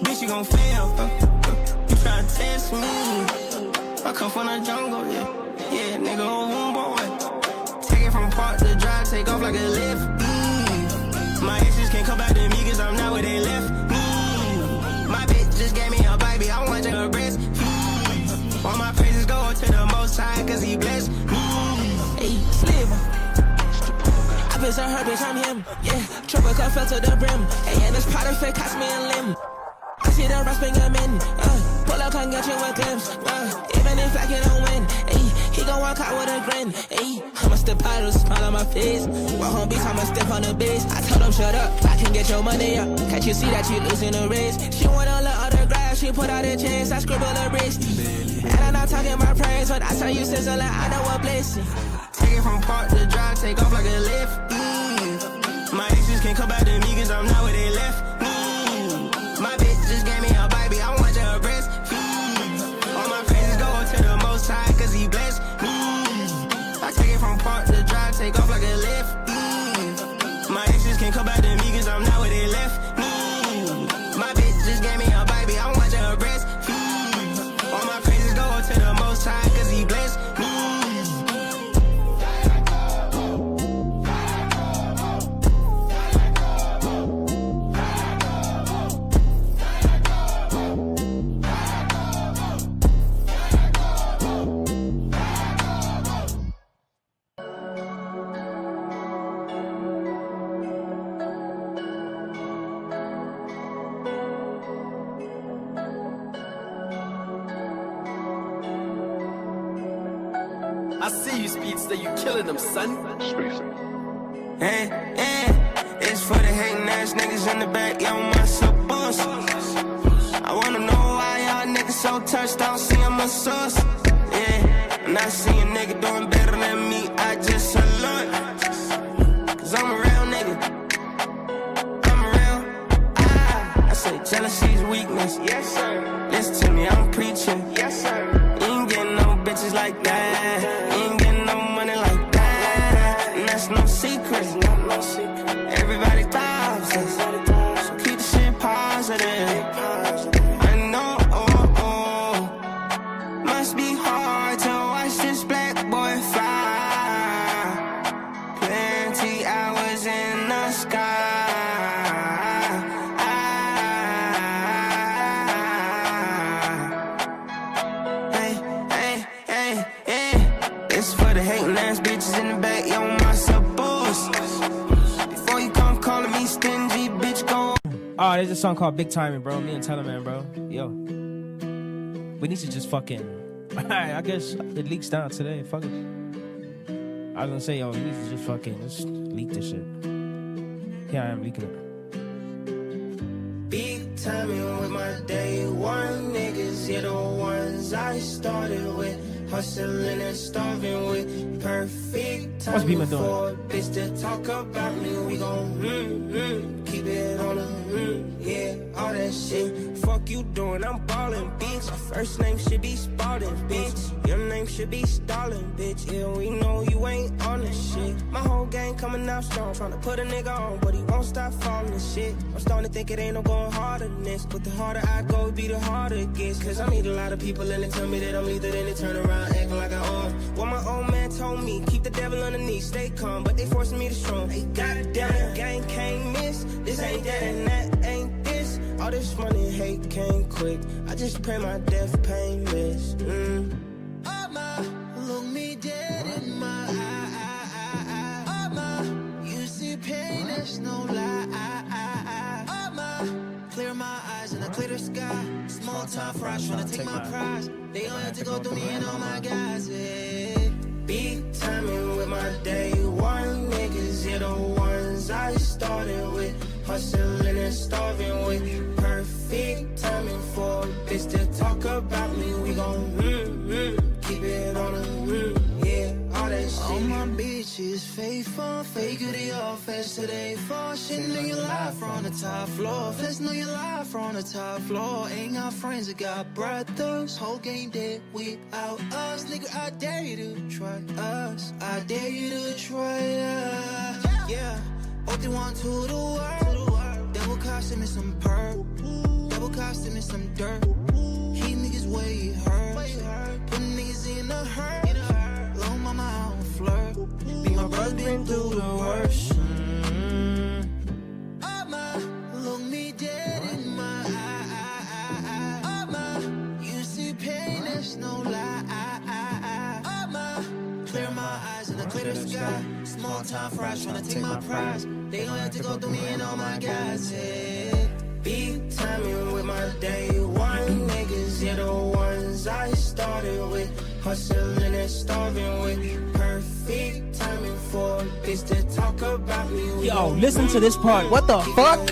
Bitch, you gon' fail. You tryna test me. I come from the jungle, yeah, nigga, boy. Take it from park to drive, take off like a lift. My exes can't come back to me cause I'm not where they left me. My bitch just gave me a baby, I'm watching her breast. All my praises go to the most high cause he blessed me. Hey, Slim. I bitch on her, bitch, I'm him. Yeah, triple cup fell to the brim. Hey, and this pot of fake cost me a limb. I see the rest bring him in. Pull up, can't get you with glimpse. Even if I don't win, hey, he gon' walk out with a grin. Hey, I'ma step out with a smile on my face. Walk home beats, I'ma step on the base. I told him shut up, I can get your money up. Can't you see that you losing the race? She wanna look autograph, she put out a chance, I scribble a wrist. And I'm not talking my praise, but I tell you sizzle, I know a blessing. Take it from park to drive, take off like a lift. My exes can't come back to me cause I'm not where they left me. My bitch just gave me a baby, I'm watching her breast. All my praises go to the most high cause he blessed me. I take it from park to drive, take off like a lift. My exes can't come back to me cause I'm not where they left me. My bitch just gave me a baby, I'm watching her breast. All my praises go to the most high cause he blessed me. I see you, Speedster, you killing them, son. Hey, it's for the hating ass niggas in the back, yo, my suppose. I wanna know why y'all niggas so touched, I don't see them a source. Yeah, I'm not seeing a nigga doing better than me, I just salute. Cause I'm a real nigga. I say jealousy's weakness. Yes, sir. Listen to me, I'm preaching. Yes, sir. You ain't getting no bitches like that. You ain't getting no money like that. And that's no secret. No secret. Everybody thoughts. So keep the shit positive. I know, must be hard to watch this black boy fly. Plenty hours in the sky. It's for the hating ass bitches in the back, yo, my suppose. Before you come calling me stingy, bitch, go. Oh, there's a song called Big Timing, bro. Me and Teleman, bro. Yo. We need to just fucking... I guess it leaks down today. Fuck it. I was gonna say, yo, we need to just leak this shit. Here I am leaking it. Big timing with my day one niggas, yeah, the ones I started with. Hustling and starving with perfect time. What's Beamer doing? For a bitch to talk about me, we gon' keep it on the yeah, all that shit. Fuck you doing, I'm ballin', bitch. First name should be Spalding, bitch. Your name should be Stalin, bitch. Yeah, we know you ain't on this shit. My whole gang coming out strong, tryna put a nigga on, but he won't stop falling and shit. I'm starting to think it ain't no going harder than this. But the harder I go, be the harder it gets. Cause I meet a lot of people and they tell me that I'm either, then they turn around acting like I own. What my old man told me, keep the devil underneath, stay calm, but they forcing me to strong. Hey, goddamn, gang can't miss. This ain't that and that ain't this. All this money and hate came quick. I just pray my death pain miss. Look me dead in my eye. You see pain, there's no lie. Clear my eyes and I clear the sky. Small time fries trying to take my prize. They all had to go through me and all my guys. Yeah. Big timing with my day one niggas, yeah, the ones I started with. Hustling and starving with perfect timing for a bitch to talk about me. We gon' keep it on the yeah, all that shit. All my bitches faithful, fake it all fast today. For shit, know you live from the top floor. Fast know you live from the top floor. Ain't got friends that got brothers. Whole game dead without us. Nigga, I dare you to try us. I dare you to try us. Yeah, what they want to the world. Double costing me some perp. Double costing me some dirt. Keep niggas where it hurts. Put niggas in the hurt. Low mama, I don't flirt. Be my brother, been through the worst. Look me dead in my eye. You see pain, there's no lie. Clear my eyes and I clear the sky. Small time fries trying to take my prize. They gon' have to go through me and all my guys, yeah. Big timing with my day one niggas, yeah, the ones I started with. Hustling and starving with perfect timing for a bitch to talk about me. Yo, listen to this part. What the fuck?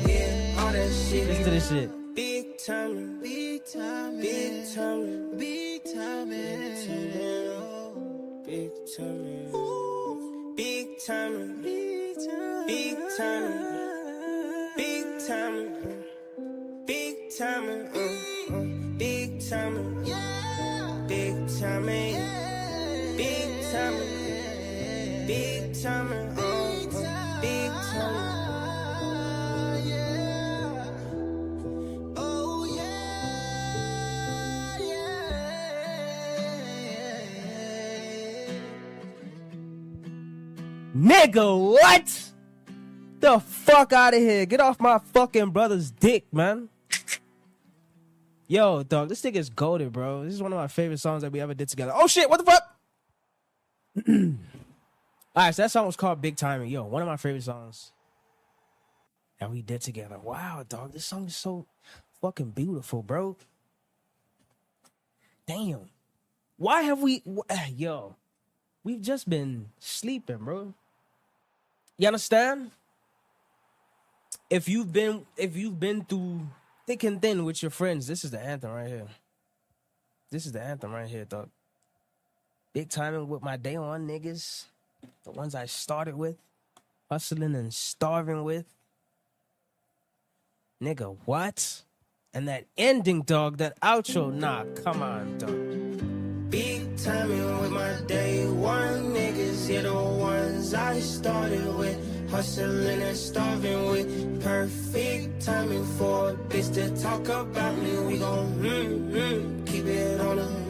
Yeah, all that shit. Listen to this shit. Big timing, big timing, big timing, big timing, big timing, big timing, big timing, big timing, big timing, big timing, big timing, big timing, big timing, big timing, big timing. Nigga, what? The fuck out of here. Get off my fucking brother's dick, man. Yo, dog, this nigga is goated, bro. This is one of my favorite songs that we ever did together. Oh, shit, what the fuck? All right, so that song was called Big Timing. Yo, one of my favorite songs that we did together. Wow, dog, this song is so fucking beautiful, bro. Damn. Why have we, yo, we've just been sleeping, bro. You understand? If you've been through thick and thin with your friends, this is the anthem right here. This is the anthem right here, dog. Big timing with my day on niggas, the ones I started with, hustling and starving with. Nigga, what? And that ending, dog, that outro, nah, come on, dog. Big timing with my day one niggas, yeah, the ones I started with, hustling and starving with. Perfect timing for a bitch to talk about me. We gon' keep it on the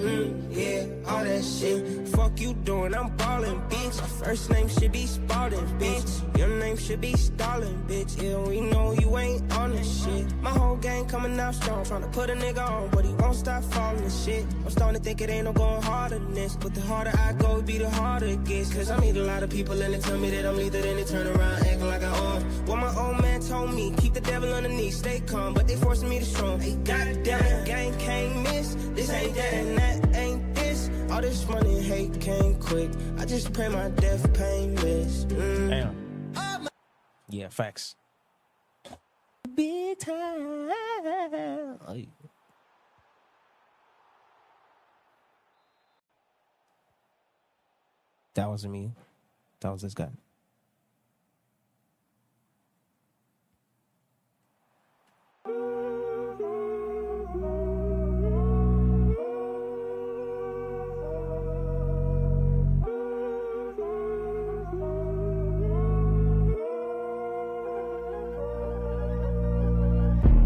yeah, all that shit. Fuck you doing, I'm ballin', bitch. First name should be Spalding, bitch. Your name should be Stalin, bitch. Yeah, we know you ain't on this shit. My whole gang coming out strong, tryna put a nigga on, but he won't stop falling and shit. I'm starting to think it ain't no going harder than this, but the harder I go, be the harder it gets. Cause I meet a lot of people and they tell me that I'm lethal, then they turn around acting like I own. What my old man told me, keep the devil underneath, stay calm, but they forcing me to strong. Hey, goddamn, gang can't miss. This ain't that and that ain't this. All this money and hate came quick. I just pray my death painless. Damn. Yeah, facts. Big time. Oh, yeah. That wasn't me. That was this guy.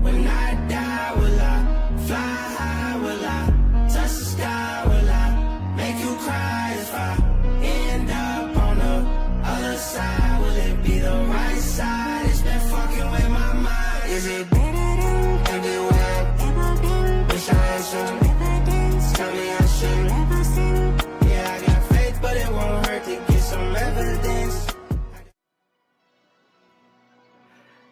When I die, will I fly high? Will I touch the sky? Will I make you cry if I end up on the other side? Will it be the right side? It's been fucking with my mind. Is it better than everywhere I've ever been? Wish I had some evidence. Tell me I should never sin. Yeah, I got faith, but it won't hurt to get some evidence.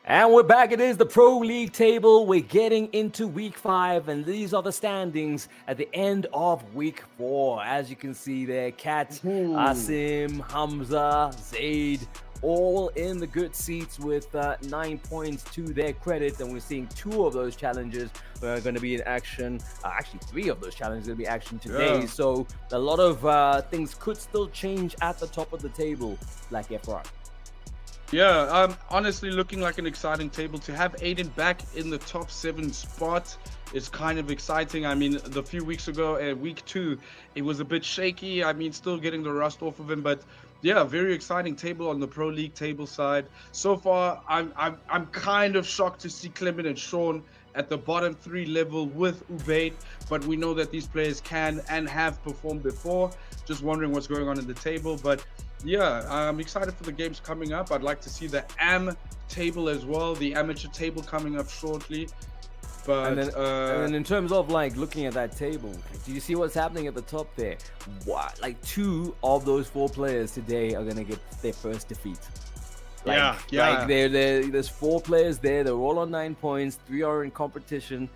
And we're back. It is the Pro League table. We're getting into week 5, and these are the standings at the end of week 4. As you can see there, Kat, Asim, Hamza, Zaid, all in the good seats with 9 points to their credit. And we're seeing 2 of those challenges are going to be in action. Actually, 3 of those challenges are going to be action today. Yeah. So a lot of things could still change at the top of the table, like Efra. Yeah, honestly looking like an exciting table. To have Aiden back in the top 7 spot is kind of exciting. I mean, the few weeks ago, week 2, it was a bit shaky. I mean, still getting the rust off of him, but yeah, very exciting table on the Pro League table side. So far, I'm kind of shocked to see Clement and Sean at the bottom 3 level with Ubaid, but we know that these players can and have performed before. Just wondering what's going on in the table, but yeah, I'm excited for the games coming up. I'd like to see the AM table as well, the amateur table coming up shortly. But and then in terms of like looking at that table, do you see what's happening at the top there? What, like 2 of those 4 players today are gonna get their first defeat. Like, yeah. Like there's 4 players there. They're all on 9 points. 3 are in competition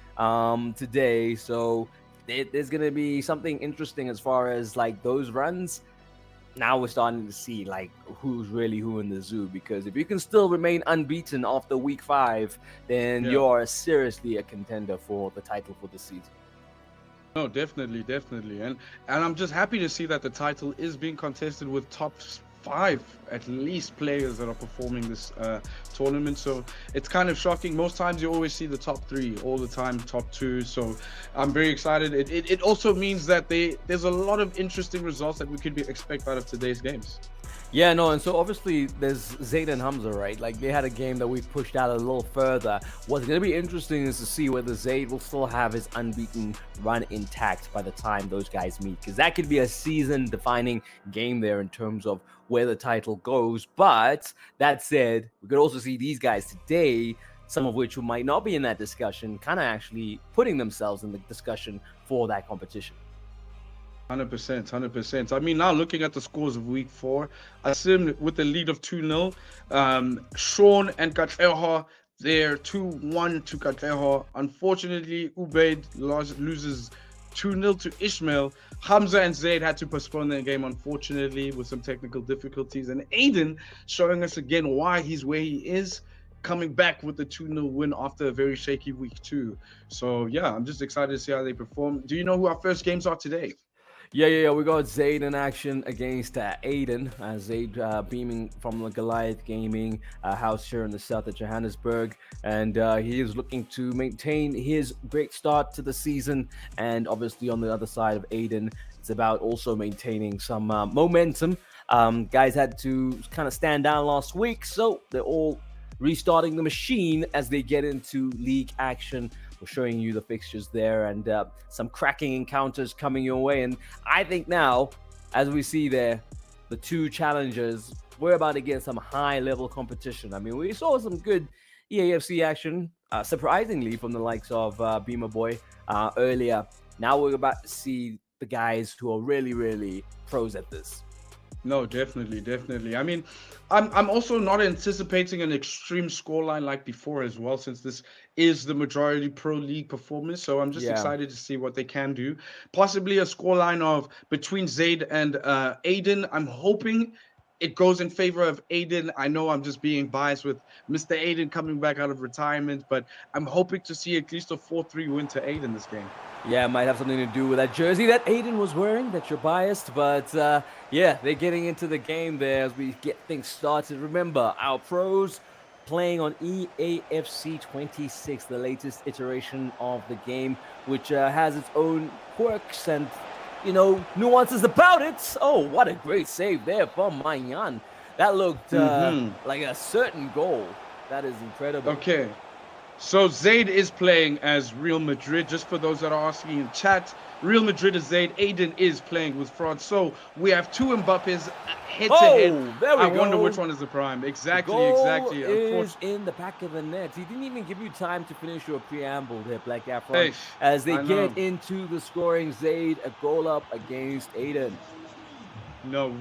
today. So there's gonna be something interesting as far as like those runs. Now we're starting to see like who's really who in the zoo, because if you can still remain unbeaten after week 5, then you're seriously a contender for the title for the season. No, definitely, and I'm just happy to see that the title is being contested with top 5 at least players that are performing this tournament. So it's kind of shocking. Most times you always see the top 3 all the time, top 2. So I'm very excited. It also means that there's a lot of interesting results that we could expect out of today's games. Yeah, no, and so obviously there's Zaid and Hamza, right? Like they had a game that we pushed out a little further. What's going to be interesting is to see whether Zaid will still have his unbeaten run intact by the time those guys meet, because that could be a season-defining game there in terms of where the title goes. But that said, we could also see these guys today, some of which who might not be in that discussion, kind of actually putting themselves in the discussion for that competition. 100%. I mean, now looking at the scores of week 4, Asim with the lead of 2-0. Sean and Katleho, they're 2-1 to Katleho. Unfortunately, Ubaid loses 2-0 to Ishmael. Hamza and Zaid had to postpone their game, unfortunately, with some technical difficulties. And Aiden showing us again why he's where he is, coming back with the 2-0 win after a very shaky week 2. So, yeah, I'm just excited to see how they perform. Do you know who our first games are today? Yeah. We got Zaid in action against Aiden. Zaid beaming from the Goliath Gaming house here in the south of Johannesburg. And he is looking to maintain his great start to the season. And obviously on the other side of Aiden, it's about also maintaining some momentum. Guys had to kind of stand down last week, so they're all restarting the machine as they get into league action. We're showing you the fixtures there and some cracking encounters coming your way. And I think now, as we see there, the two challengers, we're about to get some high-level competition. I mean, we saw some good EAFC action, surprisingly, from the likes of Beamerboy earlier. Now we're about to see the guys who are really, really pros at this. No, definitely. I mean, I'm also not anticipating an extreme scoreline like before as well, since this is the majority pro league performance. So I'm just excited to see what they can do. Possibly a scoreline of between Zaid and Aiden. I'm hoping it goes in favor of Aiden. I know I'm just being biased with Mr. Aiden coming back out of retirement, but I'm hoping to see at least a 4-3 win to Aiden this game. Yeah, it might have something to do with that jersey that Aiden was wearing, that you're biased. But yeah, they're getting into the game there as we get things started. Remember, our pros playing on EAFC 26, the latest iteration of the game, which has its own quirks and, you know, nuances about it. Oh, what a great save there from Manyan. That looked like a certain goal. That is incredible. Okay. So Zaid is playing as Real Madrid. Just for those that are asking in chat, Real Madrid is Zaid. Aiden is playing with France. So we have two Mbappes head to head. There we I go. wonder which one is the prime. Exactly. Is in the back of the net. He didn't even give you time to finish your preamble there, Black Afro. As they get into the scoring, Zaid a goal up against Aiden. No,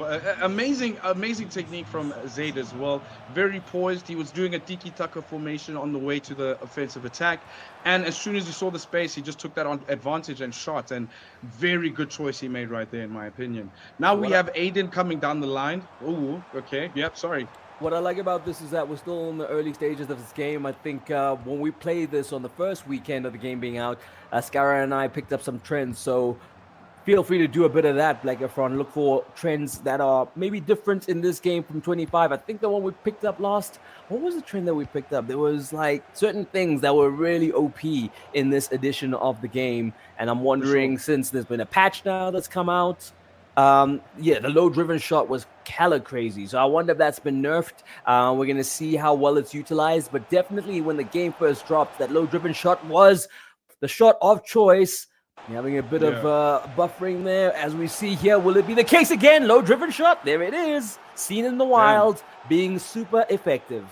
amazing technique from Zaid as well. Very poised. He was doing a tiki-taka formation on the way to the offensive attack. And as soon as he saw the space, he just took that on advantage and shot. And very good choice he made right there, in my opinion. Now we have Aiden coming down the line. Ooh, okay. Yep, sorry. What I like about this is that we're still in the early stages of this game. I think when we played this on the first weekend of the game being out, Skara and I picked up some trends. So feel free to do a bit of that, Black Efron. Look for trends that are maybe different in this game from 25. I think the one we picked up last, what was the trend that we picked up? There was like certain things that were really OP in this edition of the game. And I'm wondering, since there's been a patch now that's come out, the low-driven shot was hella crazy. So I wonder if that's been nerfed. We're going to see how well it's utilized. But definitely when the game first dropped, that low-driven shot was the shot of choice. You're having a bit of buffering there, as we see here. Will it be the case again? Low-driven shot. There it is. Seen in the wild, being super effective.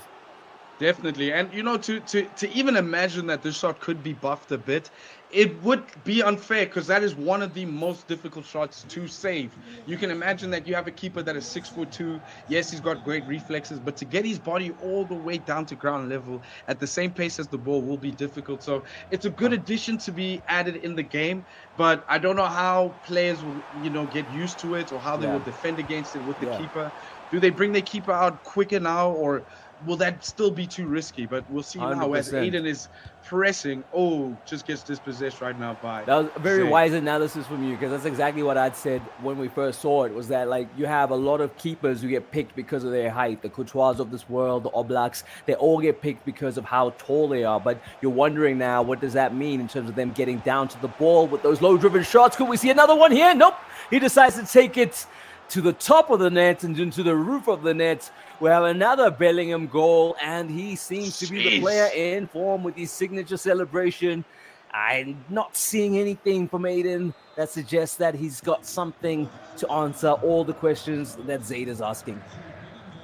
Definitely. And, you know, to even imagine that this shot could be buffed a bit, it would be unfair because that is one of the most difficult shots to save. You can imagine that you have a keeper that is 6'2". Yes, he's got great reflexes, but to get his body all the way down to ground level at the same pace as the ball will be difficult. So it's a good addition to be added in the game, but I don't know how players will, you know, get used to it or how they will defend against it with the keeper. Do they bring their keeper out quicker now, or will that still be too risky? But we'll see now as Aiden is pressing. Oh, just gets dispossessed right now by that was a very wise analysis from you, because that's exactly what I'd said when we first saw it, was that like you have a lot of keepers who get picked because of their height. The Courtois of this world, the Oblaks, they all get picked because of how tall they are. But you're wondering now, what does that mean in terms of them getting down to the ball with those low-driven shots? Could we see another one here? Nope. He decides to take it to the top of the net and into the roof of the net. We have another Bellingham goal, and he seems to be the player in form with his signature celebration. I'm not seeing anything from Aiden that suggests that he's got something to answer all the questions that Zaid is asking.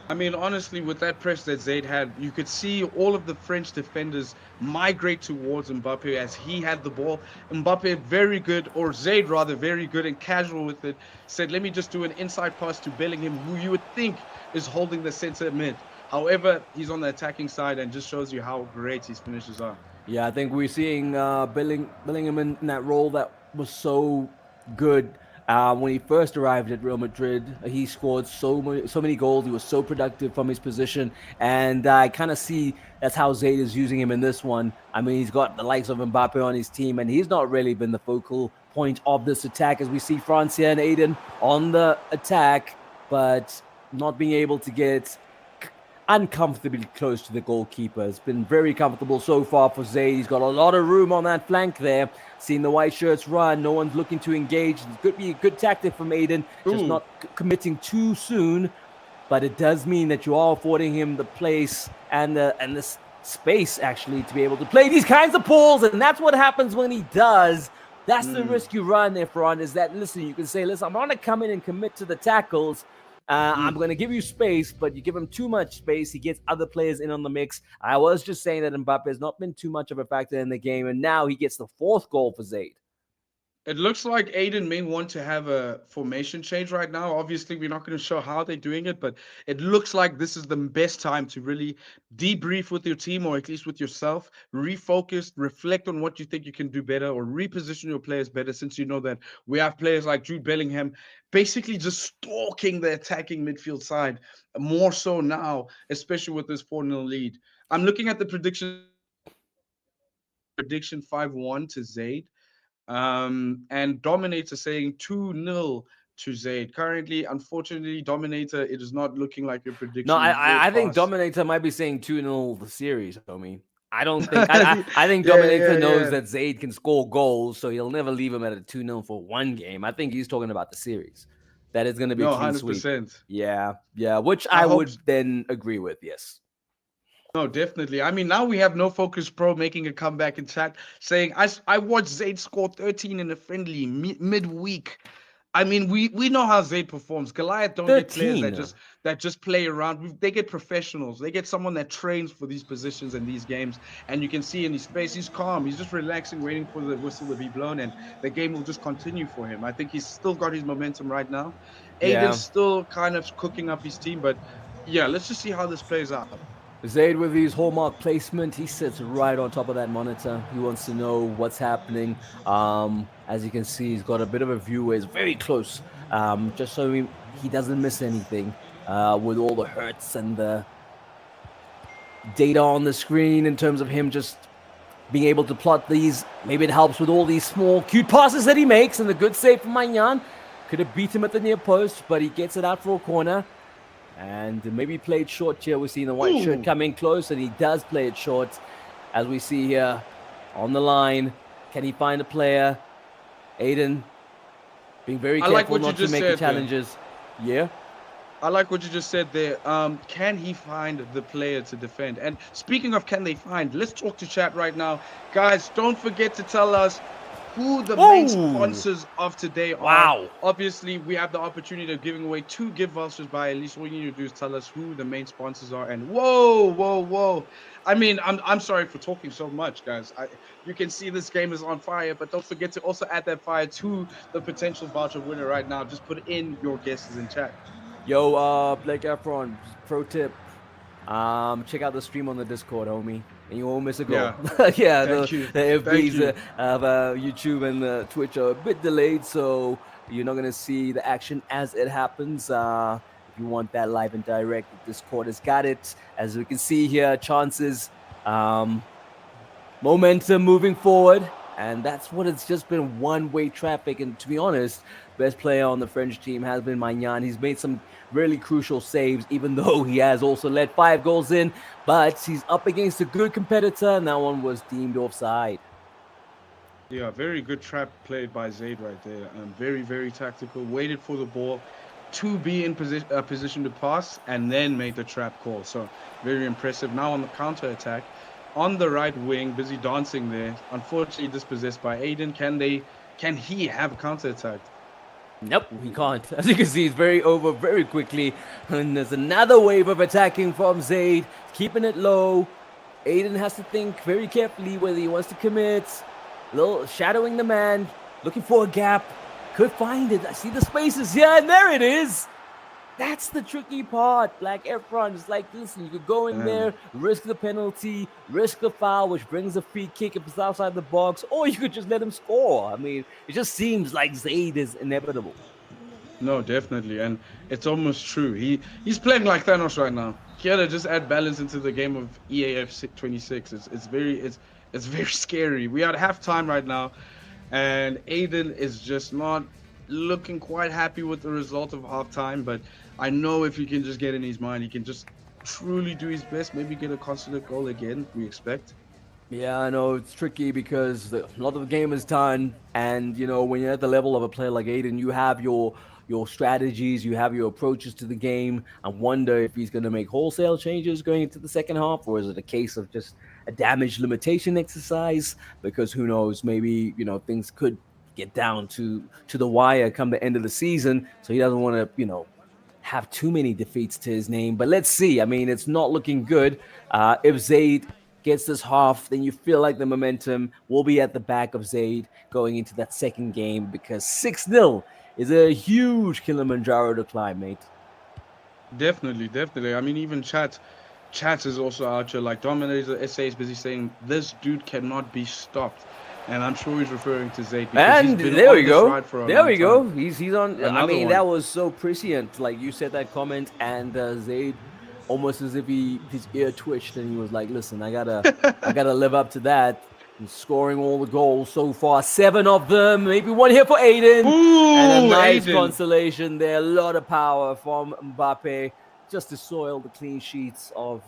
I mean, honestly, with that press that Zaid had, you could see all of the French defenders migrate towards Mbappe as he had the ball. Mbappe very good, or Zaid rather, very good and casual with it. Said, let me just do an inside pass to Bellingham, who you would think is holding the center mid. However, he's on the attacking side and just shows you how great his finishes are. Yeah, I think we're seeing Bellingham in that role that was so good. When he first arrived at Real Madrid, he scored so many goals. He was so productive from his position, and I kind of see that's how Zayd is using him in this one. I mean, he's got the likes of Mbappe on his team, and he's not really been the focal point of this attack, as we see Francia and Aiden on the attack, but not being able to get uncomfortably close to the goalkeeper. It's been very comfortable so far for Zayd. He's got a lot of room on that flank there. Seeing the white shirts run, no one's looking to engage. It could be a good tactic from Aiden, just not committing too soon. But it does mean that you are affording him the place and the space, actually, to be able to play these kinds of balls. And that's what happens when he does. That's the risk you run, Efron, is that, listen, you can say, listen, I'm going to come in and commit to the tackles. I'm going to give you space, but you give him too much space. He gets other players in on the mix. I was just saying that Mbappe has not been too much of a factor in the game, and now he gets the 4th goal for Zayd. It looks like Aiden may want to have a formation change right now. Obviously, we're not going to show how they're doing it, but it looks like this is the best time to really debrief with your team, or at least with yourself, refocus, reflect on what you think you can do better, or reposition your players better, since you know that we have players like Jude Bellingham basically just stalking the attacking midfield side, more so now, especially with this 4-0 lead. I'm looking at the prediction 5-1 to Zayd. And Dominator saying 2-0 to Zayd. Currently, unfortunately, Dominator, it is not looking like your prediction. No, I think Dominator might be saying 2-0 the series, homie. I don't think I think Dominator knows that Zayd can score goals, so he'll never leave him at a 2-0 for one game. I think he's talking about the series. That is going to be a clean 100%. sweep. Yeah, which I would then agree with, yes. No, definitely. I mean, now we have No Focus Pro making a comeback in chat saying, I watched Zayd score 13 in a friendly midweek. I mean, we know how Zayd performs. Goliath don't 13. Get players that just play around. They get professionals. They get someone that trains for these positions and these games. And you can see in his face, he's calm. He's just relaxing, waiting for the whistle to be blown, and the game will just continue for him. I think he's still got his momentum right now. Aiden's still kind of cooking up his team, but yeah, let's just see how this plays out. Zayd with his hallmark placement, he sits right on top of that monitor. He wants to know what's happening. As you can see, he's got a bit of a view where he's very close, just so he doesn't miss anything with all the hurts and the data on the screen in terms of him just being able to plot these. Maybe it helps with all these small, cute passes that he makes, and the good save from Magnan. Could have beat him at the near post, but he gets it out for a corner. And maybe played short here. We're seeing the white shirt coming close, and he does play it short. As we see here on the line, can he find a player? Aiden being very careful not to make the challenges. Yeah. I like what you just said there. Can he find the player to defend? And speaking of can they find, let's talk to chat right now. Guys, don't forget to tell us who the main sponsors of today are. Wow. Obviously, we have the opportunity of giving away 2 gift vouchers by at least all you need to do is tell us who the main sponsors are. And whoa. I mean, I'm sorry for talking so much, guys. You can see this game is on fire, but don't forget to also add that fire to the potential voucher winner right now. Just put in your guesses in chat. Yo, Blake Efron, pro tip. Check out the stream on the Discord, homie, and you won't miss a goal. Yeah, the FBs of YouTube and Twitch are a bit delayed, so you're not gonna see the action as it happens. If you want that live and direct, the Discord has got it. As we can see here, chances, momentum moving forward, and that's what it's just been one-way traffic. And to be honest, best player on the French team has been Magnan. He's made some really crucial saves, even though he has also let 5 goals in, but he's up against a good competitor, and that one was deemed offside. Yeah, very good trap played by Zayd right there. Very, very tactical. Waited for the ball to be in position to pass, and then made the trap call. So very impressive. Now on the counter attack, on the right wing, busy dancing there. Unfortunately, dispossessed by Aiden. Can he have a counter attack? Nope, he can't. As you can see, it's very over very quickly. And there's another wave of attacking from Zayd, keeping it low. Aiden has to think very carefully whether he wants to commit. A little shadowing the man, looking for a gap. Could find it. I see the spaces. Yeah, and there it is. That's the tricky part. Black Efron is like, listen, you could go in there, risk the penalty, risk the foul, which brings a free kick if it's outside the box, or you could just let him score. I mean, it just seems like Zaid is inevitable. No, definitely, and it's almost true. He's playing like Thanos right now. He had to just add balance into the game of EAF 26. It's very scary. We are at halftime right now, and Aiden is just not looking quite happy with the result of halftime. But I know if he can just get in his mind, he can just truly do his best. Maybe get a consolate goal again. We expect. Yeah, I know it's tricky because a lot of the game is done, and you know when you're at the level of a player like Aiden, you have your strategies, you have your approaches to the game. I wonder if he's going to make wholesale changes going into the second half, or is it a case of just a damage limitation exercise? Because who knows, maybe things could get down to the wire come the end of the season, so he doesn't want to have too many defeats to his name. But let's see. I mean, it's not looking good. If Zaid gets this half, then you feel like the momentum will be at the back of Zaid going into that second game, because 6-0 is a huge Kilimanjaro to climb, mate. Definitely. I mean, even Chat is also out here. Like Dominator SA is busy saying this dude cannot be stopped, and I'm sure he's referring to Zaid. And there we go. There we go. Time. He's on. Another I mean, one. that was so prescient. Like you said that comment, and Zaid, almost as if his ear twitched, and he was like, "Listen, I gotta live up to that." And scoring all the goals so far, 7 of them, maybe one here for Aiden. Ooh, and a nice Aiden. consolation there. A lot of power from Mbappe just to soil the clean sheets of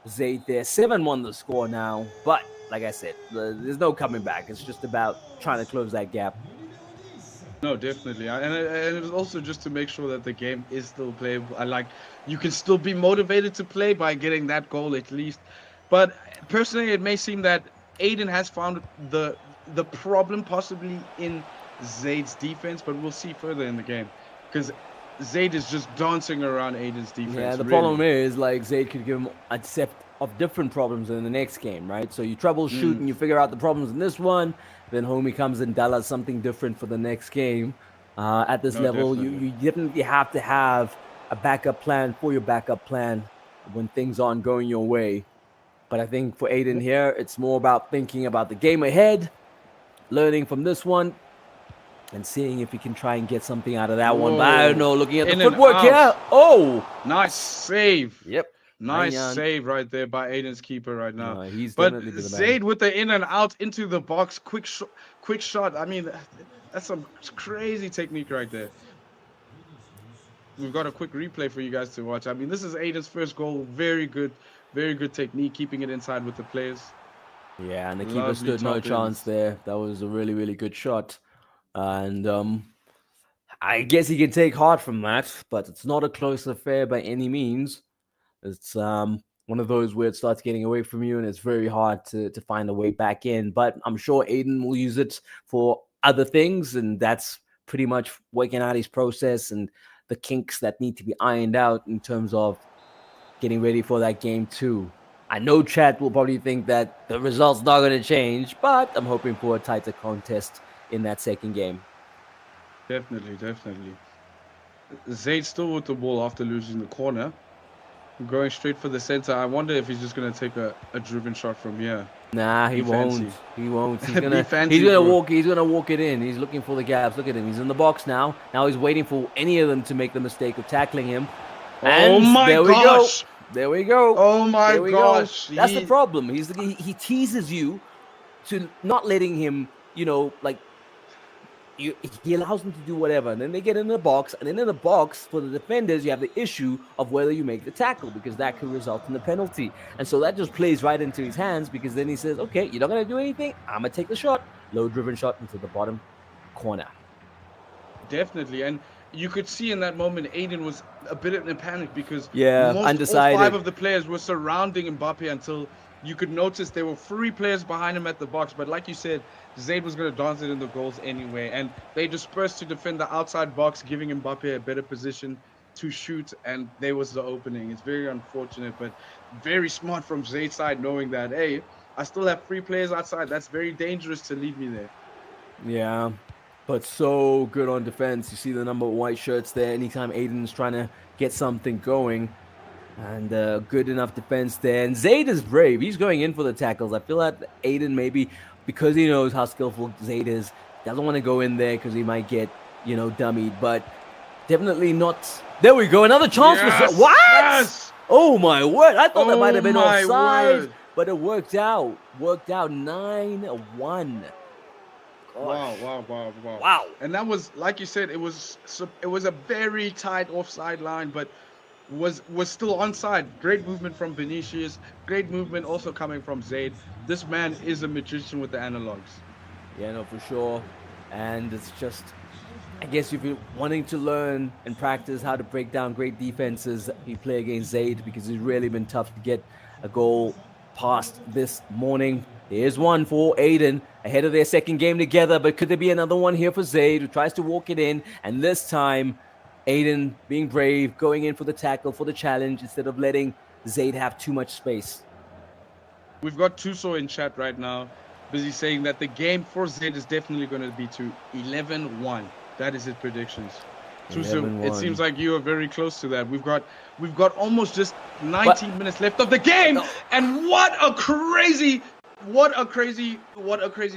Zaid there. 7-1 the score now. But like I said, there's no coming back. It's just about trying to close that gap. No, definitely, and it was also just to make sure that the game is still playable. I like you can still be motivated to play by getting that goal at least. But personally, it may seem that Aiden has found the problem possibly in Zaid's defense, but we'll see further in the game because Zaid is just dancing around Aiden's defense. Yeah, the really. problem is like Zaid could give him a set of different problems in the next game, right? So you troubleshoot and you figure out the problems in this one, then homie comes and does something different for the next game. At this level, you definitely have to have a backup plan for your backup plan when things aren't going your way. But I think for Aiden here, it's more about thinking about the game ahead, learning from this one, and seeing if he can try and get something out of that one. But I don't know, looking at the footwork here. Oh! Nice save. Yep. Nice save right there by Aiden's keeper right now. He's but definitely the Zaid with the in and out into the box, quick shot. I mean, that's some crazy technique right there. We've got a quick replay for you guys to watch. I mean, this is Aiden's first goal. Very good technique, keeping it inside with the players. Yeah, and the keeper stood no chance there. That was a really, really good shot. And I guess he can take heart from that, but it's not a close affair by any means. It's one of those where it starts getting away from you, and it's very hard to find a way back in. But I'm sure Aiden will use it for other things, and that's pretty much working out his process and the kinks that need to be ironed out in terms of getting ready for that game too. I know chat will probably think that the result's not going to change, but I'm hoping for a tighter contest in that second game. Definitely. Zaid still with the ball after losing the corner. Going straight for the center. I wonder if he's just going to take a driven shot from here. Nah, he won't. Fancy. He won't. He's Be gonna fancy, he's gonna bro. walk. He's gonna walk it in. He's looking for the gaps. Look at him. He's in the box now. Now he's waiting for any of them to make the mistake of tackling him. And Oh my there gosh! There we go. Oh my There we gosh! Go. That's the problem. He teases you to not letting him. He allows them to do whatever, and then they get in the box, and then in the box for the defenders, you have the issue of whether you make the tackle, because that could result in a penalty. And so that just plays right into his hands, because then he says, okay, you're not going to do anything, I'm going to take the shot. Low driven shot into the bottom corner. Definitely, and you could see in that moment Aiden was a bit in a panic because undecided. All 5 of the players were surrounding Mbappe until you could notice there were 3 players behind him at the box. But like you said, Zaid was going to dance it in the goals anyway, and they dispersed to defend the outside box, giving Mbappe a better position to shoot, and there was the opening. It's very unfortunate, but very smart from Zaid's side, knowing that, hey, I still have 3 players outside. That's very dangerous to leave me there. Yeah. but so good on defense. You see the number of white shirts there. Anytime Aiden's trying to get something going. And good enough defense there. And Zaid is brave. He's going in for the tackles. I feel that Aiden, maybe because he knows how skillful Zaid is, doesn't want to go in there because he might get, dummied. But definitely not. There we go. Another chance for what? Yes! Oh, my word. I thought that might have been my offside. word. But it worked out. 9-1. Wow. And that was, like you said, it was a very tight offside line, but was still onside. Great movement from Vinicius. Great movement also coming from Zaid. This man is a magician with the analogs. Yeah, no, for sure. And it's just, I guess if you're wanting to learn and practice how to break down great defenses, you play against Zaid because it's really been tough to get a goal past this morning. Here's one for Aiden ahead of their second game together, but could there be another one here for Zaid who tries to walk it in? And this time, Aiden being brave, going in for the tackle, for the challenge, instead of letting Zaid have too much space. We've got Tuso in chat right now, busy saying that the game for Zaid is definitely going to be to 11-1. That is his predictions. Tuso, it seems like you are very close to that. We've got almost just 19 minutes left of the game, and what a crazy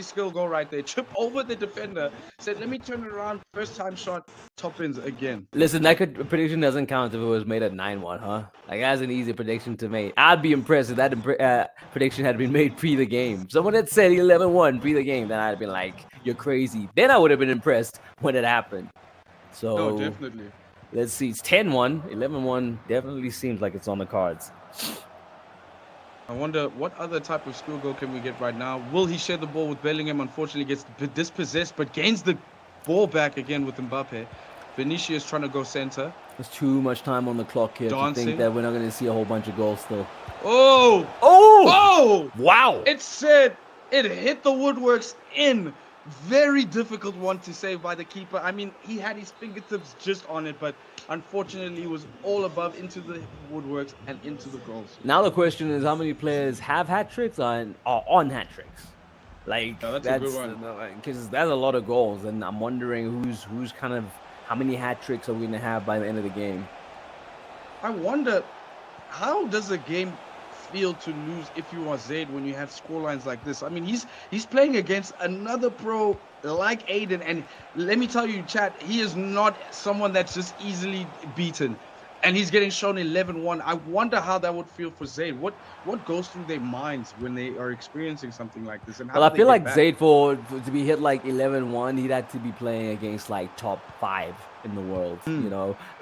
skill goal right there. Chip over the defender, said, let me turn it around, first time shot, top ins again. Listen, that prediction doesn't count if it was made at 9-1, huh? Like, that's an easy prediction to make. I'd be impressed if that prediction had been made pre the game. Someone had said 11-1 pre the game, then I'd have been like, you're crazy. Then I would have been impressed when it happened. So, no, definitely. Let's see, it's 10-1. 11-1 definitely seems like it's on the cards. I wonder what other type of skill goal can we get right now. Will he share the ball with Bellingham? Unfortunately gets dispossessed, but gains the ball back again with Mbappe. Vinicius trying to go center. There's too much time on the clock here to think that we're not going to see a whole bunch of goals still. Oh! Wow! It said it hit the woodworks in. Very difficult one to save by the keeper. I mean, he had his fingertips just on it, but unfortunately it was all above into the woodworks and into the goals. Now the question is, how many players have hat tricks or are on hat tricks? Like, that's a good one. Because that's a lot of goals, and I'm wondering who's kind of, how many hat tricks are we going to have by the end of the game? I wonder, how does a game feel to lose if you are Zaid when you have scorelines like this? I mean, he's playing against another pro like Aiden, and let me tell you, chat, he is not someone that's just easily beaten, and he's getting shown 11-1. I wonder how that would feel for Zaid. What goes through their minds when they are experiencing something like this? And how well, I feel like Zaid to be hit like 11-1, he'd have to be playing against like top 5 in the world,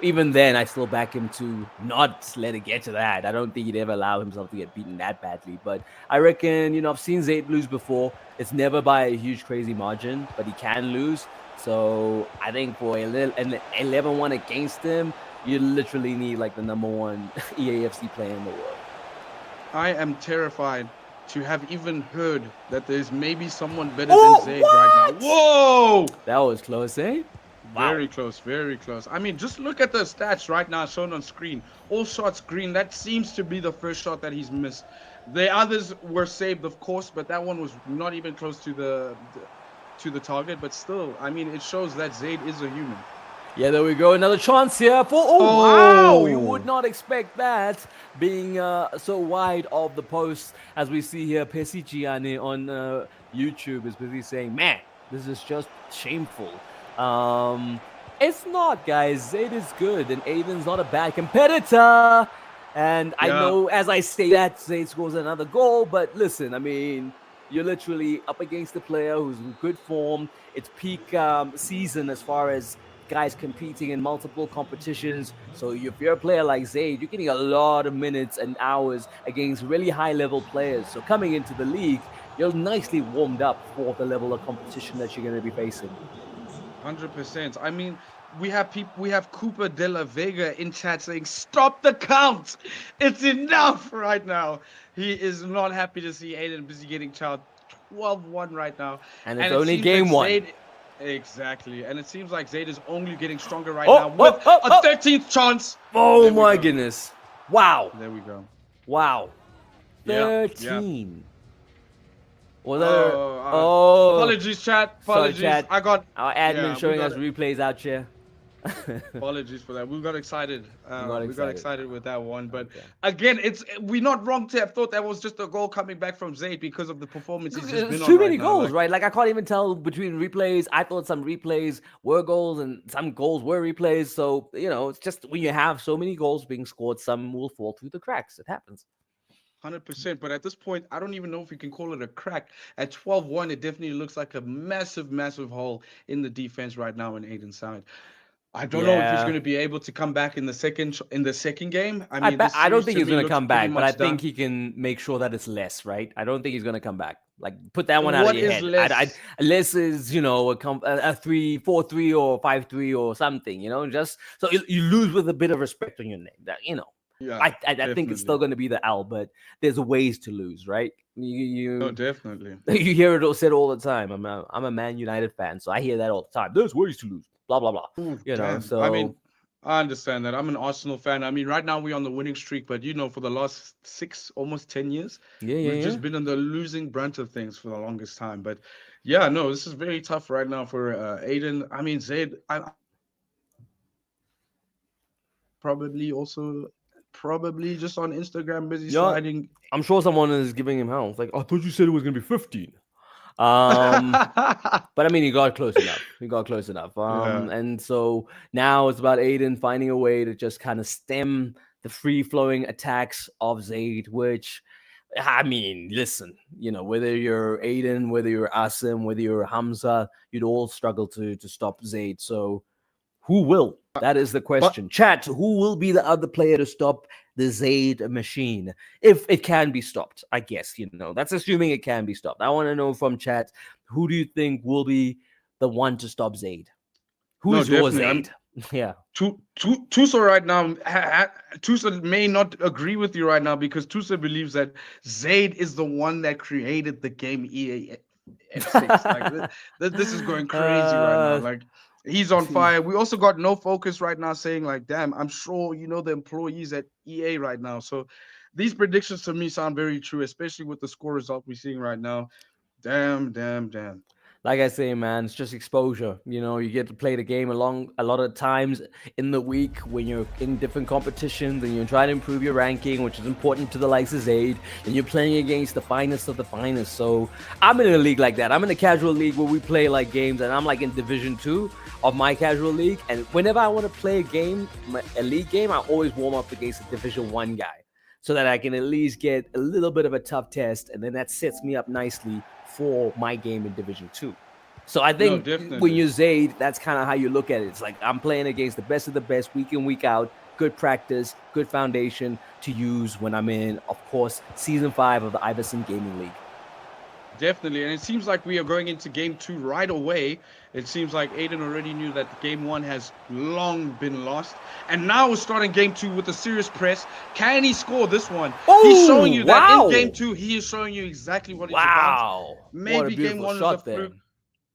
Even then, I still back him to not let it get to that. I don't think he'd ever allow himself to get beaten that badly. But I reckon, I've seen Zaid lose before. It's never by a huge, crazy margin, but he can lose. So I think for an 11-1 against him, you literally need like the number 1 EAFC player in the world. I am terrified to have even heard that there's maybe someone better than Zaid right now. Whoa! That was close, eh? Wow. Very close, very close. I mean, just look at the stats right now shown on screen. All shots green. That seems to be the first shot that he's missed. The others were saved, of course, but that one was not even close to the target. But still, I mean, it shows that Zaid is a human. Yeah, there we go. Another chance here for... wow! You would not expect that, being so wide of the post. As we see here, Pesiciani on YouTube is busy saying, man, this is just shameful. It's not, guys. Zaid is good, and Aiden's not a bad competitor. And I know, as I say that, Zaid scores another goal. But listen, I mean, you're literally up against a player who's in good form. It's peak season as far as guys competing in multiple competitions. So if you're a player like Zaid, you're getting a lot of minutes and hours against really high-level players. So coming into the league, you're nicely warmed up for the level of competition that you're going to be facing. 100%. I mean, we have Cooper de la Vega in chat saying, stop the count. It's enough right now. He is not happy to see Aiden busy getting child 12-1 right now. And it's only game one. Zaid, exactly. And it seems like Zaid is only getting stronger right now with a 13th chance. Oh my goodness. Wow. There we go. Wow. Yeah, 13. Was that? Oh, apologies, chat. Apologies. Sorry, chat. I got Our admin yeah, showing we us got replays out here. apologies for that. We got excited. We got excited. excited with that one. But Okay. again, we're not wrong to have thought that was just a goal coming back from Zayd because of the performance he's just been There's on too right many now, goals, like- right? Like I can't even tell between replays. I thought some replays were goals and some goals were replays. So it's just when you have so many goals being scored, some will fall through the cracks. It happens. 100%. But at this point, I don't even know if you can call it a crack. At 12-1, it definitely looks like a massive, massive hole in the defense right now in Aiden's side. I don't know if he's Yeah. going to be able to come back in the second game. I mean, I don't think he's going to come back, but I pretty much think done. he can make sure that it's less, right? I don't think he's going to come back. Like, put that one out What of your is head. less? Less is, a 3-4-3 or 5-3 or something, just so you lose with a bit of respect on your name. That, Yeah, I think definitely. it's still going to be the L, but there's ways to lose, right? No, definitely. You hear it said all the time. I'm a Man United fan, so I hear that all the time. There's ways to lose. Blah blah blah. Ooh, damn. So I mean, I understand that. I'm an Arsenal fan. I mean, right now we're on the winning streak, but for the last 6, almost 10 years, we've just been on the losing brunt of things for the longest time. But yeah, no, this is very tough right now for Aiden. I mean, Zayd, I probably just on Instagram busy sliding. I'm sure someone is giving him hell. It's like, I thought you said it was gonna be 15. But I mean, he got close enough. And so now it's about Aiden finding a way to just kind of stem the free-flowing attacks of Zayd, which, I mean, listen, whether you're Aiden, whether you're Asim, whether you're Hamza, you'd all struggle to stop Zayd. So who will? That is the question. Chat, who will be the other player to stop the Zayd machine? If it can be stopped, I guess, that's assuming it can be stopped. I want to know from chat, who do you think will be the one to stop Zayd? Who is your Zayd? Yeah. Tusa right now, Tusa may not agree with you right now because Tusa believes that Zayd is the one that created the game EA F6. Like, this is going crazy right now. Like, he's on fire. We also got No Focus right now saying, like, damn, I'm sure the employees at EA right now. So these predictions to me sound very true, especially with the score result we're seeing right now. Damn. Like I say, man, it's just exposure. You get to play the game a lot of times in the week when you're in different competitions and you're trying to improve your ranking, which is important to the likes of Zayd, and you're playing against the finest of the finest. So I'm in a league like that. I'm in a casual league where we play like games, and I'm like in Division 2 of my casual league. And whenever I want to play a league game, I always warm up against a Division 1 guy so that I can at least get a little bit of a tough test, and then that sets me up nicely for my game in Division 2. So I think when you're Zayd, that's kind of how you look at it. It's like I'm playing against the best of the best week in, week out. Good practice, good foundation to use when I'm in, of course, Season 5 of the IVYSON Gaming League. Definitely. And it seems like we are going into Game 2 right away. It seems like Aiden already knew that Game 1 has long been lost. And now we're starting Game 2 with a serious press. Can he score this one? He's showing you that in Game 2, he is showing you exactly what he's about. Maybe Game 1 was a fluke,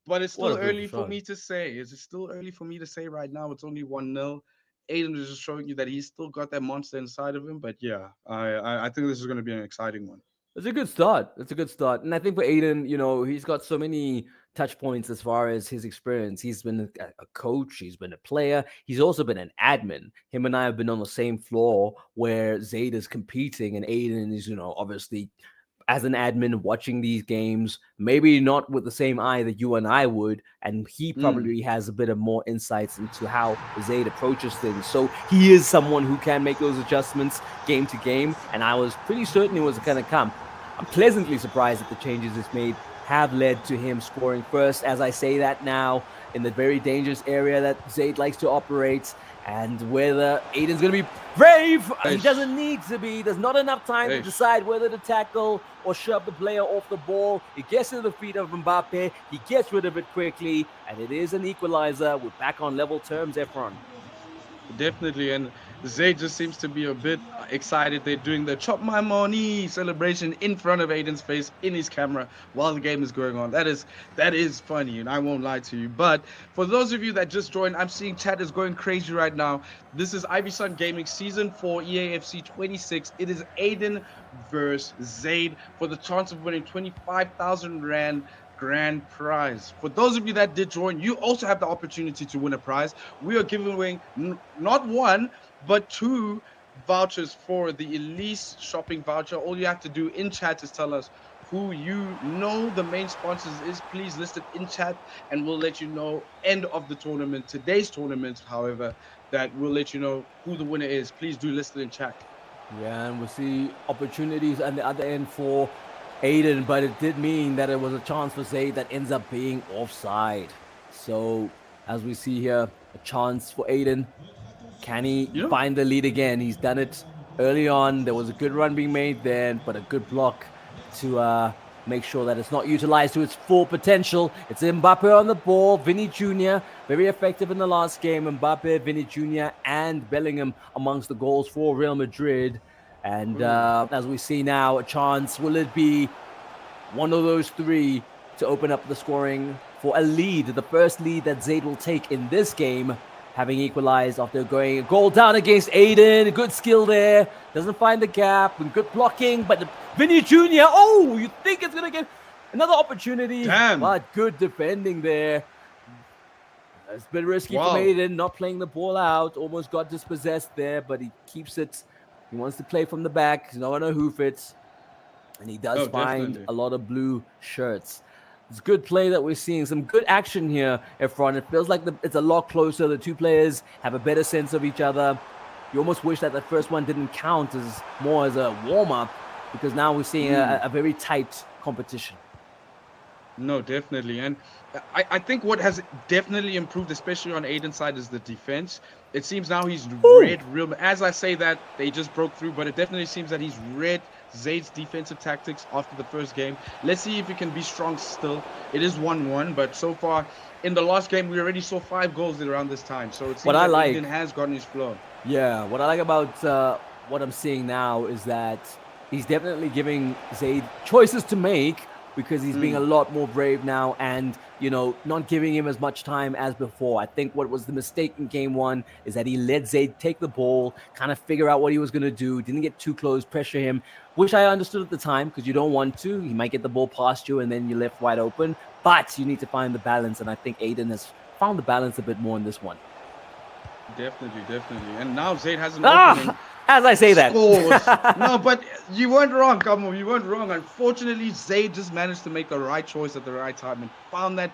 but it's still early for me to say. Is it still early for me to say right now? It's only 1-0. Aiden is just showing you that he's still got that monster inside of him. But yeah, I think this is going to be an exciting one. It's a good start. And I think for Aiden, he's got so many touch points as far as his experience. He's been a coach. He's been a player. He's also been an admin. Him and I have been on the same floor where Zayd is competing and Aiden is, obviously as an admin watching these games, maybe not with the same eye that you and I would. And he probably has a bit of more insights into how Zayd approaches things. So he is someone who can make those adjustments game to game. And I was pretty certain it was going to come. I'm pleasantly surprised that the changes he's made have led to him scoring first. As I say that now, in the very dangerous area that Zayd likes to operate. And whether Aiden's going to be brave, he doesn't need to be. There's not enough time to decide whether to tackle or shove the player off the ball. He gets to the feet of Mbappe. He gets rid of it quickly. And it is an equalizer. We're back on level terms, Efron. Definitely. And Zay just seems to be a bit excited. They're doing the chop my money celebration in front of Aiden's face in his camera while the game is going on. That is funny, and I won't lie to you. But for those of you that just joined, I'm seeing chat is going crazy right now. This is IVYSON Gaming Season 4 EAFC 26. It is Aiden versus Zaid for the chance of winning 25,000 Rand grand prize. For those of you that did join, you also have the opportunity to win a prize. We are giving away not one, but 2 vouchers for the Elise shopping voucher. All you have to do in chat is tell us who you know the main sponsors is. Please list it in chat and we'll let you know end of the tournament. Today's tournament, however, that we'll let you know who the winner is. Please do list it in chat. Yeah, and we'll see opportunities at the other end for Aiden, but it did mean that it was a chance for Zaid that ends up being offside. So, as we see here, a chance for Aiden. Can he find the lead again? He's done it early on. There was a good run being made there, but a good block to make sure that it's not utilized to its full potential. It's Mbappe on the ball. Vinny Jr., very effective in the last game. Mbappe, Vinny Jr., and Bellingham amongst the goals for Real Madrid. And as we see now, a chance. Will it be one of those 3 to open up the scoring for a lead? The first lead that Zaid will take in this game, having equalized after going a goal down against Aiden. Good skill there. Doesn't find the gap. And good blocking. But Vinny Jr., oh, you think it's going to get another opportunity. Damn. But good defending there. It's been risky for Aiden, not playing the ball out. Almost got dispossessed there, but he keeps it. He wants to play from the back. He's not going to hoof it. And he does find a lot of blue shirts. It's good play that we're seeing. Some good action here, Efron. It feels like it's a lot closer. The 2 players have a better sense of each other. You almost wish that the first one didn't count as more as a warm-up, because now we're seeing a very tight competition. No, definitely. And I think what has definitely improved, especially on Aiden's side, is the defense. It seems now he's read real. As I say that, they just broke through, but it definitely seems that he's read Zaid's defensive tactics after the first game. Let's see if he can be strong still. It is 1-1, but so far in the last game, we already saw 5 goals around this time. So it seems that Aiden has gotten his flow. Yeah, what I like about what I'm seeing now is that he's definitely giving Zaid choices to make, because he's being a lot more brave now and, you know, not giving him as much time as before. I think what was the mistake in game 1 is that he let Zaid take the ball, kind of figure out what he was going to do, didn't get too close, pressure him, which I understood at the time, because you don't want to. He might get the ball past you and then you're left wide open, but you need to find the balance, and I think Aiden has found the balance a bit more in this one. Definitely. And now Zaid has an opening. As I say that. No, but you weren't wrong, KingOumar. You weren't wrong. Unfortunately, Zaid just managed to make the right choice at the right time and found that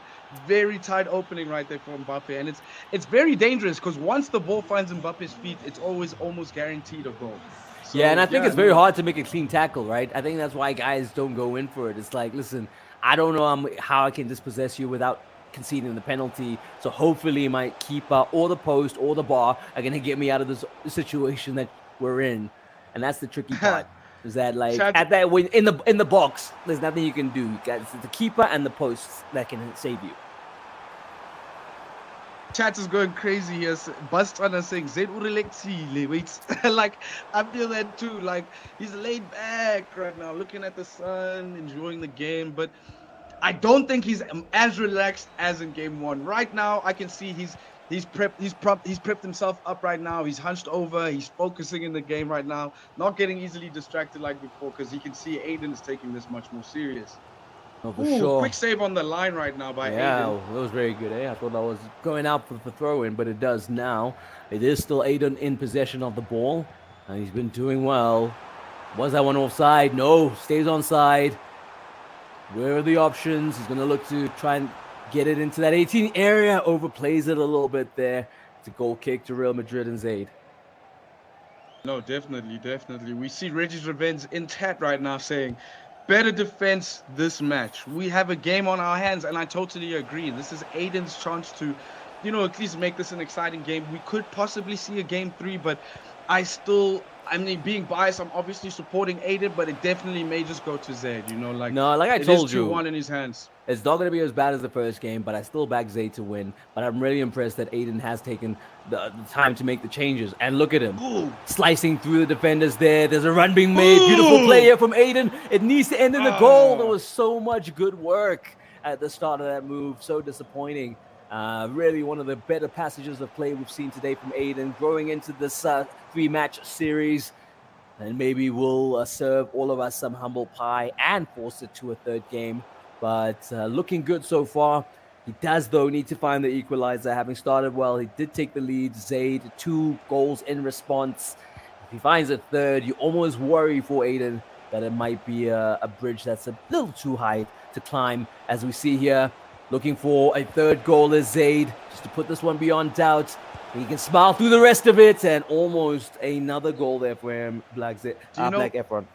very tight opening right there for Mbappe. And it's very dangerous, because once the ball finds Mbappe's feet, it's always almost guaranteed a goal. So, yeah, and I think it's very hard to make a clean tackle, right? I think that's why guys don't go in for it. It's like, listen, I don't know how I can dispossess you without conceding the penalty. So hopefully my keeper or the post or the bar are going to get me out of this situation that we're in. And that's the tricky part. Is that like at that when in the box, there's nothing you can do. You got the keeper and the posts that can save you. Chat is going crazy here. Bastana saying Zaid urelexile. Wait, like I feel that too. Like he's laid back right now, looking at the sun, enjoying the game. But I don't think he's as relaxed as in game 1. Right now, I can see he's prepped himself up right now. He's hunched over. He's focusing in the game right now, not getting easily distracted like before, because he can see Aiden is taking this much more serious. Oh, for sure. Quick save on the line right now by Aiden. Yeah, that was very good. I thought I was going out for the throw-in, but it does now. It is still Aiden in possession of the ball, and he's been doing well. Was that one offside? No, stays onside. Where are the options? He's going to look to try and get it into that 18 area. Overplays it a little bit there. It's a goal kick to Real Madrid and Zaid. No, definitely. We see Reggie's Revenge in chat right now saying, better defense this match. We have a game on our hands, and I totally agree. This is Aiden's chance to, at least make this an exciting game. We could possibly see a game 3, but I still I mean, being biased, I'm obviously supporting Aiden, but it definitely may just go to Zayd. You know, like No, like I it told is you, 2-1 in his hands. it's not going to be as bad as the first game, but I still back Zayd to win. But I'm really impressed that Aiden has taken the time to make the changes. And look at him, slicing through the defenders there. There's a run being made. Beautiful play here from Aiden. It needs to end in the goal. There was so much good work at the start of that move. So disappointing. Really one of the better passages of play we've seen today from Aiden, growing into this 3-match series. And maybe we'll serve all of us some humble pie and force it to a third game. But looking good so far. He does, though, need to find the equalizer. Having started well, he did take the lead. Zayd, 2 goals in response. If he finds a third, you almost worry for Aiden that it might be a bridge that's a little too high to climb. As we see here, looking for a third goal is Zayd, just to put this one beyond doubt. He can smile through the rest of it, and almost another goal there for him, Black Efron.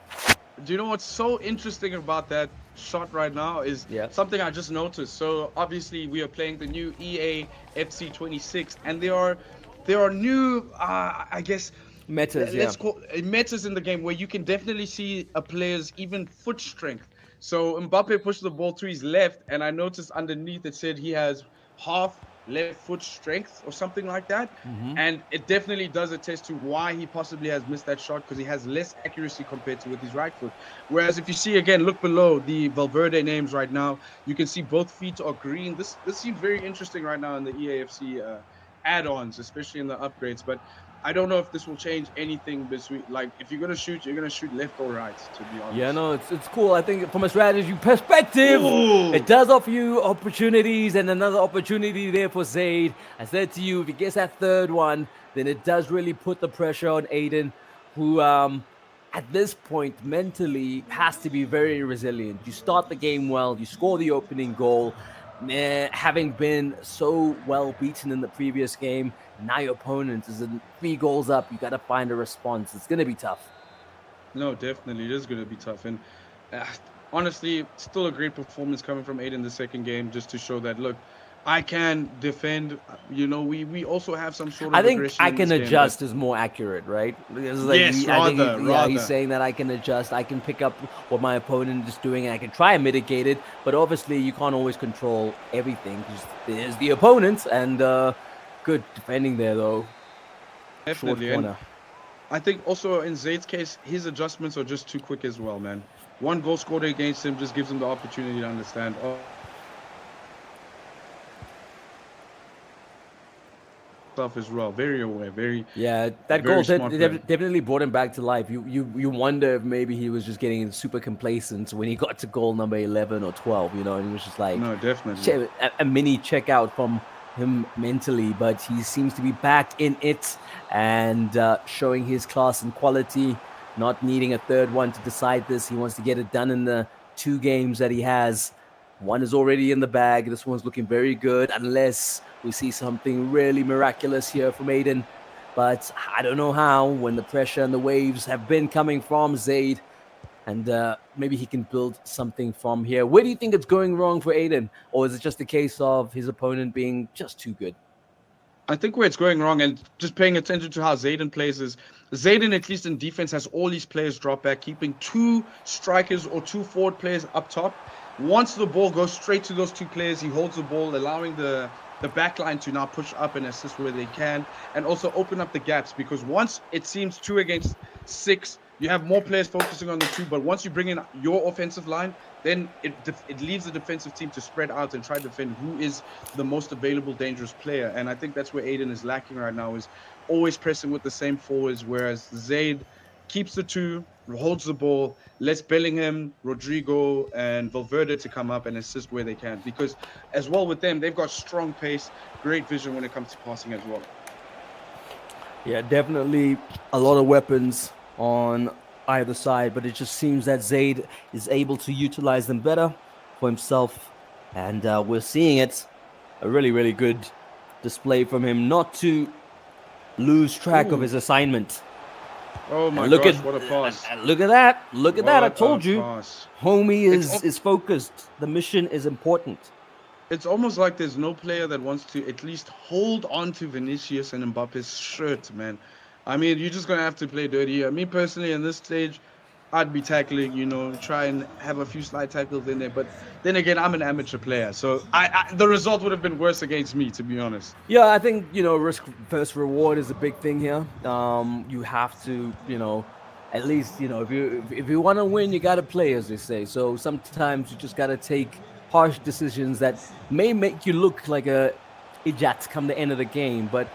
Do you know what's so interesting about that shot right now is something I just noticed. So obviously we are playing the new EA FC 26, and there are new I guess metas. Call metas in the game where you can definitely see a player's even foot strength. So Mbappe pushed the ball to his left, and I noticed underneath it said he has half left foot strength or something like that. And it definitely does attest to why he possibly has missed that shot, because he has less accuracy compared to with his right foot. Whereas if you see again, look below the Valverde names right now, you can see both feet are green. This seems very interesting right now in the EAFC add-ons, especially in the upgrades. But I don't know if this will change anything between, like, if you're gonna shoot left or right, to be honest. Yeah, no, it's cool. I think from a strategy perspective, it does offer you opportunities, and another opportunity there for Zayd. I said to you, if he gets that third one, then it does really put the pressure on Aiden, who at this point mentally has to be very resilient. You start the game well, you score the opening goal. Having been so well beaten in the previous game, now your opponent is 3 goals up. You got to find a response. It's going to be tough. No, definitely. It is going to be tough. And honestly, still a great performance coming from Aiden in the second game, just to show that, look, I can defend. You know, we also have some sort of I think aggression I in can this adjust game, is more accurate, right? Because he's saying that I can adjust. I can pick up what my opponent is doing, and I can try and mitigate it. But obviously, you can't always control everything, because there's the opponent, and good defending there, though. Definitely. Short corner. I think also in Zayd's case, his adjustments are just too quick as well, man. 1 goal scored against him just gives him the opportunity to understand, stuff as well. Very aware, that goal definitely brought him back to life. You wonder if maybe he was just getting super complacent when he got to goal number 11 or 12, you know, and he was just like, no, definitely a mini checkout from him mentally, but he seems to be back in it and showing his class and quality, not needing a third one to decide this. He wants to get it done in the 2 games that he has. 1 is already in the bag. This one's looking very good, unless we see something really miraculous here from Aiden. But I don't know how, when the pressure and the waves have been coming from Zayd. And maybe he can build something from here. Where do you think it's going wrong for Aiden? Or is it just a case of his opponent being just too good? I think where it's going wrong, and just paying attention to how Zayden plays, is Zayden, at least in defense, has all these players drop back, keeping 2 strikers or 2 forward players up top. Once the ball goes straight to those 2 players, he holds the ball, allowing the back line to now push up and assist where they can, and also open up the gaps, because once it seems 2 against 6, you have more players focusing on the 2, but once you bring in your offensive line, then it leaves the defensive team to spread out and try to defend who is the most available dangerous player. And I think that's where Aiden is lacking right now, is always pressing with the same forwards, whereas Zayd keeps the 2, holds the ball, lets Bellingham, Rodrigo, and Valverde to come up and assist where they can. Because as well with them, they've got strong pace, great vision when it comes to passing as well. Yeah, definitely a lot of weapons on either side, but it just seems that Zayd is able to utilize them better for himself, and we're seeing it. A really, really good display from him, not to lose track of his assignment. Oh my gosh, what a pass. Look at that. Look at that. I told you. Pass. Homie is focused. The mission is important. It's almost like there's no player that wants to at least hold on to Vinicius and Mbappe's shirt, man. I mean, you're just gonna have to play dirty. Me personally, in this stage, I'd be tackling, try and have a few slide tackles in there. But then again, I'm an amateur player, so the result would have been worse against me, to be honest. Yeah, I think risk versus reward is a big thing here. You have to at least if you want to win, you got to play, as they say. So sometimes you just got to take harsh decisions that may make you look like a idiot come the end of the game, but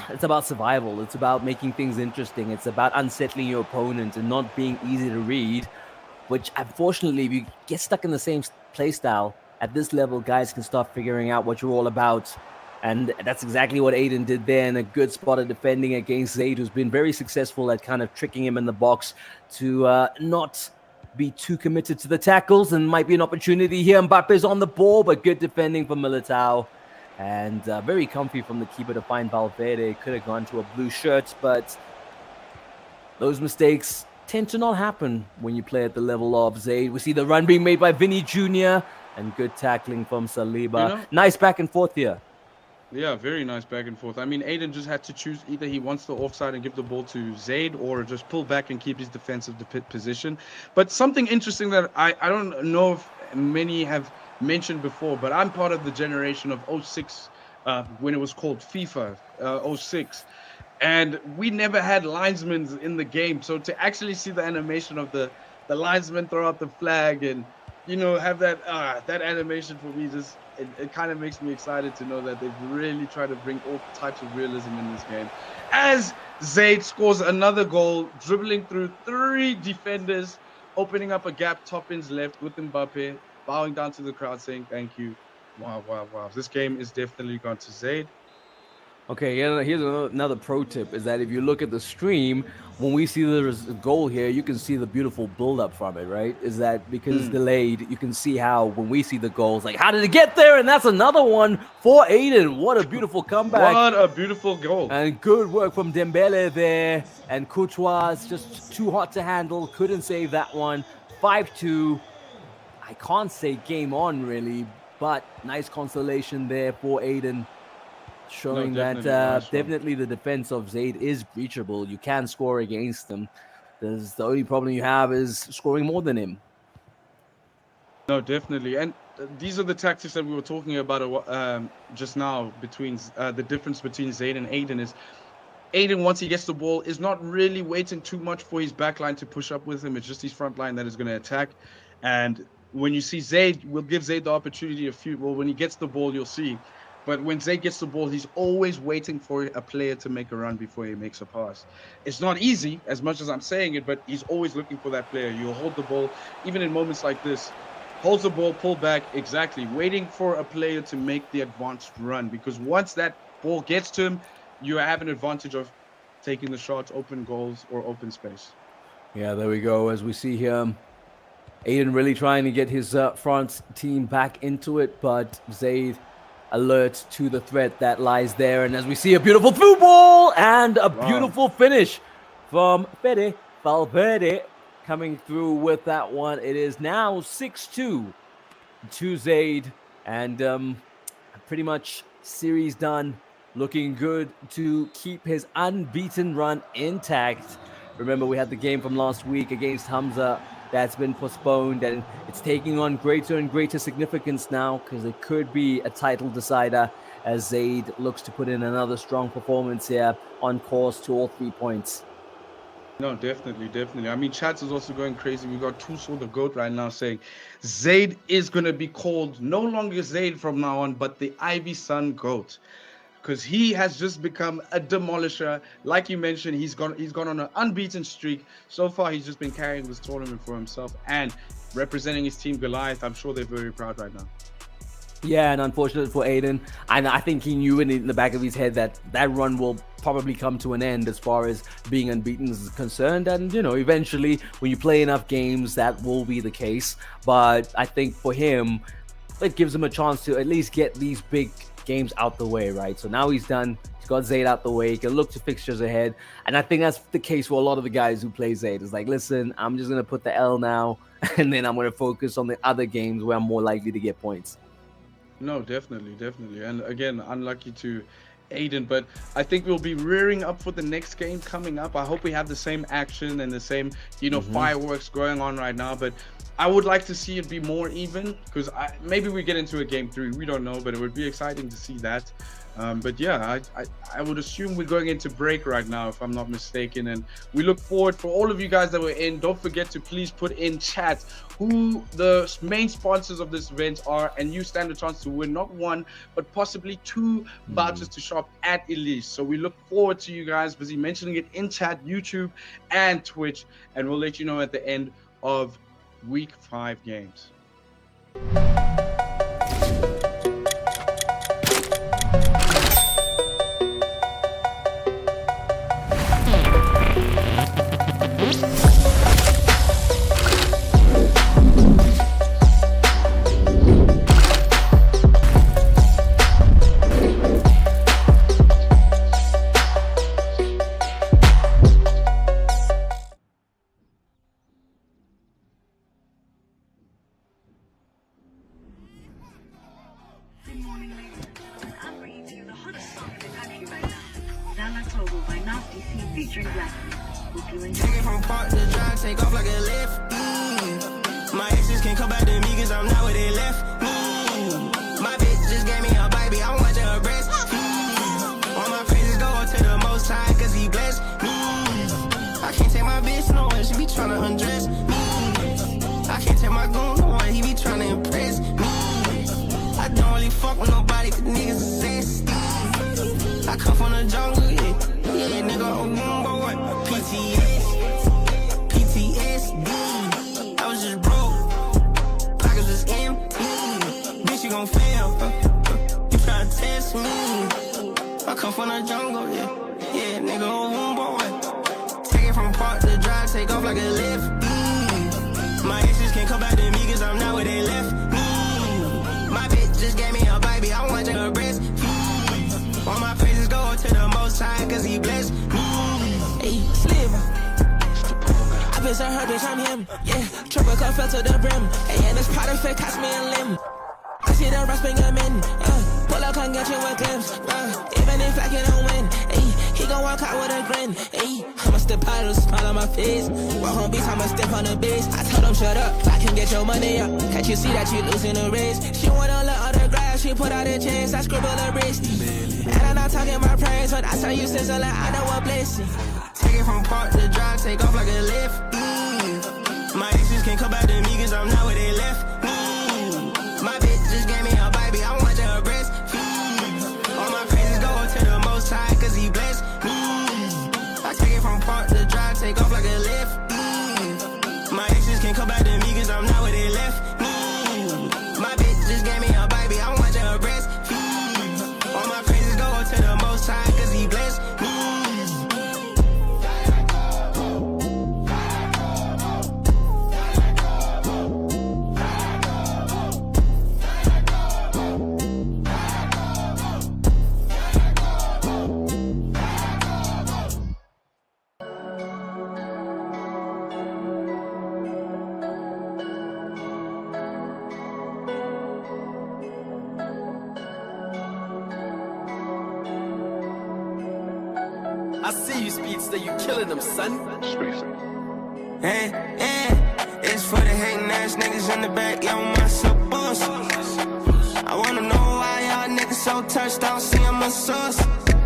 it's about survival. It's about making things interesting. It's about unsettling your opponent and not being easy to read, which unfortunately, if you get stuck in the same play style, at this level, guys can start figuring out what you're all about. And that's exactly what Aiden did there, in a good spot of defending against Zaid, who's been very successful at kind of tricking him in the box to not be too committed to the tackles. And might be an opportunity here. Mbappe's on the ball, but good defending from Militao. And very comfy from the keeper to find Valverde. Could have gone to a blue shirt, but those mistakes tend to not happen when you play at the level of Zaid. We see the run being made by Vinny Jr. and good tackling from Saliba. Nice back and forth here. Yeah, very nice back and forth. I mean, Aiden just had to choose either he wants the offside and give the ball to Zaid, or just pull back and keep his defensive position. But something interesting that I don't know if many have mentioned before, but I'm part of the generation of 06 when it was called FIFA 06. And we never had linesmen in the game. So to actually see the animation of the linesman throw out the flag and, have that animation, for me, just it kind of makes me excited to know that they've really tried to bring all types of realism in this game. As Zaid scores another goal, dribbling through 3 defenders, opening up a gap, top ends left with Mbappe, bowing down to the crowd saying thank you. Wow, wow, wow. This game is definitely gone to Zaid. Okay, here's another pro tip, is that if you look at the stream, when we see the goal here, you can see the beautiful build-up from it, right? Is that because it's delayed, you can see how when we see the goals, like, how did it get there? And that's another one for Aiden. What a beautiful comeback. What a beautiful goal. And good work from Dembele there. And Courtois is just too hot to handle. Couldn't save that one. 5-2. I can't say game on, really, but nice consolation there for Aiden. Showing that definitely the defense of Zaid is breachable. You can score against them. The only problem you have is scoring more than him. No, definitely. And these are the tactics that we were talking about just now, between the difference between Zaid and Aiden is Aiden, once he gets the ball, is not really waiting too much for his back line to push up with him. It's just his front line that is going to attack. And when you see Zaid, we'll give Zaid the opportunity when he gets the ball, you'll see. But when Zaid gets the ball, he's always waiting for a player to make a run before he makes a pass. It's not easy, as much as I'm saying it, but he's always looking for that player. You'll hold the ball, even in moments like this. Holds the ball, pull back, exactly. Waiting for a player to make the advanced run. Because once that ball gets to him, you have an advantage of taking the shots, open goals, or open space. Yeah, there we go. As we see here, Aiden really trying to get his France team back into it, but Zaid alert to the threat that lies there. And as we see, a beautiful through ball and a beautiful finish from Fede Valverde coming through with that one. It is now 6-2 to Zaid, and pretty much series done. Looking good to keep his unbeaten run intact. Remember, we had the game from last week against Hamza that's been postponed, and it's taking on greater and greater significance now because it could be a title decider as Zaid looks to put in another strong performance here, on course to all 3 points. No, definitely, definitely. I mean, chat is also going crazy. We got Tuso the GOAT right now saying Zaid is going to be called no longer Zaid from now on, but the IVYSON GOAT. Because he has just become a demolisher. Like you mentioned, he's gone on an unbeaten streak. So far, he's just been carrying this tournament for himself and representing his team Goliath. I'm sure they're very proud right now. Yeah, and unfortunate for Aiden. And I think he knew in the back of his head that run will probably come to an end as far as being unbeaten is concerned. And, eventually, when you play enough games, that will be the case. But I think for him, it gives him a chance to at least get these big games out the way, right? So now he's done. He's got Zaid out the way. He can look to fixtures ahead. And I think that's the case for a lot of the guys who play Zaid. It's like, listen, I'm just going to put the L now, and then I'm going to focus on the other games where I'm more likely to get points. No, definitely, definitely. And again, unlucky to Aiden, but I think we'll be rearing up for the next game coming up. I hope we have the same action and the same, fireworks going on right now. But I would like to see it be more even, because maybe we get into a game 3. We don't know, but it would be exciting to see that. But yeah, I would assume we're going into break right now, if I'm not mistaken. And we look forward, for all of you guys that were in, don't forget to please put in chat who the main sponsors of this event are, and you stand a chance to win not 1 but possibly 2 vouchers to shop at Elise. So we look forward to you guys busy mentioning it in chat, YouTube and Twitch, and we'll let you know at the end of week 5 games. Featuring Black. Hope you enjoy. Take it from park to drive, take off like a lift. My exes can't come back to me cause I'm not where they left me. My bitch just gave me a baby, I'm watching her breast. All my praises go to the most high cause he blessed me. I can't take my bitch nowhere, she be tryna undress me. I can't take my goon nowhere, he be tryna impress me. I don't really fuck with nobody cause niggas is zesty. I come from the jungle, yeah. Yeah, nigga, boy. PTSD. I was just broke. Pockets was empty. Bitch, you gon' fail. You tryna test me. I come from the jungle, yeah. Yeah, nigga, boy. Take it from park to drive, take off like a lift. My exes can't come back to me cause I'm not where they left me. My bitch just gave me a baby, I'm watching her breast. All my praises go to the most high cause he blessed me. Hey, Slim. I bitch on her, bitch, I'm him. Yeah, triple cup fell to the brim. Hey, and this pot of fit cost me a limb. I see the rest bring him in. Pull up, come get you with glimpse. Even if I don't win. Hey, he gon' walk out with a grin. Hey, I'ma step out with a smile on my face. Walk home beats, I'ma step on the base. I told him shut up, I can get your money up. Can't you see that you losing the race? She wanna look autograph, she put out a chance. I scribble a wrist. And I'm not talking about praise, but I saw you sizzle like I know what blessing. Take it from park to drive, take off like a lift. My exes can't come back to me cause I'm not where they left me. My bitch just gave me a baby, I'm watching her breast. All my praises go to the most high cause he blessed me. I take it from park to drive, take off like a lift. My exes can't come back to me cause I'm not where they left me. My bitch just gave me a baby, I'm watching her breast. All my praises go to the most high cause he blessed me. I see you, Speedster. You killing them, son. Hey, it's for the hating ass niggas in the back, yo, my suppose. I wanna know why y'all niggas so touched, I don't see I'm a source.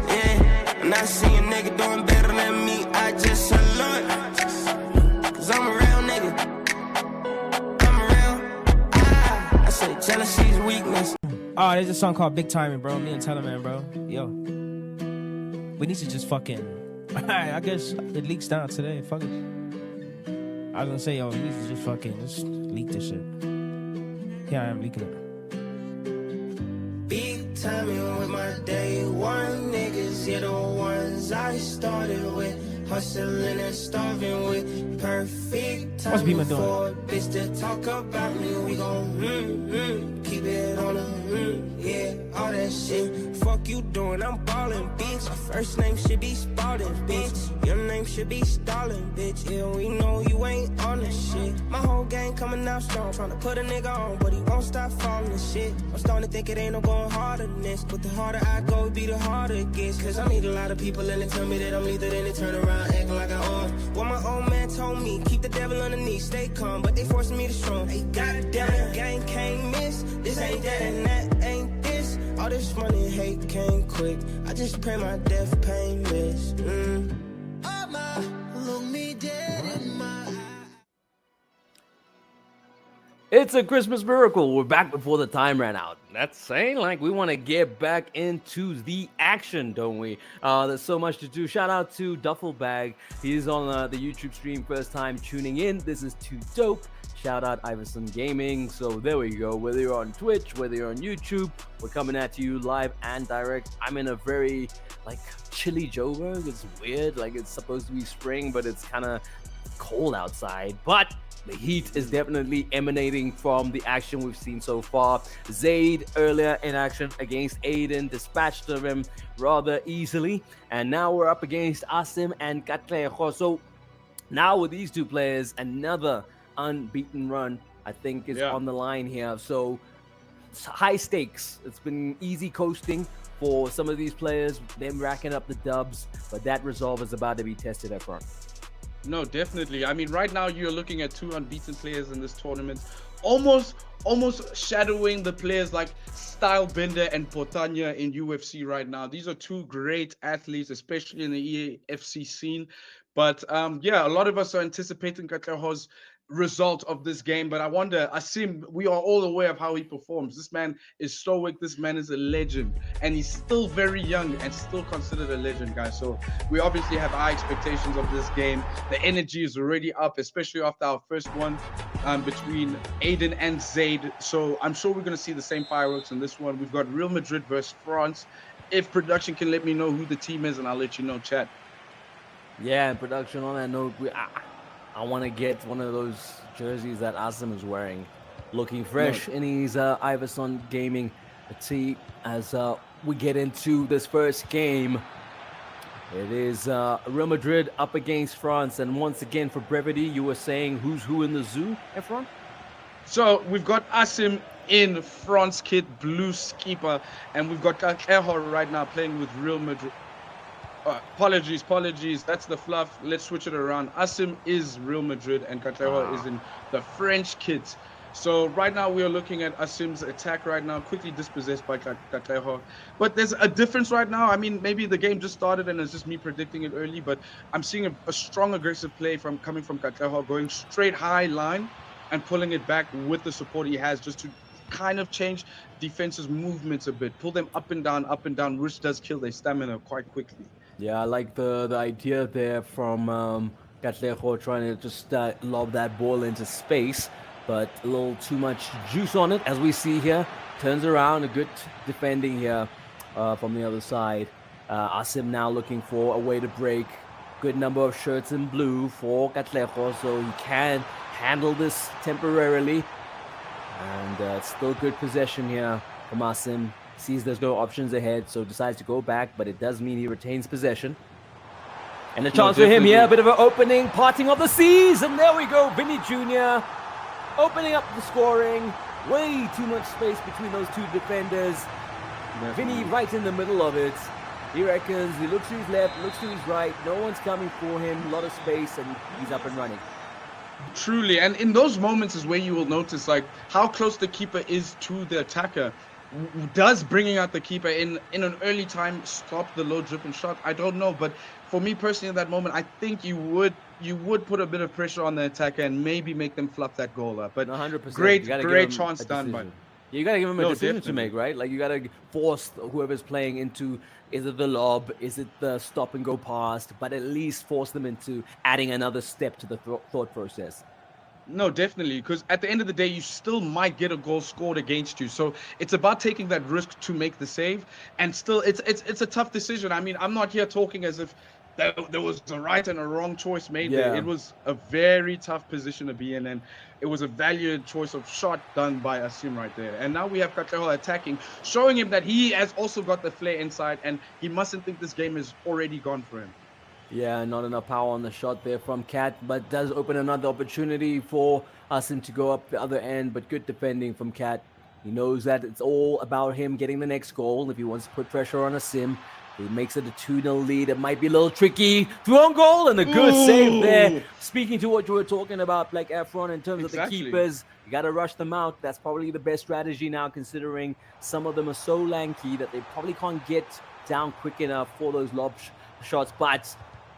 Yeah, I'm not seeing a nigga doing better than me, I just salute. Cause I'm a real nigga. I'm real. I say jealousy's weakness. Oh, there's a song called Big Timing, bro. Me and Teleman, bro. Yo. We need to just fucking... I guess it leaks down today. Fuck it. I was gonna say, yo, we need to just fucking leak this shit. Here I am leaking it. Big timing with my day one niggas, yeah, the ones I started with. Hustling and starving with perfect What's Beamer doing? Bitch that talk about me, we gon' keep it on yeah, all that shit. Fuck you doing, I'm ballin', bitch. First name should be Spalding, bitch. Your name should be Stalin, bitch. Yeah, we know you ain't on this shit. My whole gang coming out strong, tryna put a nigga on, but he won't stop falling and shit. I'm starting to think it ain't no going harder than this, but the harder I go, be the harder it gets. Cause I meet a lot of people and they tell me that I'm either, then they turn around acting like I own. What my old man told me, keep the devil underneath, stay calm, but they forcing me to strong. Hey, goddamn, gang can't miss. This ain't that and that ain't this. All this money and hate came quick. I just pray my death painless. Look me dead in my eye. It's a Christmas miracle. We're back before the time ran out. That's saying like we want to get back into the action, don't we? There's so much to do. Shout out to Duffel Bag. He's on the YouTube stream, first time tuning in. This is too dope. Shout out IVYSON Gaming. So there we go. Whether you're on Twitch, whether you're on YouTube, we're coming at you live and direct. I'm in a very like chilly Joburg. It's weird. Like it's supposed to be spring, but it's kind of cold outside. But the heat is definitely emanating from the action we've seen so far. Zaid earlier in action against Aiden, dispatched him rather easily. And now we're up against Asim and Katlejo. So now with these two players, another unbeaten run, I think, is on the line here. So high stakes. It's been easy coasting for some of these players, them racking up the dubs, but that resolve is about to be tested up front. No, definitely. I mean, right now you're looking at two unbeaten players in this tournament, almost shadowing the players like Stylebender and Potanya in UFC right now. These are two great athletes, especially in the EAFC scene. But yeah, a lot of us are anticipating Katlejo's result of this game, but I wonder, Asim, we are all aware of how he performs. This man is stoic, this man is a legend, and he's still very young and still considered a legend, guys. So we obviously have high expectations of this game. The energy is already up, especially after our first one between Aiden and Zaid. So I'm sure we're going to see the same fireworks in this one. We've got Real Madrid versus France. If production can let me know who the team is, and I'll let you know, chat. Yeah, and production, on that note, I want to get one of those jerseys that Asim is wearing, looking fresh in his IVYSON Gaming tee as we get into this first game. It is Real Madrid up against France, and once again, for brevity, you were saying who's who in the zoo, Efron? So we've got Asim in France kit, blue skipper, and we've got Katlejo right now playing with Real Madrid. Apologies. That's the fluff. Let's switch it around. Asim is Real Madrid and Katlejo is in the French kit. So right now we are looking at Asim's attack right now, quickly dispossessed by Katlejo. But there's a difference right now. I mean, maybe the game just started and it's just me predicting it early, but I'm seeing a strong aggressive play coming from Katlejo, going straight high line and pulling it back with the support he has, just to kind of change defense's movements a bit, pull them up and down, which does kill their stamina quite quickly. Yeah, I like the idea there from Katlejo trying to just lob that ball into space, but a little too much juice on it, as we see here. Turns around, a good defending here from the other side. Asim now looking for a way to break. Good number of shirts in blue for Katlejo, so he can handle this temporarily. And still good possession here from Asim. Sees there's no options ahead, so decides to go back, but it does mean he retains possession. And a chance for him here, a bit of an opening, parting of the seas, and there we go, Vinny Jr. opening up the scoring. Way too much space between those two defenders. Vinny right in the middle of it. He reckons, he looks to his left, looks to his right, no one's coming for him, a lot of space, and he's up and running. Truly, and in those moments is where you will notice like how close the keeper is to the attacker. Does bringing out the keeper in an early time stop the low dripping shot? I don't know, but for me personally in that moment, I think you would put a bit of pressure on the attacker and maybe make them fluff that goal up. But 100%. Great chance done by. You got to give him a decision to make, right? Like you got to force whoever's playing into, is it the lob, is it the stop and go past, but at least force them into adding another step to the thought process. No, definitely, because at the end of the day, you still might get a goal scored against you. So it's about taking that risk to make the save, and still, it's a tough decision. I mean, I'm not here talking as if there was a right and a wrong choice made Yeah. there. It was a very tough position to be in, and it was a valiant choice of shot done by Asim right there. And now we have Katleho attacking, showing him that he has also got the flair inside, and he mustn't think this game is already gone for him. Yeah, not enough power on the shot there from Cat, but does open another opportunity for Asim to go up the other end, but good defending from Cat. He knows that it's all about him getting the next goal. If he wants to put pressure on Asim, he makes it a 2-0 lead. It might be a little tricky. Thrown goal and a good save there. Speaking to what you were talking about, like Efron, in terms of the keepers, you got to rush them out. That's probably the best strategy now, considering some of them are so lanky that they probably can't get down quick enough for those lob shots. But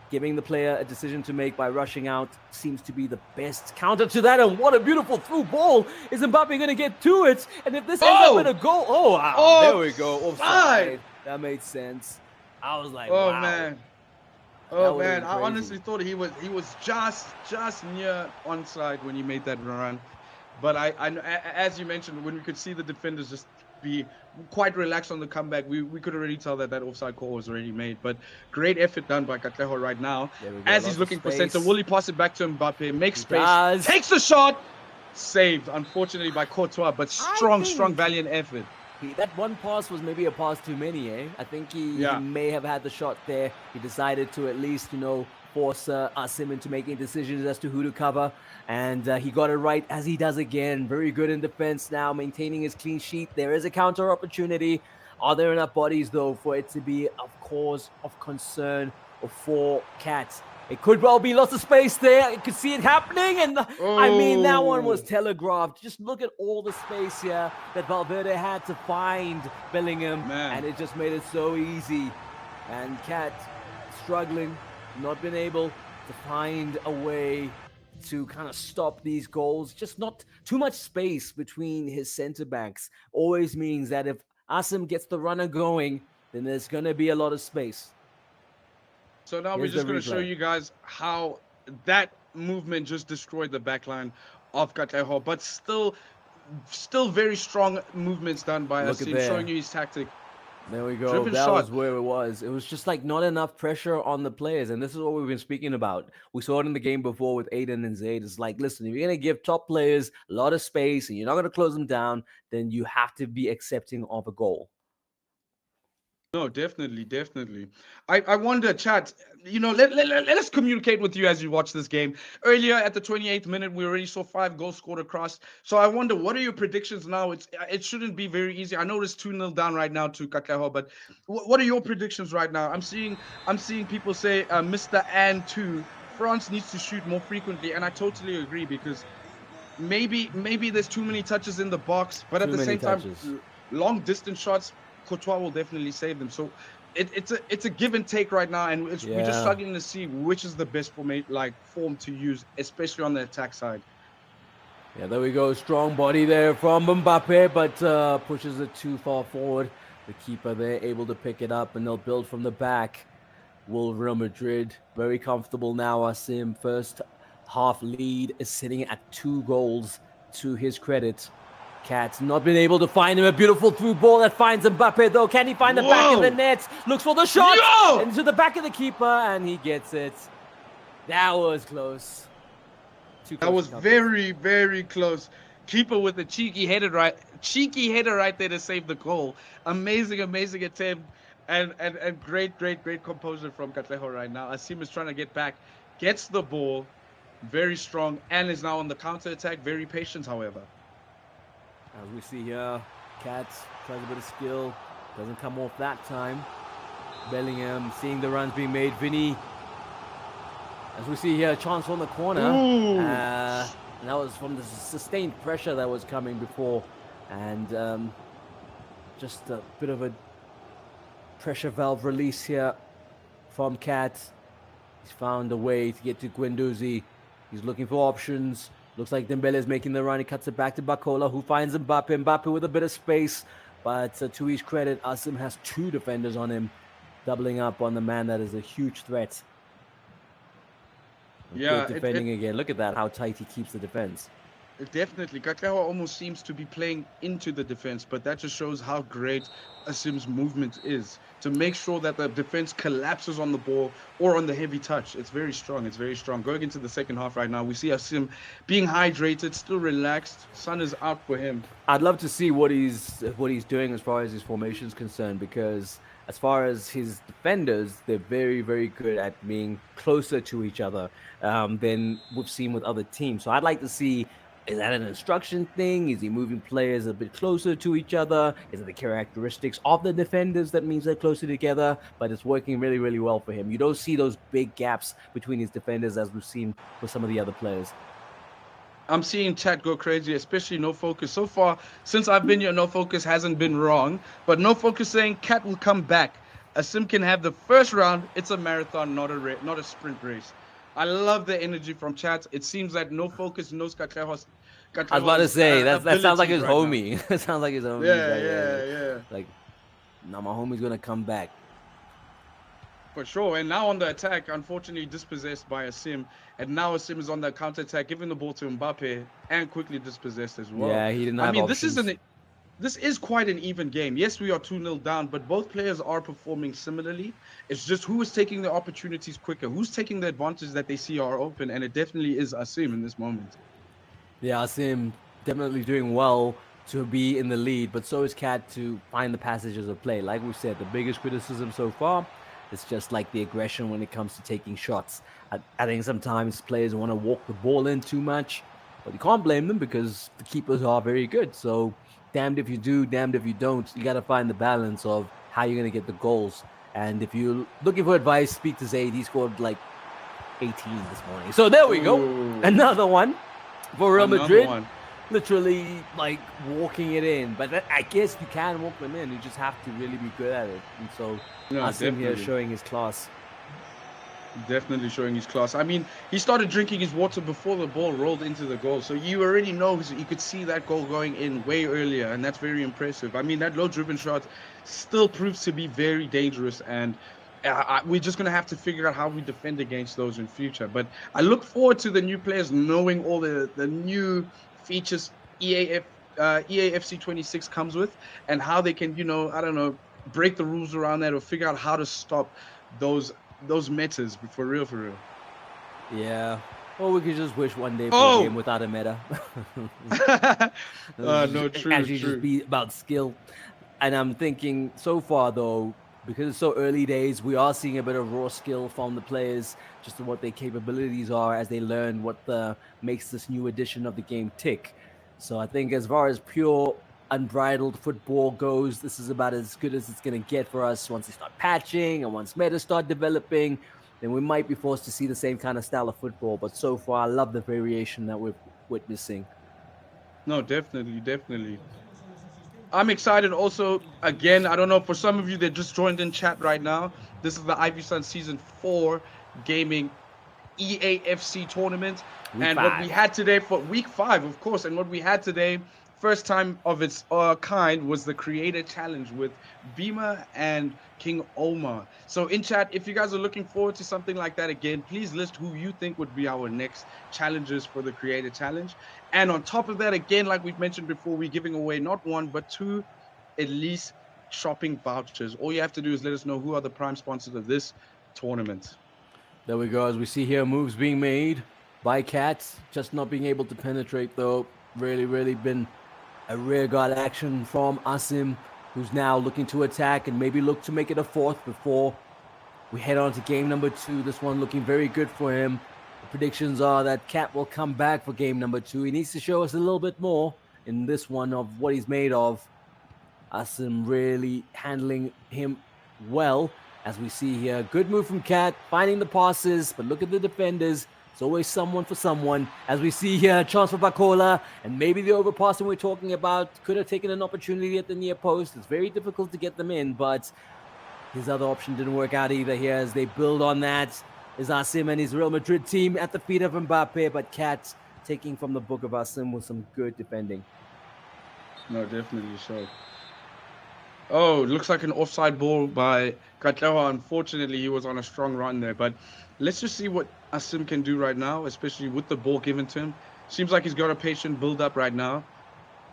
giving the player a decision to make by rushing out seems to be the best counter to that. And what a beautiful through ball. Is Mbappe going to get to it? And if this ends up with a goal, oh, wow, there we go. Offside. That made sense. I was like, oh wow. Man. Oh man, I honestly thought he was just near onside when he made that run. But I as you mentioned, when we could see the defenders just be quite relaxed on the comeback, we could already tell that offside call was already made. But great effort done by Katleho right now. As he's looking for center, will he pass it back to Mbappe? Makes space, takes the shot, saved unfortunately by Courtois, but strong, valiant effort. That one pass was maybe a pass too many, eh? I think he may have had the shot there. He decided to at least, force Asim into making decisions as to who to cover. And he got it right, as he does again. Very good in defense now, maintaining his clean sheet. There is a counter opportunity. Are there enough bodies, though, for it to be a cause of concern for Cats? It could well be lots of space there. You could see it happening. And I mean, that one was telegraphed. Just look at all the space here that Valverde had to find Bellingham. And it just made it so easy. And Cat struggling, not been able to find a way to kind of stop these goals. Just not too much space between his center backs. Always means that if Asim gets the runner going, then there's going to be a lot of space. So now we're just going to show you guys how that movement just destroyed the backline of Katleho, but still very strong movements done by Asim, showing you his tactic. There we go. That was where it was. It was just like not enough pressure on the players. And this is what we've been speaking about. We saw it in the game before with Aiden and Zaid. It's like, listen, if you're going to give top players a lot of space and you're not going to close them down, then you have to be accepting of a goal. No, definitely. I wonder, chat, let us communicate with you as you watch this game. Earlier at the 28th minute, we already saw 5 goals scored across. So I wonder, what are your predictions now? It shouldn't be very easy. I know it's 2-0 down right now to Katleho, but what are your predictions right now? I'm seeing people say Mr. and 2. France needs to shoot more frequently, and I totally agree, because maybe there's too many touches in the box, but at the same time, long distance shots, Courtois will definitely save them. So it's a give and take right now, and we're just struggling to see which is the best form to use, especially on the attack side. Yeah, there we go. Strong body there from Mbappe, but pushes it too far forward. The keeper there able to pick it up, and they'll build from the back. Will Real Madrid very comfortable now. Asim first half lead is sitting at 2 goals to his credit. Cat's not been able to find him. A beautiful through ball that finds Mbappe, though. Can he find the back of the net? Looks for the shot into the back of the keeper, and he gets it. That was close. That was very, very close. Keeper with a cheeky header right there to save the goal. Amazing attempt, and great composure from Katleho right now. Asim is trying to get back, gets the ball, very strong, and is now on the counter attack. Very patient, however. As we see here, Katz tries a bit of skill, doesn't come off that time. Bellingham seeing the runs being made. Vinny, as we see here, a chance from the corner. And that was from the sustained pressure that was coming before. And just a bit of a pressure valve release here from Katz. He's found a way to get to Guendouzi. He's looking for options. Looks like Dembele is making the run. He cuts it back to Bacola, who finds Mbappe. Mbappe with a bit of space. But to his credit, Asim has 2 defenders on him, doubling up on the man that is a huge threat. Yeah, good defending again. Look at that, how tight he keeps the defense. Definitely. Katleho almost seems to be playing into the defense, but that just shows how great Asim's movement is. to make sure that the defense collapses on the ball or on the heavy touch. It's very strong. It's very strong. Going into the second half right now, we see Asim being hydrated, still relaxed. Sun is out for him. I'd love to see what he's doing as far as his formation is concerned, because as far as his defenders, they're very, very good at being closer to each other than we've seen with other teams. So I'd like to see, is that an instruction thing? Is he moving players a bit closer to each other? Is it the characteristics of the defenders that means they're closer together? But it's working really, really well for him. You don't see those big gaps between his defenders as we've seen with some of the other players. I'm seeing chat go crazy, especially No Focus. So far, since I've been here, No Focus hasn't been wrong. But No Focus saying Cat will come back. Asim can have the first round. It's a marathon, not a sprint race. I love the energy from chat. It seems that No Focus knows Katleho's. I was about to say, that sounds like his right homie. That sounds like his homie. Yeah. Like, now my homie's going to come back. For sure. And now on the attack, unfortunately dispossessed by Asim. And now Asim is on the counter-attack, giving the ball to Mbappe and quickly dispossessed as well. Yeah, he didn't have options. This is quite an even game. Yes, we are 2-0 down, but both players are performing similarly. It's just who is taking the opportunities quicker, who's taking the advantage that they see are open, and it definitely is Asim in this moment. Yeah, Asim definitely doing well to be in the lead, but so is Cat to find the passages of play. Like we said, the biggest criticism so far is just like the aggression when it comes to taking shots. I think sometimes players want to walk the ball in too much, but you can't blame them because the keepers are very good. So damned if you do, damned if you don't. You got to find the balance of how you're going to get the goals. And if you're looking for advice, speak to Zaid. He scored like 18 this morning. So there we go. Another one for Real Madrid. Literally like walking it in. But I guess you can walk them in. You just have to really be good at it. And so Asim here showing his class. Definitely showing his class. I mean, he started drinking his water before the ball rolled into the goal. So you already know, you could see that goal going in way earlier. And that's very impressive. I mean, that low-driven shot still proves to be very dangerous. And we're just going to have to figure out how we defend against those in future. But I look forward to the new players knowing all the new features EAFC 26 comes with and how they can, I don't know, break the rules around that or figure out how to stop those metas for real. Yeah. Or we could just wish one day for a game without a meta. No, true. Actually, just be about skill. And I'm thinking so far though, because it's so early days, we are seeing a bit of raw skill from the players, just what their capabilities are as they learn what makes this new edition of the game tick. So I think as far as pure unbridled football goes, this is about as good as it's going to get for us. Once they start patching and once metas start developing, then we might be forced to see the same kind of style of football. But so far, I love the variation that we're witnessing. No, definitely. I'm excited also. Again, I don't know, for some of you that just joined in chat right now, this is the IVYSON Season 4 Gaming EAFC tournament. What we had today for Week 5, of course, and what we had today, first time of its kind, was the Creator Challenge with Beamer and KingOumar. So in chat, if you guys are looking forward to something like that again, please list who you think would be our next challenges for the Creator Challenge. And on top of that, again, like we've mentioned before, we're giving away not one, but 2 at least shopping vouchers. All you have to do is let us know who are the prime sponsors of this tournament. There we go. As we see here, moves being made by Cats, just not being able to penetrate though. Really been a rear guard action from Asim, who's now looking to attack and maybe look to make it a 4th before we head on to game number 2. This one looking very good for him. The predictions are that Cat will come back for game number 2. He needs to show us a little bit more in this one of what he's made of. Asim really handling him well, as we see here. Good move from Cat, finding the passes, but look at the defenders. It's always someone for someone. As we see here, chance for Bacola, and maybe the overpassing we're talking about could have taken an opportunity at the near post. It's very difficult to get them in, but his other option didn't work out either here as they build on that. Is Asim and his Real Madrid team at the feet of Mbappe, but Cat taking from the book of Asim with some good defending. No, definitely so. Oh, looks like an offside ball by Katleho. Unfortunately, he was on a strong run there, but let's just see what Asim can do right now, especially with the ball given to him. Seems like he's got a patient build-up right now,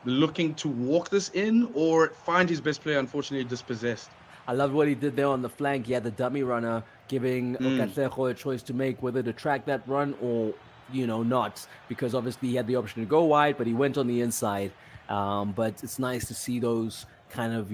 looking to walk this in or find his best player, unfortunately dispossessed. I loved what he did there on the flank. He had the dummy runner, giving Okatlejo a choice to make whether to track that run or, not. Because obviously he had the option to go wide, but he went on the inside. But it's nice to see those kind of,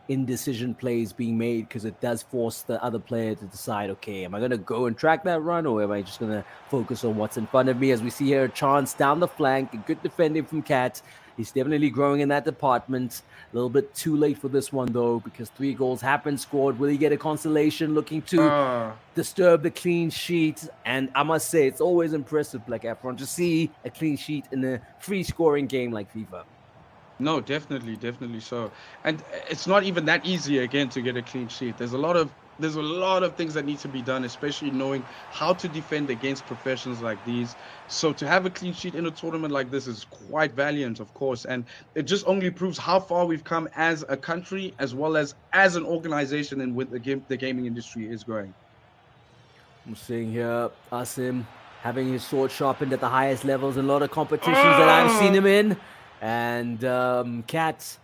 indecision plays being made, because it does force the other player to decide, okay, am I going to go and track that run, or am I just going to focus on what's in front of me? As we see here, a chance down the flank, a good defending from Cat. He's definitely growing in that department. A little bit too late for this one, though, because 3 goals have been scored. Will he get a consolation, looking to disturb the clean sheet? And I must say, it's always impressive, Black Efron, to see a clean sheet in a free-scoring game like FIFA. No, definitely so. And it's not even that easy again to get a clean sheet. There's a lot of things that need to be done, especially knowing how to defend against professionals like these. So to have a clean sheet in a tournament like this is quite valiant, of course, and it just only proves how far we've come as a country, as well as an organization, and with the gaming industry is going. I'm seeing here Asim having his sword sharpened at the highest levels in a lot of competitions that I've seen him in. And Cat,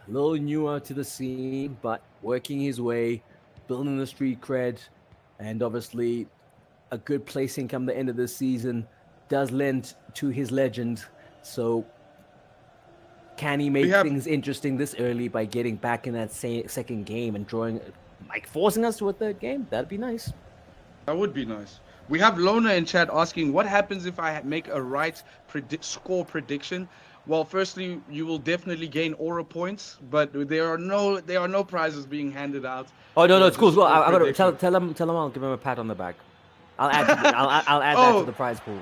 a little newer to the scene, but working his way, building the street cred, and obviously a good placing come the end of this season does lend to his legend. So can he make things interesting this early by getting back in that second game and drawing, like forcing us to a third game? That'd be nice. That would be nice. We have Lona in chat asking, what happens if I make a right score prediction? Well, firstly, you will definitely gain aura points, but there are no prizes being handed out. Oh no, it's cool. Well, I gotta tell him. I'll give him a pat on the back. I'll add. I'll add that to the prize pool.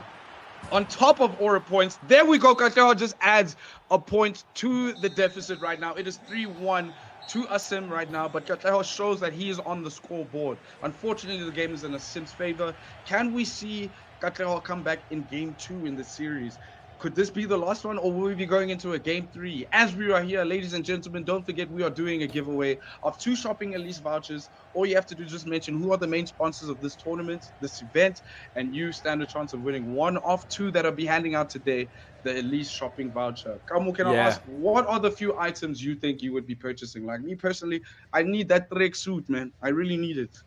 On top of aura points, there we go. Kakao just adds a point to the deficit right now. It is 3-1 to Asim right now, but Kakao shows that he is on the scoreboard. Unfortunately, the game is in Asim's favor. Can we see Kakao come back in game 2 in the series? Could this be the last one, or will we be going into a game 3? As we are here, ladies and gentlemen, don't forget we are doing a giveaway of 2 Shopping Elise vouchers. All you have to do is just mention who are the main sponsors of this tournament, this event, and you stand a chance of winning one of 2 that I'll be handing out today, the Elise shopping voucher. Kamu, can I ask, what are the few items you think you would be purchasing? Like me personally, I need that trek suit, man. I really need it.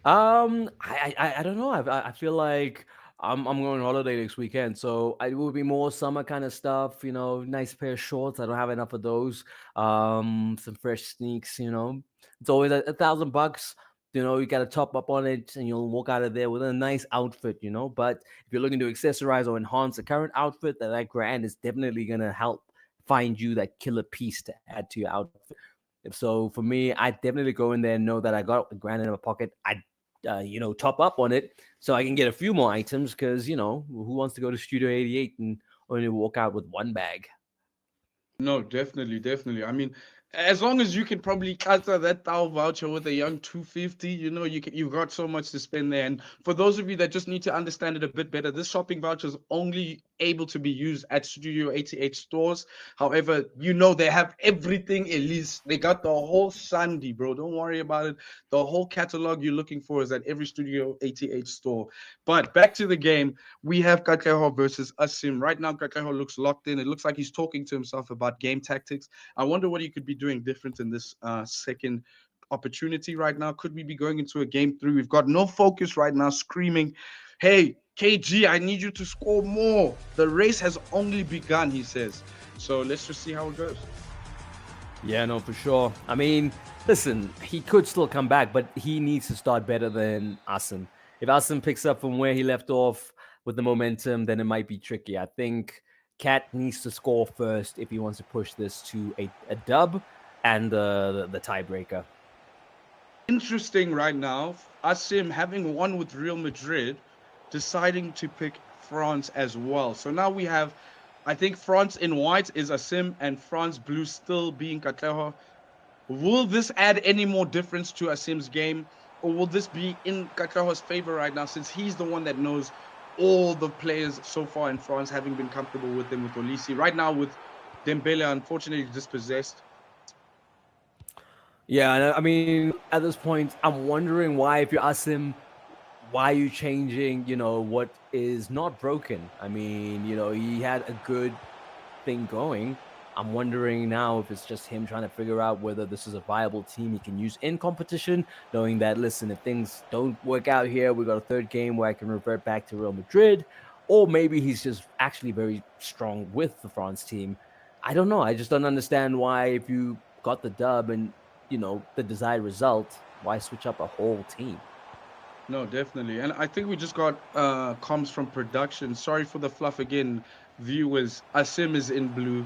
I don't know. I feel like I'm going on holiday next weekend, so it will be more summer kind of stuff. Nice pair of shorts. I don't have enough of those. Some fresh sneaks. It's always $1,000. You got to top up on it, and you'll walk out of there with a nice outfit. But if you're looking to accessorize or enhance the current outfit, that grand is definitely gonna help find you that killer piece to add to your outfit. So for me, I definitely go in there and know that I got a grand in my pocket. I top up on it so I can get a few more items, because, who wants to go to Studio 88 and only walk out with one bag? No, definitely. I mean, as long as you can probably cut that Tao voucher with a young 250, you've got so much to spend there. And for those of you that just need to understand it a bit better, this shopping voucher is only able to be used at Studio 88 stores. However, they have everything Elise. They got the whole Sunday, bro. Don't worry about it. The whole catalog you're looking for is at every Studio 88 store. But back to the game, we have Kakleho versus Asim. Right now, Kakleho looks locked in. It looks like he's talking to himself about game tactics. I wonder what he could be doing different in this second opportunity right now. Could we be going into a game 3? We've got no focus right now, screaming, hey, KG, I need you to score more. The race has only begun, he says. So let's just see how it goes. Yeah, no, for sure. I mean, listen, he could still come back, but he needs to start better than Asim. If Asim picks up from where he left off with the momentum, then it might be tricky. I think Cat needs to score first if he wants to push this to a dub and the tiebreaker. Interesting right now, Asim having won with Real Madrid, deciding to pick France as well. So now we have, I think France in white is Asim and France blue still being Kakleho. Will this add any more difference to Asim's game, or will this be in Kakleho's favor right now, since he's the one that knows all the players so far in France, having been comfortable with them with Olisi? Right now with Dembele, unfortunately dispossessed. Yeah, I mean, at this point, I'm wondering why, if you ask him, why are you changing, what is not broken? I mean, he had a good thing going. I'm wondering now if it's just him trying to figure out whether this is a viable team he can use in competition, knowing that, listen, if things don't work out here, we got a third game where I can revert back to Real Madrid, or maybe he's just actually very strong with the France team. I don't know. I just don't understand why, if you got the dub and, you know, the desired result, why switch up a whole team? No, definitely. And I think we just got comms from production. Sorry for the fluff again, viewers. Asim is in blue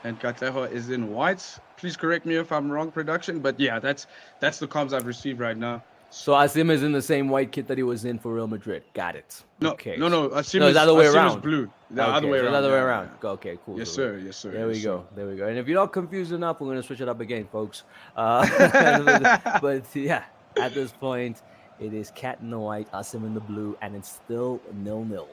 and Katleho is in white. Please correct me if I'm wrong, production. But yeah, that's the comms I've received right now. So Asim is in the same white kit that he was in for Real Madrid. Got it. No, okay. no. Asim no, is it's the other way Asim around. is blue. The okay, other way so around. The other way yeah, around. yeah. Okay, cool. Yes, So sir. Yes, sir. There yes, we sir. go. There we go. And if you're not confused enough, we're gonna switch it up again, folks. But yeah, at this point, it is Cat in the white, Asim in the blue, and it's still 0-0.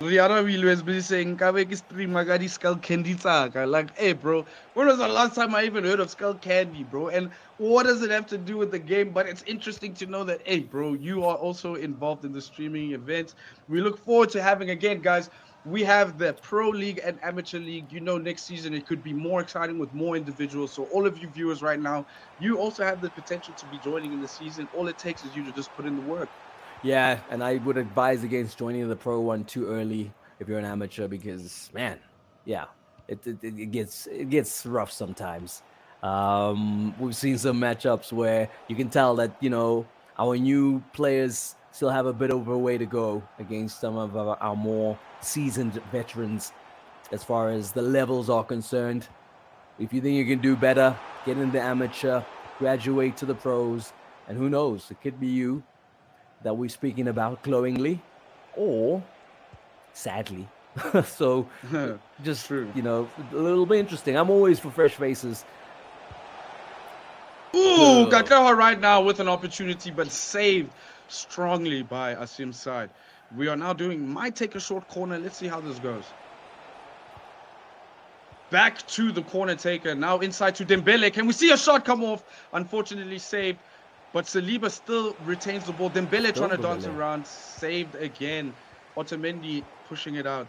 Rihanna will always be saying, stream Skull Candy Taka. Like, hey, bro, when was the last time I even heard of Skull Candy, bro? And what does it have to do with the game? But it's interesting to know that, hey, bro, you are also involved in the streaming events. We look forward to having, again, guys, we have the Pro League and Amateur League. You know, next season it could be more exciting with more individuals. So all of you viewers right now, you also have the potential to be joining in the season. All it takes is you to just put in the work. Yeah, and I would advise against joining the pro one too early if you're an amateur, because man, yeah, it gets rough sometimes. We've seen some matchups where you can tell that, you know, our new players still have a bit of a way to go against some of our more seasoned veterans as far as the levels are concerned. If you think you can do better, get in the amateur, graduate to the pros, and who knows, it could be you that we're speaking about glowingly, or sadly. So just True. you know, a little bit interesting. I'm always for fresh faces. Ooh, Katleho right now with an opportunity, but saved strongly by Asim's side. We are now might take a short corner. Let's see how this goes. Back to the corner taker. Now inside to Dembele. Can we see a shot come off? Unfortunately saved. But Saliba still retains the ball. Dembele trying to dance around. Saved again. Otamendi pushing it out.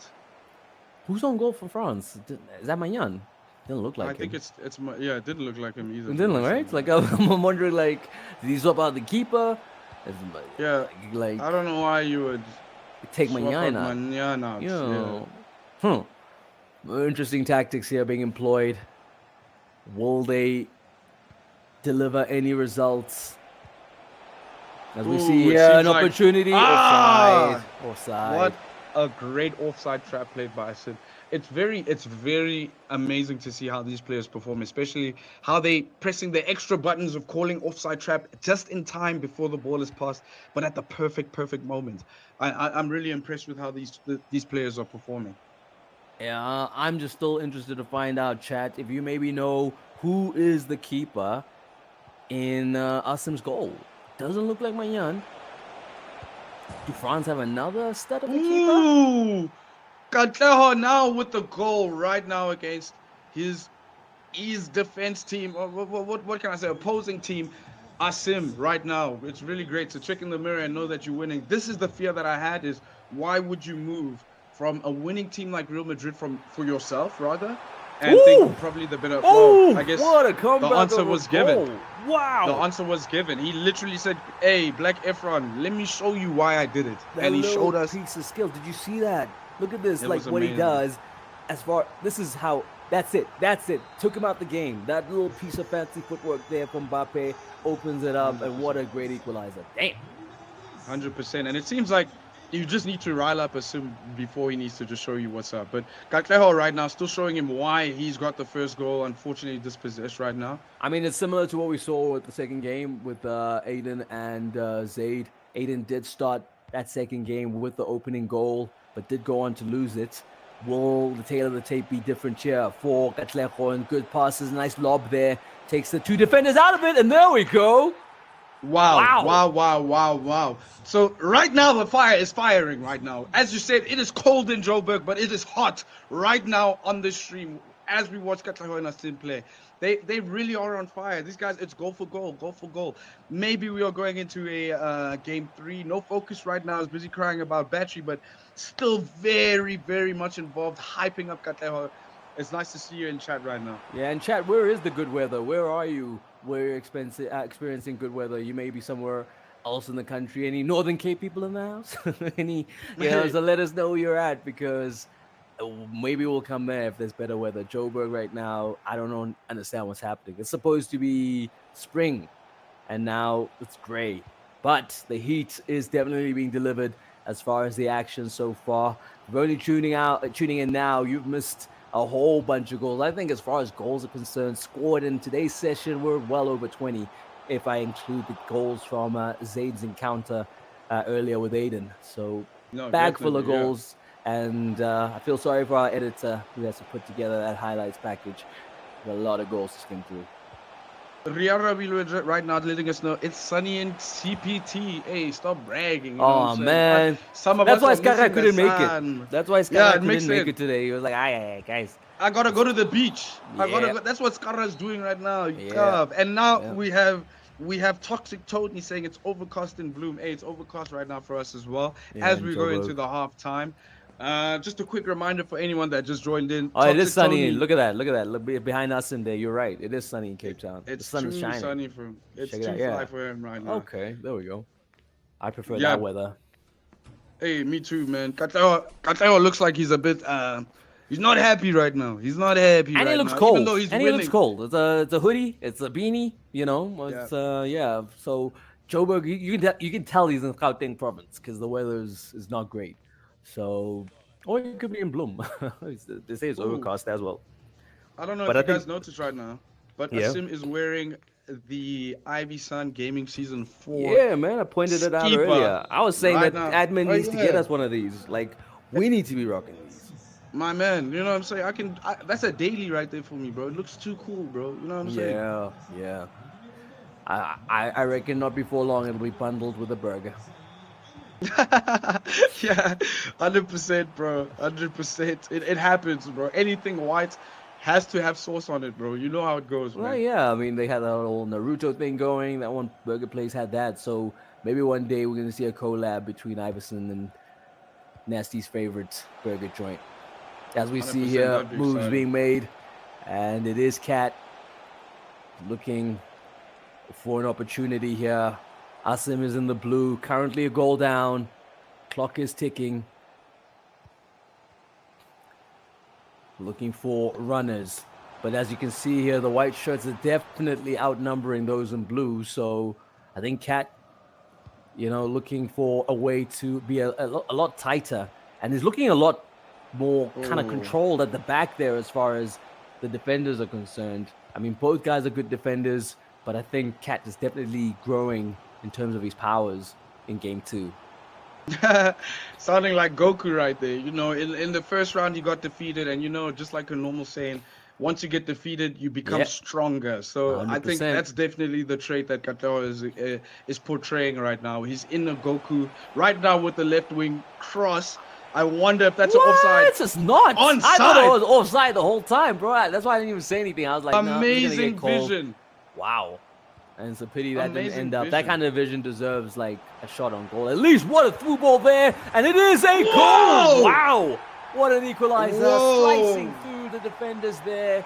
Who's on goal for France? Is that Magnan? Didn't look like him. I think it's yeah, it didn't look like him either. It didn't look right. Like I'm wondering, like, did he swap out the keeper? Yeah. Like I don't know why you would take swap Magnan out out. Magnan out. Yeah. Interesting tactics here being employed. Will they deliver any results? As we see here, an opportunity. Offside. What a great offside trap played by Asim. It's very amazing to see how these players perform, especially how they pressing the extra buttons of calling offside trap just in time before the ball is passed, but at the perfect moment. I'm really impressed with how these players are performing. Yeah, I'm just still interested to find out, chat, if you maybe know who is the keeper in Asim's goal. Doesn't look like Magnan. Do France have another stud of a keeper? Ooh! Katleho now with the goal right now against his defense team. What can I say? Opposing team. Asim right now. It's really great to check in the mirror and know that you're winning. This is the fear that I had, is why would you move from a winning team like Real Madrid for yourself rather? And think probably the better. Well, I guess what a comeback, the answer was given. Wow. The answer was given. He literally said, hey, Black Efron, let me show you why I did it. That and he showed us. Piece of skill. Did you see that? Look at this, It like was what he amazing. does. This is how, that's it. Took him out the game. That little piece of fancy footwork there from Mbappe opens it up, and what a great equalizer. Damn. 100%. And it seems like you just need to rile up Asim before he needs to just show you what's up. But Katleho right now still showing him why he's got the first goal. Unfortunately, dispossessed right now. I mean, it's similar to what we saw with the second game with Aiden and Zaid. Aiden did start that second game with the opening goal, but did go on to lose it. Will the tail of the tape be different here for Katleho? And good passes, nice lob there. Takes the two defenders out of it, and there we go. Wow. So right now the fire is firing right now. As you said, it is cold in Joburg, but it is hot right now on the stream as we watch Katleho and Asim play. They really are on fire. These guys, it's goal for goal. Maybe we are going into a game 3. No focus right now. Is busy crying about battery, but still very much involved, hyping up Katleho. It's nice to see you in chat right now. Yeah, and chat, where is the good weather? Where are you? Where you're experiencing good weather? You may be somewhere else in the country. Any Northern Cape people in the house? So let us know where you're at, because maybe we'll come there if there's better weather. Joburg right now, I don't understand what's happening. It's supposed to be spring, and now it's gray. But the heat is definitely being delivered as far as the action so far. If you're only tuning in now, you've missed a whole bunch of goals. I think as far as goals are concerned, scored in today's session, we're well over 20, if I include the goals from Zaid's encounter earlier with Aiden. So bag full of goals. Yeah. And I feel sorry for our editor who has to put together that highlights package. There's a lot of goals to skim through. Riara right now letting us know it's sunny in CPT. Hey, stop bragging. Oh man, that's why Skara couldn't make it. That's why Skara couldn't make it today. He was like, "Aye, guys, I gotta go to the beach. Yeah. I gotta go." That's what Skara is doing right now. Yeah. And now we have Toxic Tony saying it's overcast in Bloom. Hey, it's overcast right now for us as well as we go into the half time. Just a quick reminder for anyone that just joined in. Oh, it is sunny. Tony. Look at that. Look behind us in there. You're right. It is sunny in Cape Town. It's the sun is shining. Sunny for him. It's too fly for him right now. Okay, there we go. I prefer that weather. Hey, me too, man. Kateo looks like he's a bit. He's not happy right now. He's not happy. And right he looks now, cold. Even though he's winning. He looks cold. It's a hoodie. It's a beanie. You know. It's So Joburg, you can tell he's in Gauteng province because the weather is not great. So. Or it could be in Bloom. They say it's overcast as well. I don't know if you guys noticed right now, but Asim is wearing the IVYSON Gaming Season 4. Yeah, man, I pointed it out earlier. I was saying that admin needs to get us one of these. Like, we need to be rocking these. My man, you know what I'm saying? That's a daily right there for me, bro. It looks too cool, bro. You know what I'm saying? Yeah. I reckon not before long it'll be bundled with a burger. Yeah, 100%, bro. 100%. It happens, bro. Anything white has to have sauce on it, bro. You know how it goes, man. Well, yeah. I mean, they had that whole Naruto thing going. That one burger place had that. So maybe one day we're gonna see a collab between IVYSON and Nasty's favorite burger joint. As we see here, moves being made, and it is Cat looking for an opportunity here. Asim is in the blue, currently a goal down. Clock is ticking. Looking for runners. But as you can see here, the white shirts are definitely outnumbering those in blue. So I think Cat, looking for a way to be a lot tighter. And he's looking a lot more kind of controlled at the back there as far as the defenders are concerned. I mean, both guys are good defenders, but I think Cat is definitely growing in terms of his powers in game 2. Sounding like Goku right there. In the first round he got defeated, and just like a normal saying, once you get defeated, you become stronger. So 100%. I think that's definitely the trait that Kateo is portraying right now. He's in the Goku right now with the left wing cross. I wonder if that's an offside. It's not. Onside. I thought it was offside the whole time, bro. That's why I didn't even say anything. I was like, amazing vision. Wow. And it's a pity that didn't end up. That kind of vision deserves like a shot on goal. At least what a through ball there. And it is a goal. Wow. What an equalizer. Slicing through the defenders there.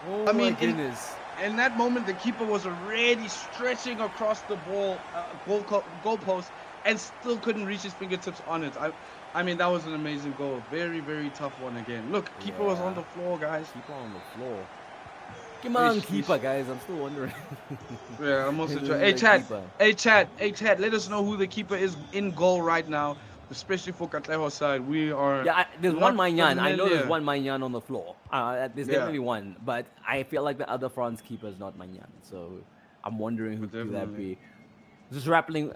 Oh, my goodness. In that moment, the keeper was already stretching across the goal post and still couldn't reach his fingertips on it. I mean, that was an amazing goal. Very, very tough one again. Look, keeper was on the floor, guys. Keeper on the floor. Come on, keeper, guys. I'm still wondering. Yeah, I'm also trying. Hey, chat. Let us know who the keeper is in goal right now, especially for Katleho's side. We are. Yeah, there's one Manyan. I know there's one Manyan on the floor. There's definitely one, but I feel like the other France keeper is not Manyan. So I'm wondering who could that be. Just rattling.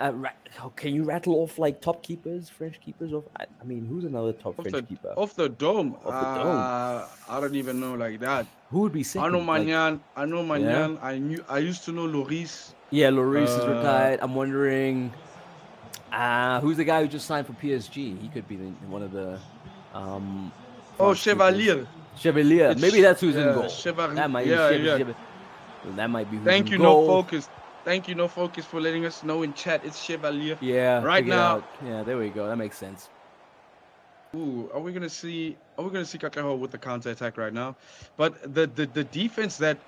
Can you rattle off like top keepers, French keepers? I mean, who's another top French keeper? Off the dome. I don't even know like that. Who would be second? I know Magnan. Yeah. I used to know Loris. Yeah, Loris is retired. I'm wondering who's the guy who just signed for PSG? He could be one of the. Chevalier. Chevalier. Maybe that's who's in goal. Chevalier. That might be That might be. Thank you, No Focus. Thank you, No Focus, for letting us know in chat. It's Chevalier. Yeah. Right now. Yeah, there we go. That makes sense. Ooh, are we gonna see? Are we gonna see Kakeho with the counter attack right now? But the defense that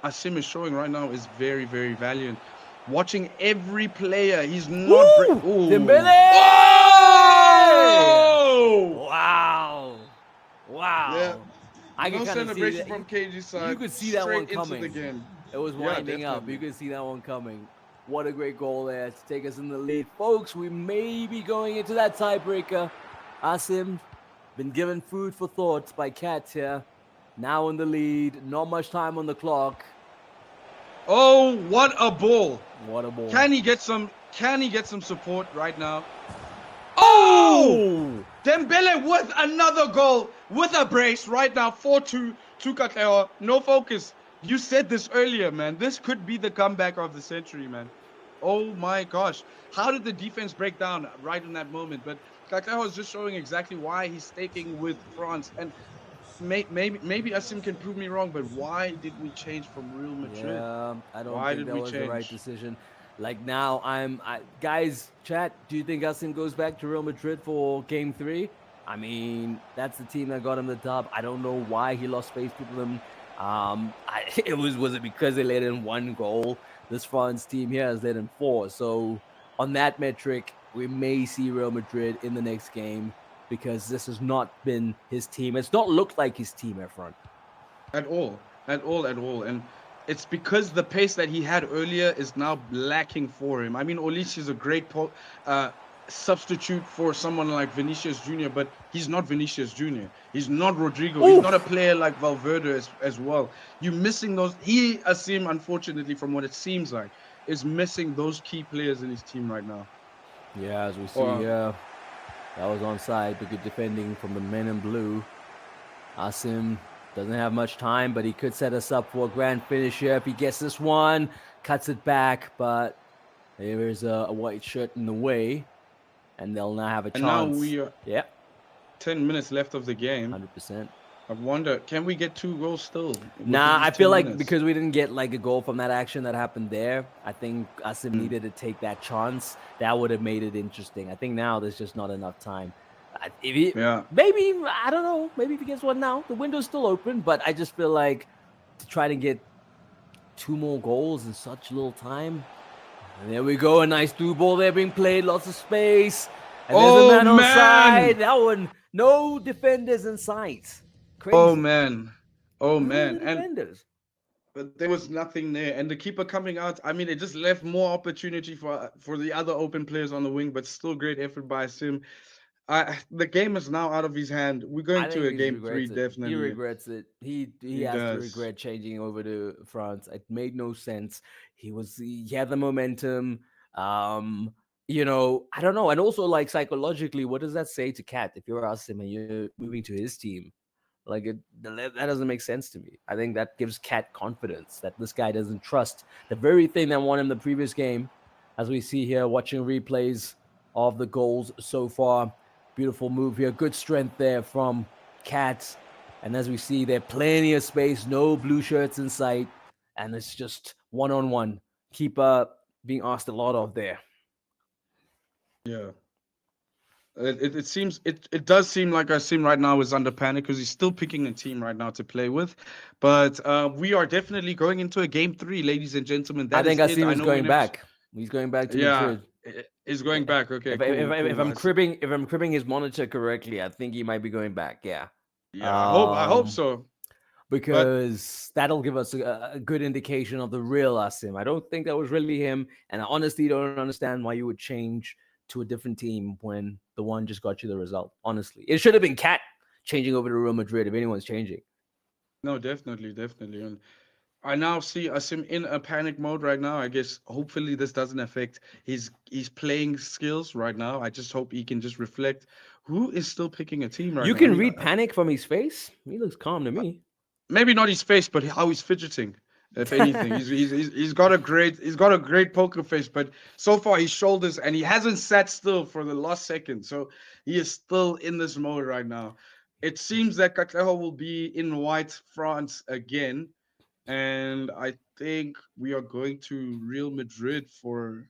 Asim is showing right now is very very valiant. Watching every player, he's not break. Woo! Ooh. Dembele! Oh! Wow. Yeah. Wow. I could No kind of see celebration that. from KG You side. could see that one Straight into the coming. game. It was Yeah, winding up. definitely. You could see that one coming. What a great goal there to take us in the lead. Folks, we may be going into that tiebreaker. Asim, been given food for thought by Kat here. Now in the lead. Not much time on the clock. Oh, what a ball! What a ball. Can he get some support right now? Oh! Dembele with another goal with a brace right now. 4-2 to Kakeho. No focus. You said this earlier, man. This could be the comeback of the century, man. Oh my gosh. How did the defense break down right in that moment? But Kakeho is just showing exactly why he's sticking with France. And maybe Asim can prove me wrong, but why did we change from Real Madrid? Yeah, I don't Why think did that we was the right change? decision. Like now, guys, chat. Do you think Asim goes back to Real Madrid for Game 3? I mean, that's the team that got him the dub. I don't know why he lost space to them. Was it because they let in one goal? This France team here has let in 4. So on that metric, we may see Real Madrid in the next game because this has not been his team. It's not looked like his team at front. At all. And it's because the pace that he had earlier is now lacking for him. I mean, Olise is a great substitute for someone like Vinicius Jr., but he's not Vinicius Jr. He's not Rodrigo. He's not a player like Valverde as well. You're missing those. Asim, unfortunately, from what it seems like, is missing those key players in his team right now. Yeah, as we see here, that was onside, but good defending from the men in blue. Asim doesn't have much time, but he could set us up for a grand finish here. If he gets this one, cuts it back, but there is a white shirt in the way, and they'll now have a chance. And now we are 10 minutes left of the game. 100%. I wonder, can we get 2 goals still? Nah, I feel like because we didn't get like a goal from that action that happened there, I think Asim needed to take that chance. That would have made it interesting. I think now there's just not enough time. Maybe, I don't know. Maybe if he gets one now, the window's still open, but I just feel like to try to get 2 more goals in such little time. And there we go. A nice through ball there being played. Lots of space. And there's a man on side. That one, no defenders in sight. Crazy. Oh man. And defenders. But there was nothing there, and the keeper coming out. I mean, it just left more opportunity for the other open players on the wing. But still, great effort by Sim. The game is now out of his hand. We're going to a game 3, definitely. He regrets it. He has to regret changing over to France. It made no sense. He had the momentum. You know, I don't know. And also, like psychologically, what does that say to Kat if you're Asim and you're moving to his team? Like that doesn't make sense to me. I think that gives Kat confidence that this guy doesn't trust the very thing that won him the previous game. As we see here, watching replays of the goals so far. Beautiful move here. Good strength there from Kat. And as we see there, plenty of space, no blue shirts in sight. And it's just one-on-one. Keeper being asked a lot of there. Yeah. It does seem like Asim right now is under panic because he's still picking a team right now to play with. But we are definitely going into a game 3, ladies and gentlemen. I think Asim is going back. He's going back to Madrid. He's going back. Okay. If I'm cribbing his monitor correctly, I think he might be going back. Yeah. Yeah. I hope so. Because that'll give us a good indication of the real Asim. I don't think that was really him, and I honestly don't understand why you would change to a different team when the one just got you the result. Honestly, it should have been Kat changing over to Real Madrid if anyone's changing. No, definitely. And I now see Asim in a panic mode right now. I guess hopefully this doesn't affect his playing skills right now. I just hope he can just reflect. Who is still picking a team right now? You can read panic from his face. He looks calm to me. Maybe not his face, but how he's fidgeting. If anything, he's got a great poker face, but so far his shoulders, and he hasn't sat still for the last second, so he is still in this mode right now. It seems that Kakeho will be in white France again, and I think we are going to Real Madrid for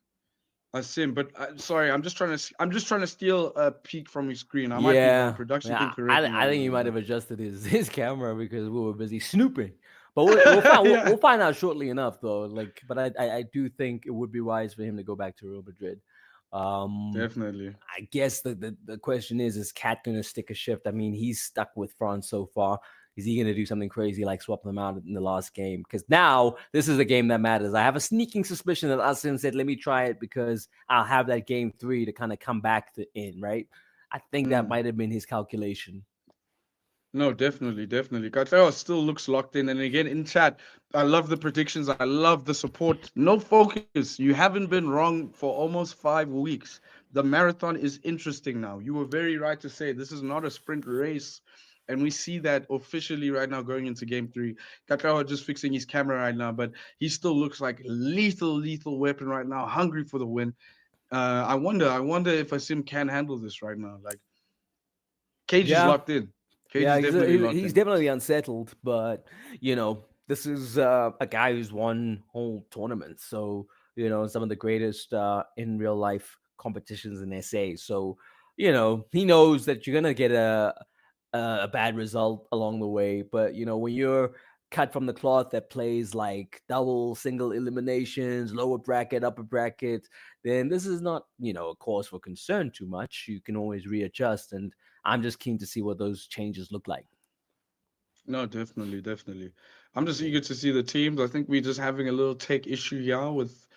Asim, but sorry, I'm just trying to steal a peek from your screen. I might be wrong. Production can correct me. I think he might have adjusted his camera because we were busy snooping. But we'll find Yeah. we'll find out shortly enough, though. Like, but I do think it would be wise for him to go back to Real Madrid. Definitely. I guess the question is Cat going to stick a shift? I mean, he's stuck with France so far. Is he going to do something crazy like swap them out in the last game? Because now this is a game that matters. I have a sneaking suspicion that Asim said, let me try it because I'll have that game 3 to kind of come back in, right? I think that might have been his calculation. No, definitely. Katleo still looks locked in. And again, in chat, I love the predictions. I love the support. No focus. You haven't been wrong for almost 5 weeks. The marathon is interesting now. You were very right to say this is not a sprint race. And we see that officially right now going into game 3. Katleo just fixing his camera right now, but he still looks like lethal weapon right now, hungry for the win. I wonder if Asim can handle this right now. Like, Cage is locked in. He's definitely unsettled, but this is a guy who's won whole tournaments. So some of the greatest in real life competitions in SA. So he knows that you're gonna get a bad result along the way. But when you're cut from the cloth that plays like double, single eliminations, lower bracket, upper bracket, then this is not a cause for concern too much. You can always readjust, and I'm just keen to see what those changes look like. No, definitely. I'm just eager to see the teams. I think we're just having a little tech issue here with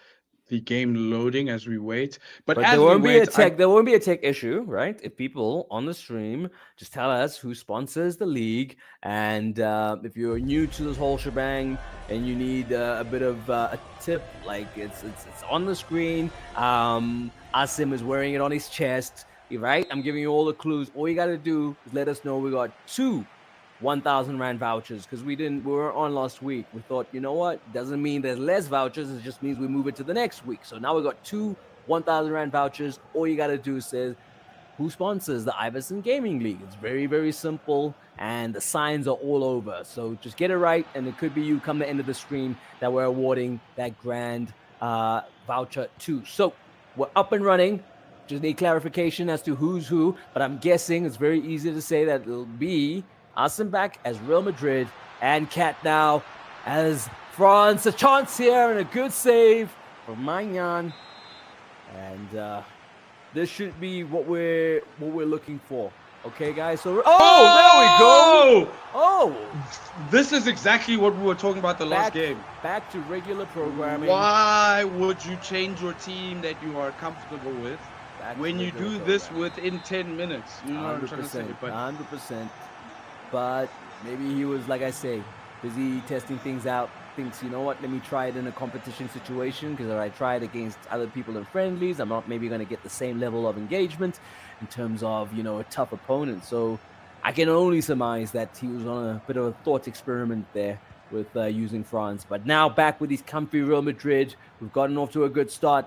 the game loading as we wait. But as there won't we be wait, there won't be a tech issue, right? If people on the stream just tell us who sponsors the league, and if you're new to this whole shebang and you need a bit of a tip, like it's on the screen. Asim is wearing it on his chest, right? I'm giving you all the clues. All you got to do is let us know we got 2 1,000 Rand vouchers because we were on last week. We thought, you know what? Doesn't mean there's less vouchers. It just means we move it to the next week. So now we got 2 1,000 Rand vouchers. All you got to do is say who sponsors the IVYSON Gaming League. It's very, very simple, and the signs are all over. So just get it right, and it could be you come the end of the stream that we're awarding that grand voucher to. So we're up and running. Just need clarification as to who's who, but I'm guessing it's very easy to say that it'll be Asim back as Real Madrid and Cat now as France. A chance here and a good save from Magnan. And this should be what we're looking for. Okay, guys. So there we go. Oh, this is exactly what we were talking about the last game. Back to regular programming. Why would you change your team that you are comfortable with when you do this within 10 minutes? You know what I'm trying to say? 100%. But maybe he was, like I say, busy testing things out. Thinks, you know what, let me try it in a competition situation, because if I try it against other people in friendlies, I'm not maybe going to get the same level of engagement in terms of, a tough opponent. So I can only surmise that he was on a bit of a thought experiment there with using France. But now back with his comfy Real Madrid. We've gotten off to a good start.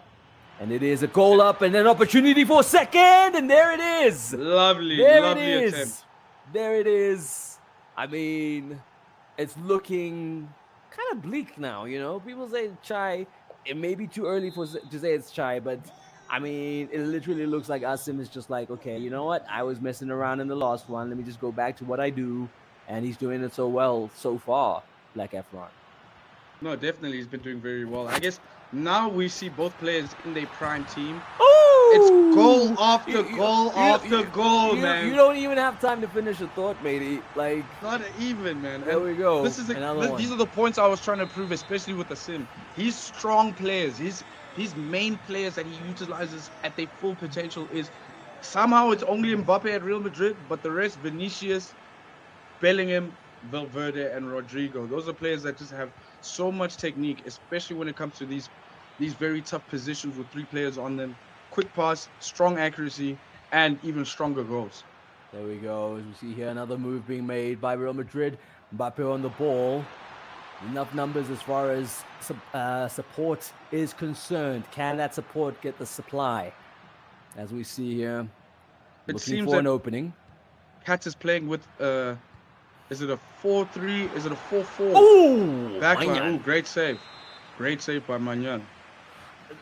And it is a goal up and an opportunity for a second. And there it is. Lovely attempt. There it is. I mean, it's looking kind of bleak now, People say Chai. It may be too early to say it's Chai, but I mean, it literally looks like Asim is just like, okay, you know what? I was messing around in the last one. Let me just go back to what I do. And he's doing it so well so far, Black Efron. No, definitely. He's been doing very well. I guess now we see both players in their prime team. It's goal after goal, man. You don't even have time to finish a thought, matey. Like, not even, man. There we go. These are the points I was trying to prove, especially with the sim. He's strong players. His main players that he utilizes at their full potential is somehow it's only Mbappe at Real Madrid, but the rest, Vinicius, Bellingham, Valverde, and Rodrigo. Those are players that just have so much technique, especially when it comes to these very tough positions with 3 players on them. Quick pass, strong accuracy, and even stronger goals. There we go. As we see here, another move being made by Real Madrid. Mbappe on the ball. Enough numbers as far as support is concerned. Can that support get the supply? As we see here, looking for an opening. Cat is playing with is it a 4-3? Is it a 4-4? Oh, backline. Oh, great save by Magnan.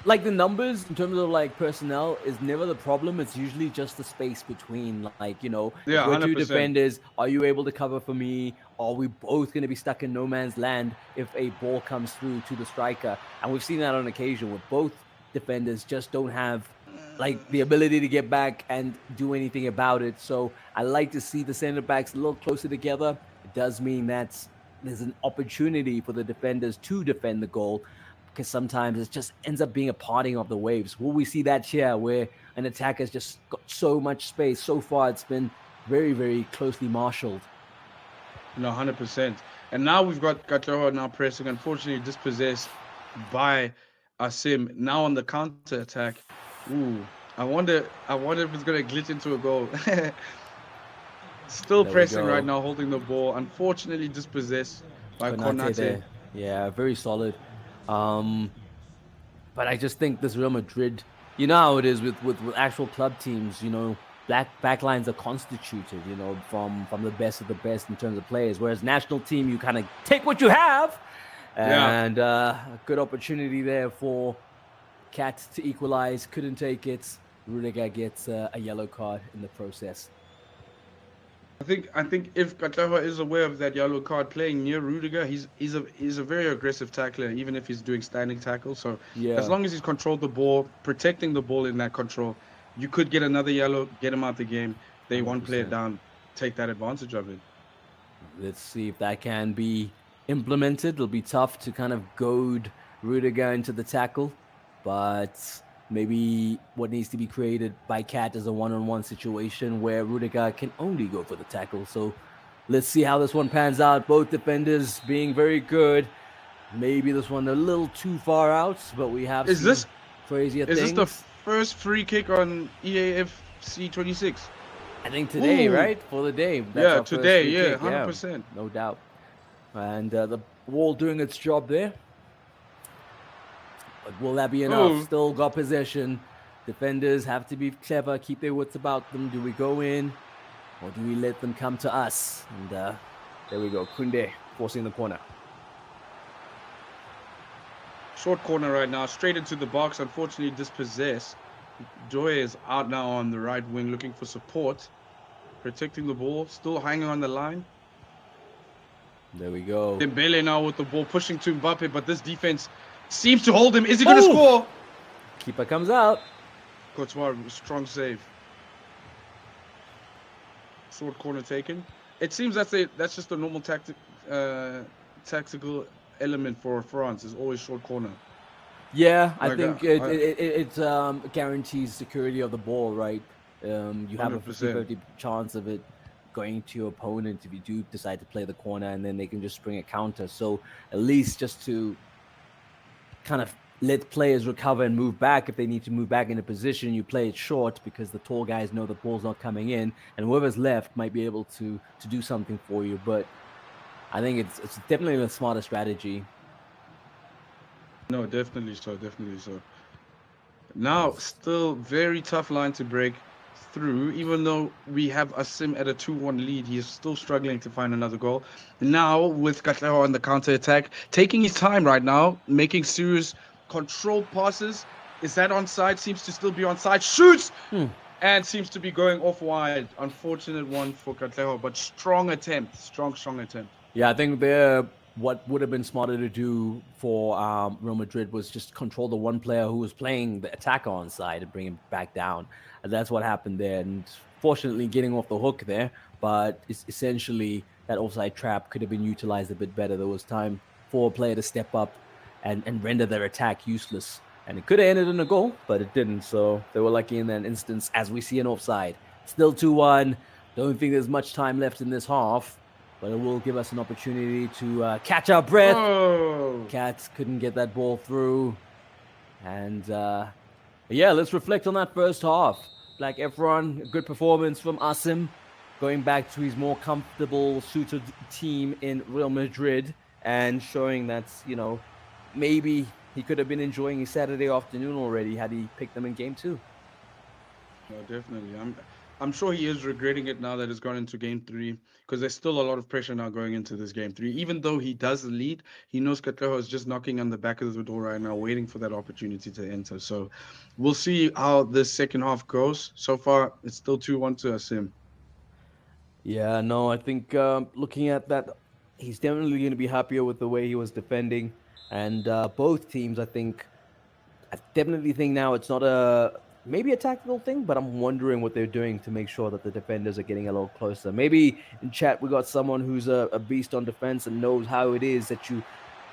like the numbers in terms of like personnel is never the problem. It's usually just the space between, like, you know, Yeah, if we're two 100%. defenders, are you able to cover for me? Are we both going to be stuck in no man's land if a ball comes through to the striker? And we've seen that on occasion where both defenders just don't have like the ability to get back and do anything about it. So I like to see the center backs a little closer together. It does mean that there's an opportunity for the defenders to defend the goal, because sometimes it just ends up being a parting of the waves. Will we see that here where an attack has just got so much space? So far, it's been very, very closely marshaled. No, 100%. And now we've got Katleho now pressing, unfortunately dispossessed by Asim. Now on the counter attack. Ooh, I wonder if it's gonna glitch into a goal. Still There we pressing go. right now, holding the ball. Unfortunately dispossessed by Konate. there. Yeah, very solid. But I just think this Real Madrid, you know how it is with actual club teams, you know, backlines are constituted, you know, from the best of the best in terms of players. Whereas national team, you kind of take what you have. And a good opportunity there for Cat to equalize. Couldn't take it. Rudiger gets a yellow card in the process. I think if Katleho is aware of that yellow card playing near Rudiger, he's a very aggressive tackler, even if he's doing standing tackles. So as long as he's controlled the ball, protecting the ball in that control, you could get another yellow, get him out the game. They 100%. One player down, take that advantage of it. Let's see if that can be implemented. It'll be tough to kind of goad Rudiger into the tackle, but maybe what needs to be created by Cat is a one-on-one situation where Rudiger can only go for the tackle. So let's see how this one pans out. Both defenders being very good. Maybe this one a little too far out, but we have crazier things. Is this the first free kick on EAFC 26? I think today, right? For the day. That's today, 100%. Yeah, no doubt. And the ball doing its job there. But will that be enough? Ooh. Still got possession. Defenders have to be clever, keep their wits about them. Do we go in or do we let them come to us? And there we go. Kunde forcing the corner. Short corner right now, straight into the box. Unfortunately dispossessed. Joy is out now on the right wing looking for support. Protecting the ball, still hanging on the line. There we go. Dembele now with the ball, pushing to Mbappe, but this defense seems to hold him. Is he going to score? Keeper comes out. Courtois, strong save. Short corner taken. It seems that's just a normal tactical element for France. Is always short corner. Yeah, I think it guarantees security of the ball, right? You have 100%. A 50-50 chance of it going to your opponent if you do decide to play the corner, and then they can just spring a counter. So at least just to kind of let players recover and move back. If they need to move back into position, you play it short because the tall guys know the ball's not coming in, and whoever's left might be able to do something for you. But I think it's definitely a smarter strategy. No, definitely so. Now, still very tough line to break through. Even though we have Asim at a 2-1 lead, he is still struggling to find another goal. Now, with Katleho on the counter-attack, taking his time right now, making serious controlled passes. Is that onside? Seems to still be onside. Shoots! And seems to be going off wide. Unfortunate one for Katleho, but strong attempt. Strong attempt. Yeah, I think what would have been smarter to do for Real Madrid was just control the one player who was playing the attacker on side and bring him back down. And that's what happened there. And fortunately getting off the hook there, but it's essentially that offside trap could have been utilized a bit better. There was time for a player to step up and render their attack useless. And it could have ended in a goal, but it didn't. So they were lucky in that instance, as we see an offside. Still 2-1. Don't think there's much time left in this half, but it will give us an opportunity to catch our breath. Cats couldn't get that ball through. And yeah, let's reflect on that first half. Black Efron, a good performance from Asim, going back to his more comfortable, suited team in Real Madrid and showing that, you know, maybe he could have been enjoying his Saturday afternoon already had he picked them in game 2. No, definitely. I'm sure he is regretting it now that it's gone into game 3, because there's still a lot of pressure now going into this game 3. Even though he does lead, he knows Katleho is just knocking on the back of the door right now, waiting for that opportunity to enter. So we'll see how this second half goes. So far, it's still 2-1 to Asim. Yeah, no, I think looking at that, he's definitely going to be happier with the way he was defending. And both teams, I definitely think now it's not maybe a tactical thing, but I'm wondering what they're doing to make sure that the defenders are getting a little closer. Maybe in chat we got someone who's a beast on defense and knows how it is that you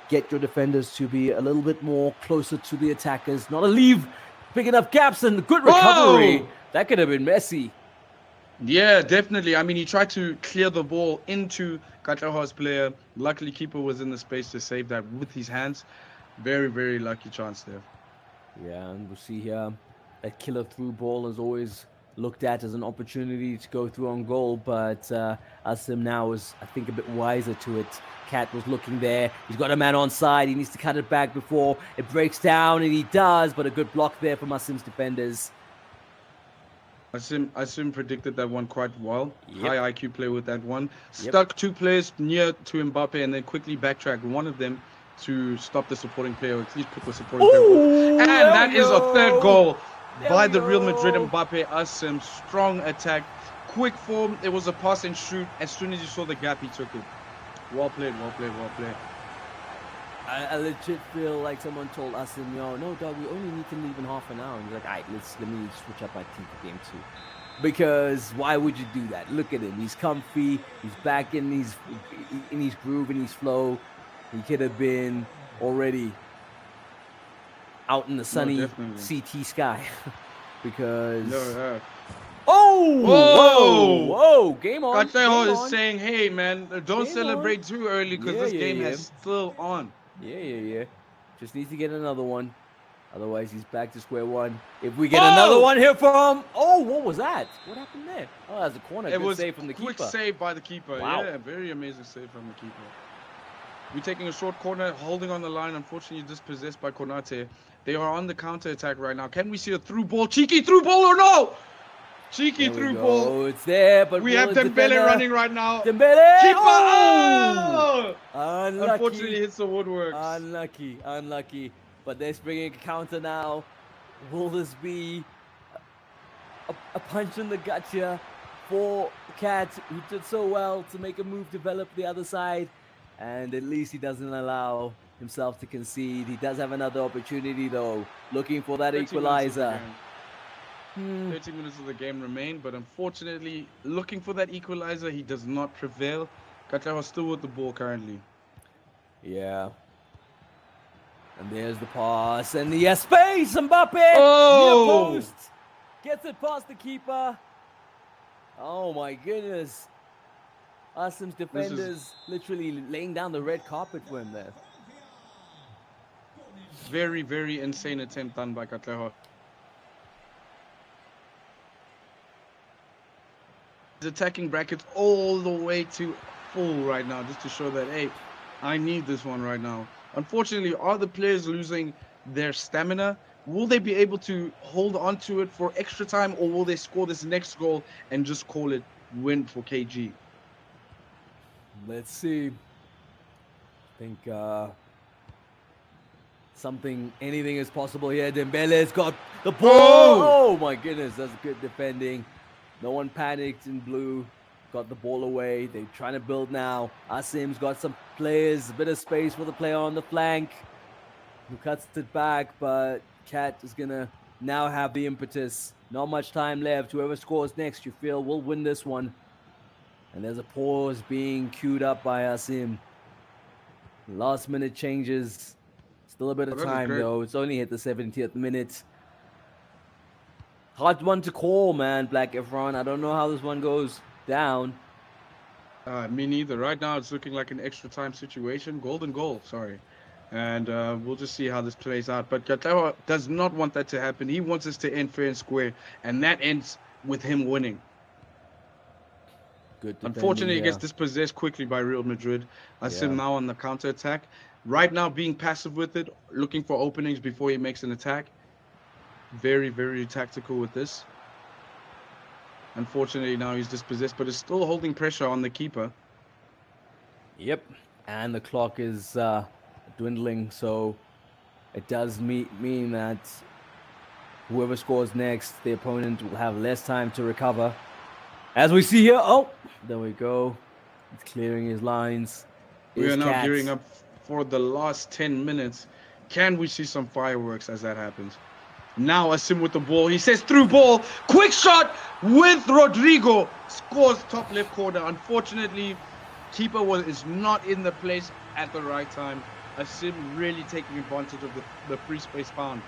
get your defenders to be a little bit more closer to the attackers, not to leave big enough gaps, and good recovery. Whoa! That could have been messy. Yeah, definitely. I mean, he tried to clear the ball into Katleho's player. Luckily, keeper was in the space to save that with his hands. Very, very lucky chance there. Yeah, and we'll see here that killer through ball is always looked at as an opportunity to go through on goal, but Asim now is, I think, a bit wiser to it. Cat was looking there. He's got a man on side. He needs to cut it back before it breaks down, and he does, but a good block there from Asim's defenders. Asim predicted that one quite well. Yep. High IQ play with that one. Stuck 2 players near to Mbappe and then quickly backtracked one of them to stop the supporting player, or at least put the supporting player off. And that is a third goal by the Real Madrid Mbappe. Asim, strong attack, quick form. It was a pass and shoot. As soon as he saw the gap, he took it. Well played, well played, well played. I legit feel like someone told Asim, yo, no, dog, we only need to leave in half an hour. And he's like, all right, let me switch up my team for game 2. Because why would you do that? Look at him. He's comfy. He's back in his groove, in his flow. He could have been already out in the sunny CT sky. Because... Whoa! Game on. Katleho is saying, hey, man, don't celebrate too early, because this game is still on. Yeah. Just needs to get another one. Otherwise, he's back to square one. If we get another one here from... Oh, what was that? What happened there? Oh, that's a corner. It was save from the keeper. Quick save by the keeper. Wow. Yeah, very amazing save from the keeper. We're taking a short corner, holding on the line. Unfortunately, dispossessed by Konate. They are on the counter attack right now. Can we see a through ball? Cheeky through ball or no? Cheeky through ball. Oh, it's there, but we have Dembele running right now. Dembele! Keeper! Oh! Unlucky. Unfortunately, hits the woodworks. Unlucky. But they're bringing a counter now. Will this be a punch in the gut here for Cat, who did so well to make a move, develop the other side? And at least he doesn't allow himself to concede. He does have another opportunity, though, looking for that equalizer. 30 minutes of the game remain, but unfortunately, looking for that equalizer, he does not prevail. Katleho still with the ball currently. Yeah. And there's the pass, and the space, Mbappe! Oh! Near post! Gets it past the keeper. Oh my goodness. Asim's defenders literally laying down the red carpet for him there. Very, very insane attempt done by Katleho. He's attacking brackets all the way to full right now, just to show that, hey, I need this one right now. Unfortunately, are the players losing their stamina? Will they be able to hold on to it for extra time, or will they score this next goal and just call it win for KG? Let's see. I think anything is possible here. Dembele's got the ball. Oh my goodness, that's good defending. No one panicked in blue. Got the ball away. They're trying to build now. Asim's got some players, a bit of space for the player on the flank, who cuts it back, but Cat is gonna now have the impetus. Not much time left. Whoever scores next, you feel, will win this one. And there's a pause being queued up by Asim. Last minute changes. Still a bit of time though. It's only hit the 70th minute. Hard one to call, man, Black Efron. I don't know how this one goes down. Me neither. Right now, it's looking like an extra time situation. Golden goal, sorry. And we'll just see how this plays out. But Katleho does not want that to happen. He wants us to end fair and square. And that ends with him winning. Good. Unfortunately, he gets dispossessed quickly by Real Madrid. Asim now on the counter attack. Right now, being passive with it, looking for openings before he makes an attack. Very, very tactical with this. Unfortunately, now he's dispossessed, but is still holding pressure on the keeper. Yep, and the clock is dwindling, so it does mean that whoever scores next, the opponent will have less time to recover. As we see here, oh, there we go. He's clearing his lines. We are now Cat. gearing up for the last 10 minutes. Can we see some fireworks as that happens? Now Asim with the ball. He says through ball. Quick shot with Rodrigo. Scores top left corner. Unfortunately, keeper is not in the place at the right time. Asim really taking advantage of the free space found.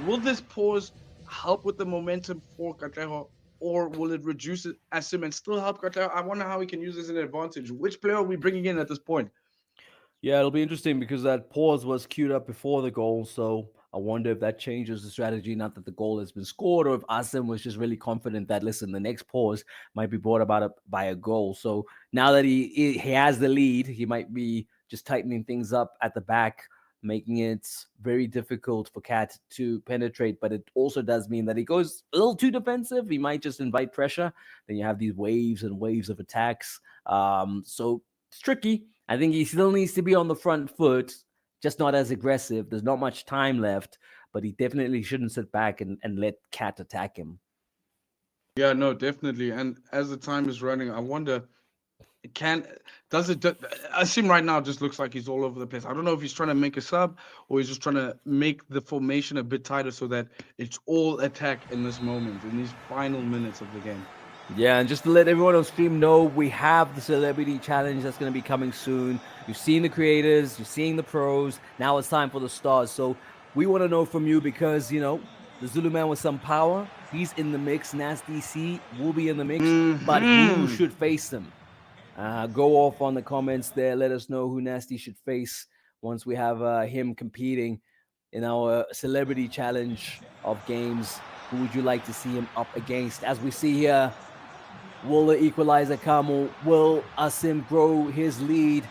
Will this pause help with the momentum for Katleho, or will it reduce Asim and still help Katleho? I wonder how we can use this as an advantage. Which player are we bringing in at this point? Yeah, it'll be interesting because that pause was queued up before the goal, so I wonder if that changes the strategy, not that the goal has been scored, or if Asim was just really confident that, listen, the next pause might be brought about by a goal. So now that he has the lead, he might be just tightening things up at the back, making it very difficult for Cat to penetrate. But it also does mean that he goes a little too defensive. He might just invite pressure. Then you have these waves and waves of attacks. So it's tricky. I think he still needs to be on the front foot, just not as aggressive. There's not much time left, but he definitely shouldn't sit back and let Cat attack him. Yeah, no, definitely. And as the time is running, I wonder, Asim right now just looks like he's all over the place. I don't know if he's trying to make a sub or he's just trying to make the formation a bit tighter so that it's all attack in this moment, in these final minutes of the game. Yeah, and just to let everyone on stream know, we have the Celebrity Challenge that's going to be coming soon. You've seen the creators, you're seeing the pros. Now it's time for the stars. So we want to know from you because, you know, the Zulu man with some power, he's in the mix. Nasty C will be in the mix, but who should face him? Go off on the comments there. Let us know who Nasty should face once we have him competing in our Celebrity Challenge of games. Who would you like to see him up against? As we see here, will the equalizer come, or will Asim grow his lead?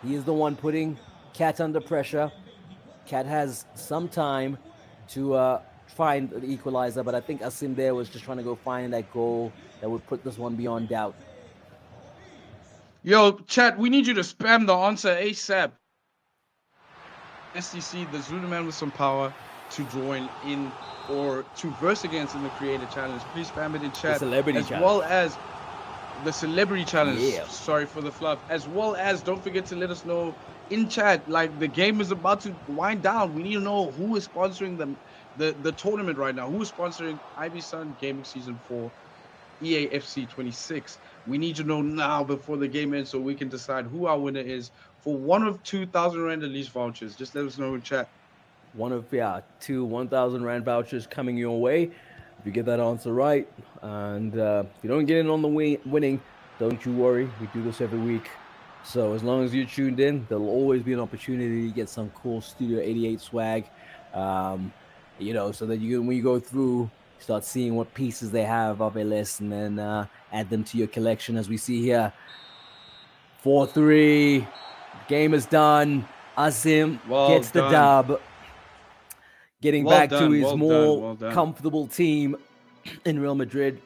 He is the one putting Cat under pressure. Cat has some time to find the equalizer, but I think Asim there was just trying to go find that goal that would put this one beyond doubt. Yo, chat, we need you to spam the answer ASAP. STC, the Zulu man with some power, to join in or to verse against in the creator challenge. Please spam it in chat. The celebrity as challenge. well as the celebrity challenge. Yeah. Sorry for the fluff. As well as don't forget to let us know in chat, like the game is about to wind down. We need to know who is sponsoring the tournament right now. Who is sponsoring IVYSON Gaming Season 4 EAFC 26. We need to know now before the game ends so we can decide who our winner is for one of 2,000 Rand Elise vouchers. Just let us know in chat. One of, two 1,000 Rand vouchers coming your way. If you get that answer right, and if you don't get in on the winning, don't you worry. We do this every week. So as long as you're tuned in, there'll always be an opportunity to get some cool Studio 88 swag. You know, so that you can, when you go through, start seeing what pieces they have of a list and then add them to your collection. As we see here, 4-3, game is done. Asim gets the dub. Getting back to his more comfortable team in Real Madrid.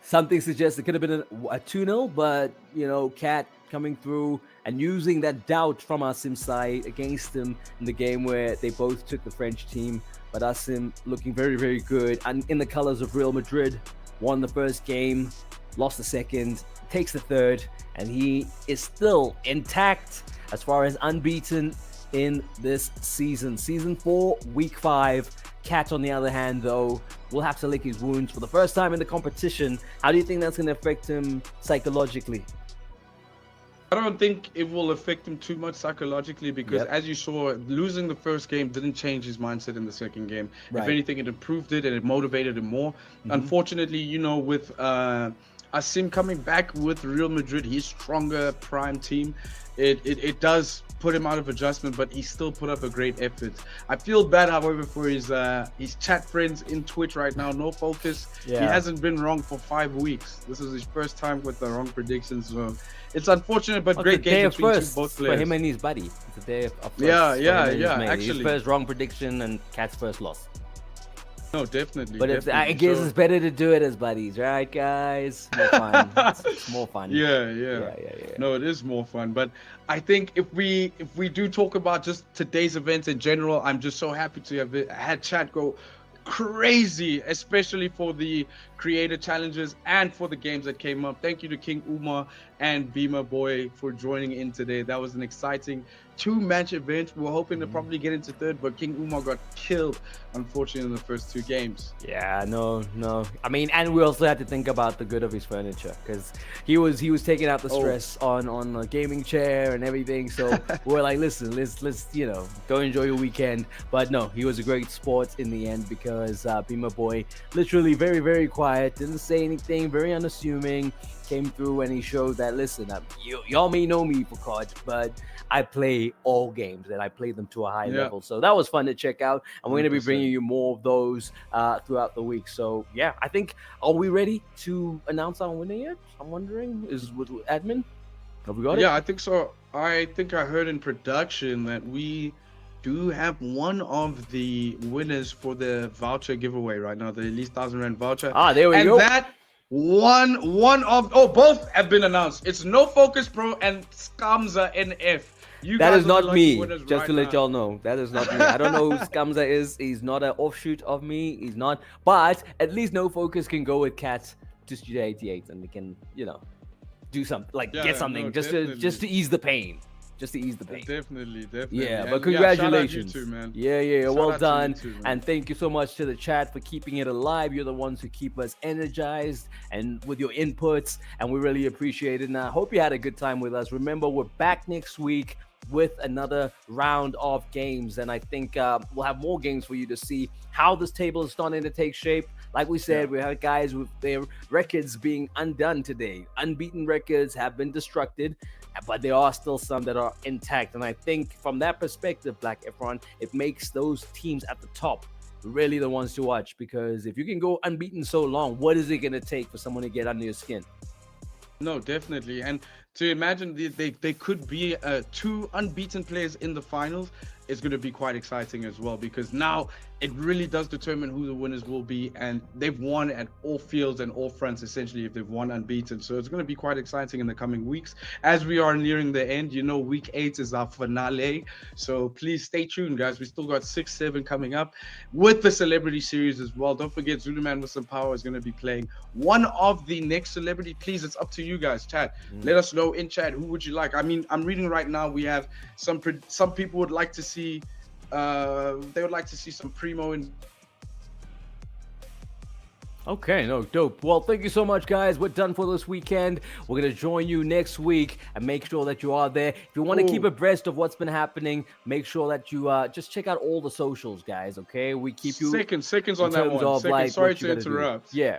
Something suggests it could have been a 2-0, but, you know, Cat coming through and using that doubt from Asim's side against him in the game where they both took the French team. But Asim looking very, very good and in the colors of Real Madrid. Won the first game, lost the second, takes the third, and he is still intact as far as unbeaten in this season. Season 4, week 5. Cat, on the other hand, though, will have to lick his wounds for the first time in the competition. How do you think that's going to affect him psychologically? I don't think it will affect him too much psychologically because, as you saw, losing the first game didn't change his mindset in the second game. Right. If anything, it improved it and it motivated him more. Unfortunately, you know, with Asim coming back with Real Madrid, his stronger prime team, it does put him out of adjustment, but he still put up a great effort. I feel bad, however, for his chat friends in Twitch right now. No focus. Yeah. He hasn't been wrong for 5 weeks. This is his first time with the wrong predictions. So it's unfortunate, but great game between both players. For him and his buddy. It's a day of first. Yeah. Actually, his first wrong prediction and Cat's first loss. No, definitely. But I guess it's better to do it as buddies, right, guys? More fun. It's more fun. Yeah. No, it is more fun. But I think if we do talk about just today's events in general, I'm just so happy to have had chat go crazy, especially for the creator challenges and for the games that came up. Thank you to KingOumar and Beamerboy for joining in today. That was an exciting 2-match event. We were hoping to probably get into third, but KingOumar got killed, unfortunately, in the first 2 games. Yeah, no. I mean, and we also had to think about the good of his furniture, because he was taking out the stress on a gaming chair and everything. So we're like, listen, let's go enjoy your weekend. But no, he was a great sport in the end, because Beamerboy literally very, very quiet, didn't say anything, very unassuming, came through and he showed that, listen, y'all may know me for COD, but I play all games and I play them to a high level. So that was fun to check out, and we're going to be bringing you more of those throughout the week. So yeah, I think, are we ready to announce our winner yet? I'm wondering, is with admin? Have we got it? Yeah, I think so. I think I heard in production that we do have one of the winners for the voucher giveaway right now, the at least 1,000 Rand voucher. There we go. And that both have been announced. It's No Focus Pro and Scamza NF. That is not me, just to let y'all know. That is not me. I don't know who Scamza is. He's not an offshoot of me. He's not. But at least No Focus can go with Cat to Studio 88, and we can, do something, get something just to ease the pain. Just to ease the pain. Definitely. Yeah, but congratulations. Shout out you too, man. Yeah, well done. And thank you so much to the chat for keeping it alive. You're the ones who keep us energized and with your inputs, and we really appreciate it. And I hope you had a good time with us. Remember, we're back next week with another round of games, and I think we'll have more games for you to see how this table is starting to take shape. Like we said, we had guys with their records being undone today. Unbeaten records have been destructed, but there are still some that are intact. And I think from that perspective, Black Efron, it makes those teams at the top really the ones to watch, because if you can go unbeaten so long, what is it going to take for someone to get under your skin? No, definitely. And to imagine they could be 2 unbeaten players in the finals is going to be quite exciting as well, because now it really does determine who the winners will be, and they've won at all fields and all fronts essentially if they've won unbeaten. So it's going to be quite exciting in the coming weeks as we are nearing the end. Week 8 is our finale, so please stay tuned, guys. We still got 6, 7 coming up with the celebrity series as well. Don't forget, Zulu Man with Some Power is going to be playing one of the next celebrity. Please, it's up to you guys. Chat, let us know in chat, who would you like? I mean, I'm reading right now, we have some people would like to see they would like to see some Primo in. Okay, no, dope. Well, thank you so much, guys. We're done for this weekend. We're going to join you next week, and make sure that you are there. If you want to keep abreast of what's been happening, make sure that you just check out all the socials, guys, okay? We keep you seconds on that one. Sorry to interrupt. Yeah.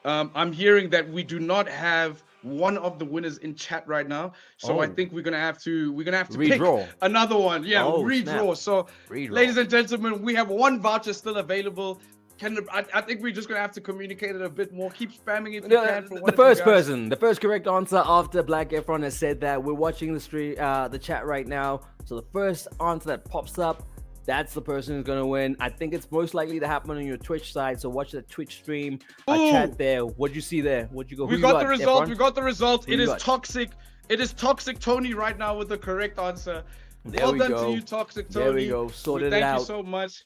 I'm hearing that we do not have one of the winners in chat right now, so I think we're gonna have to redraw. Pick another one. Redraw. Snap. So ladies and gentlemen, we have one voucher still available. I think we're just gonna have to communicate it a bit more. Keep spamming it. The first correct answer after Black Efron has said that. We're watching the chat right now, so the first answer that pops up, that's the person who's gonna win. I think it's most likely to happen on your Twitch side, so watch the Twitch stream. Chat there. What'd you see there? What'd you go? We got the result. We got the result. It is Toxic. It is Toxic Tony right now with the correct answer. Well done to you, Toxic Tony. There we go. Sorted it out. Thank you so much.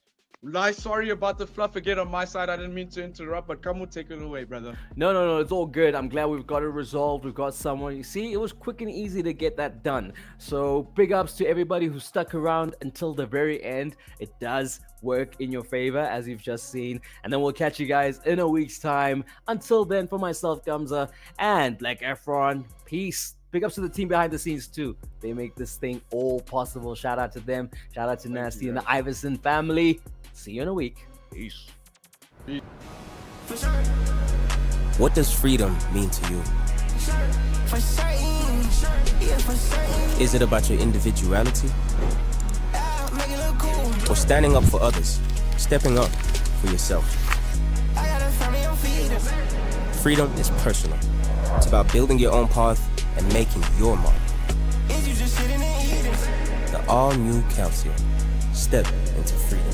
Sorry about the fluff again on my side. I didn't mean to interrupt, but come on, take it away, brother. No, it's all good. I'm glad we've got it resolved. We've got someone. You see, it was quick and easy to get that done. So big ups to everybody who stuck around until the very end. It does work in your favor, as you've just seen. And then we'll catch you guys in a week's time. Until then, for myself, Gamza, and Black Efron, peace. Big ups to the team behind the scenes too. They make this thing all possible. Shout out to them. Shout out to Nasty and the IVYSON family. See you in a week. Peace. What does freedom mean to you? Is it about your individuality? Or standing up for others? Stepping up for yourself? Freedom is personal. It's about building your own path and making your mark. The all-new Calcium. Step into freedom.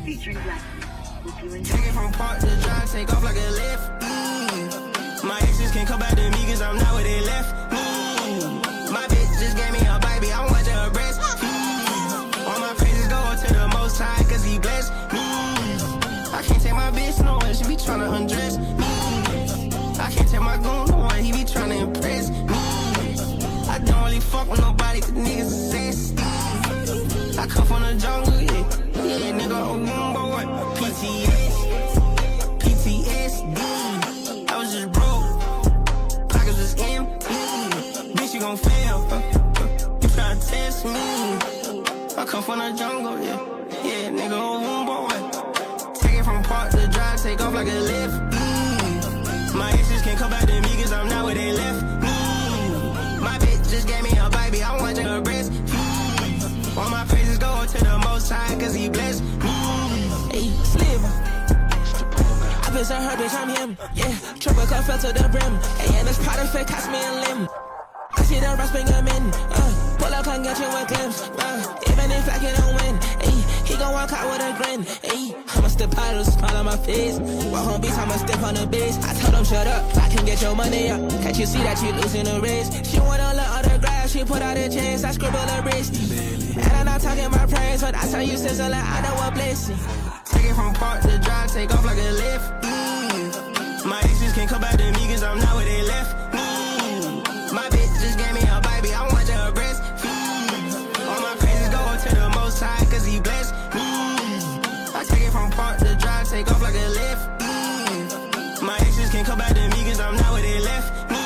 featuring Black. Hope you enjoy. Take it from park to drive, take off like a lift. My exes can't come back to me cause I'm not where they left me. My bitch just gave me a baby, I'm watching her breast. All my praises go to the most high cause he blessed me. I can't take my bitch nowhere, she be trying to undress me. I can't take my goon nowhere, he be trying to impress me. I don't really fuck with nobody cause niggas is sassy. I come from the jungle, yeah, nigga, boy. PTSD, I was just broke, pockets was empty. Bitch, you gon' fail, you tryna test me. I come from the jungle, yeah, nigga, boy. Take it from park to drive, take off like a lift. My exes can't come back to me cause I'm not where they left me. My bitch just gave me a baby, I'm watching her breast. All my praises go to the most high cause he blessed me. Hey, sliver. I bitch on her, bitch, I'm him. Yeah, triple cup fell to the brim. Hey, and this product fit cost me a limb. I see the rest bring him in. Pull up, can get you with glimpse. Even if I can't win, hey, he gon' walk out with a grin. Hey, I'ma step out with a smile on my face. Walk home beats, I'ma step on the base. I told him shut up, I can get your money up. Can't you see that you losing the race? She want a little autograph, she put out a chance. I scribble a wrist. And I'm not talking my praise, but I tell you sizzle, I know a blessing. Take it from park to drive, take off like a lift. My exes can't come back to me cause I'm not where they left me. My bitch just gave me a baby, I'm watching her breast. All my praises go to the most high cause he blessed me. I take it from park to drive, take off like a lift. My exes can't come back to me cause I'm not where they left me.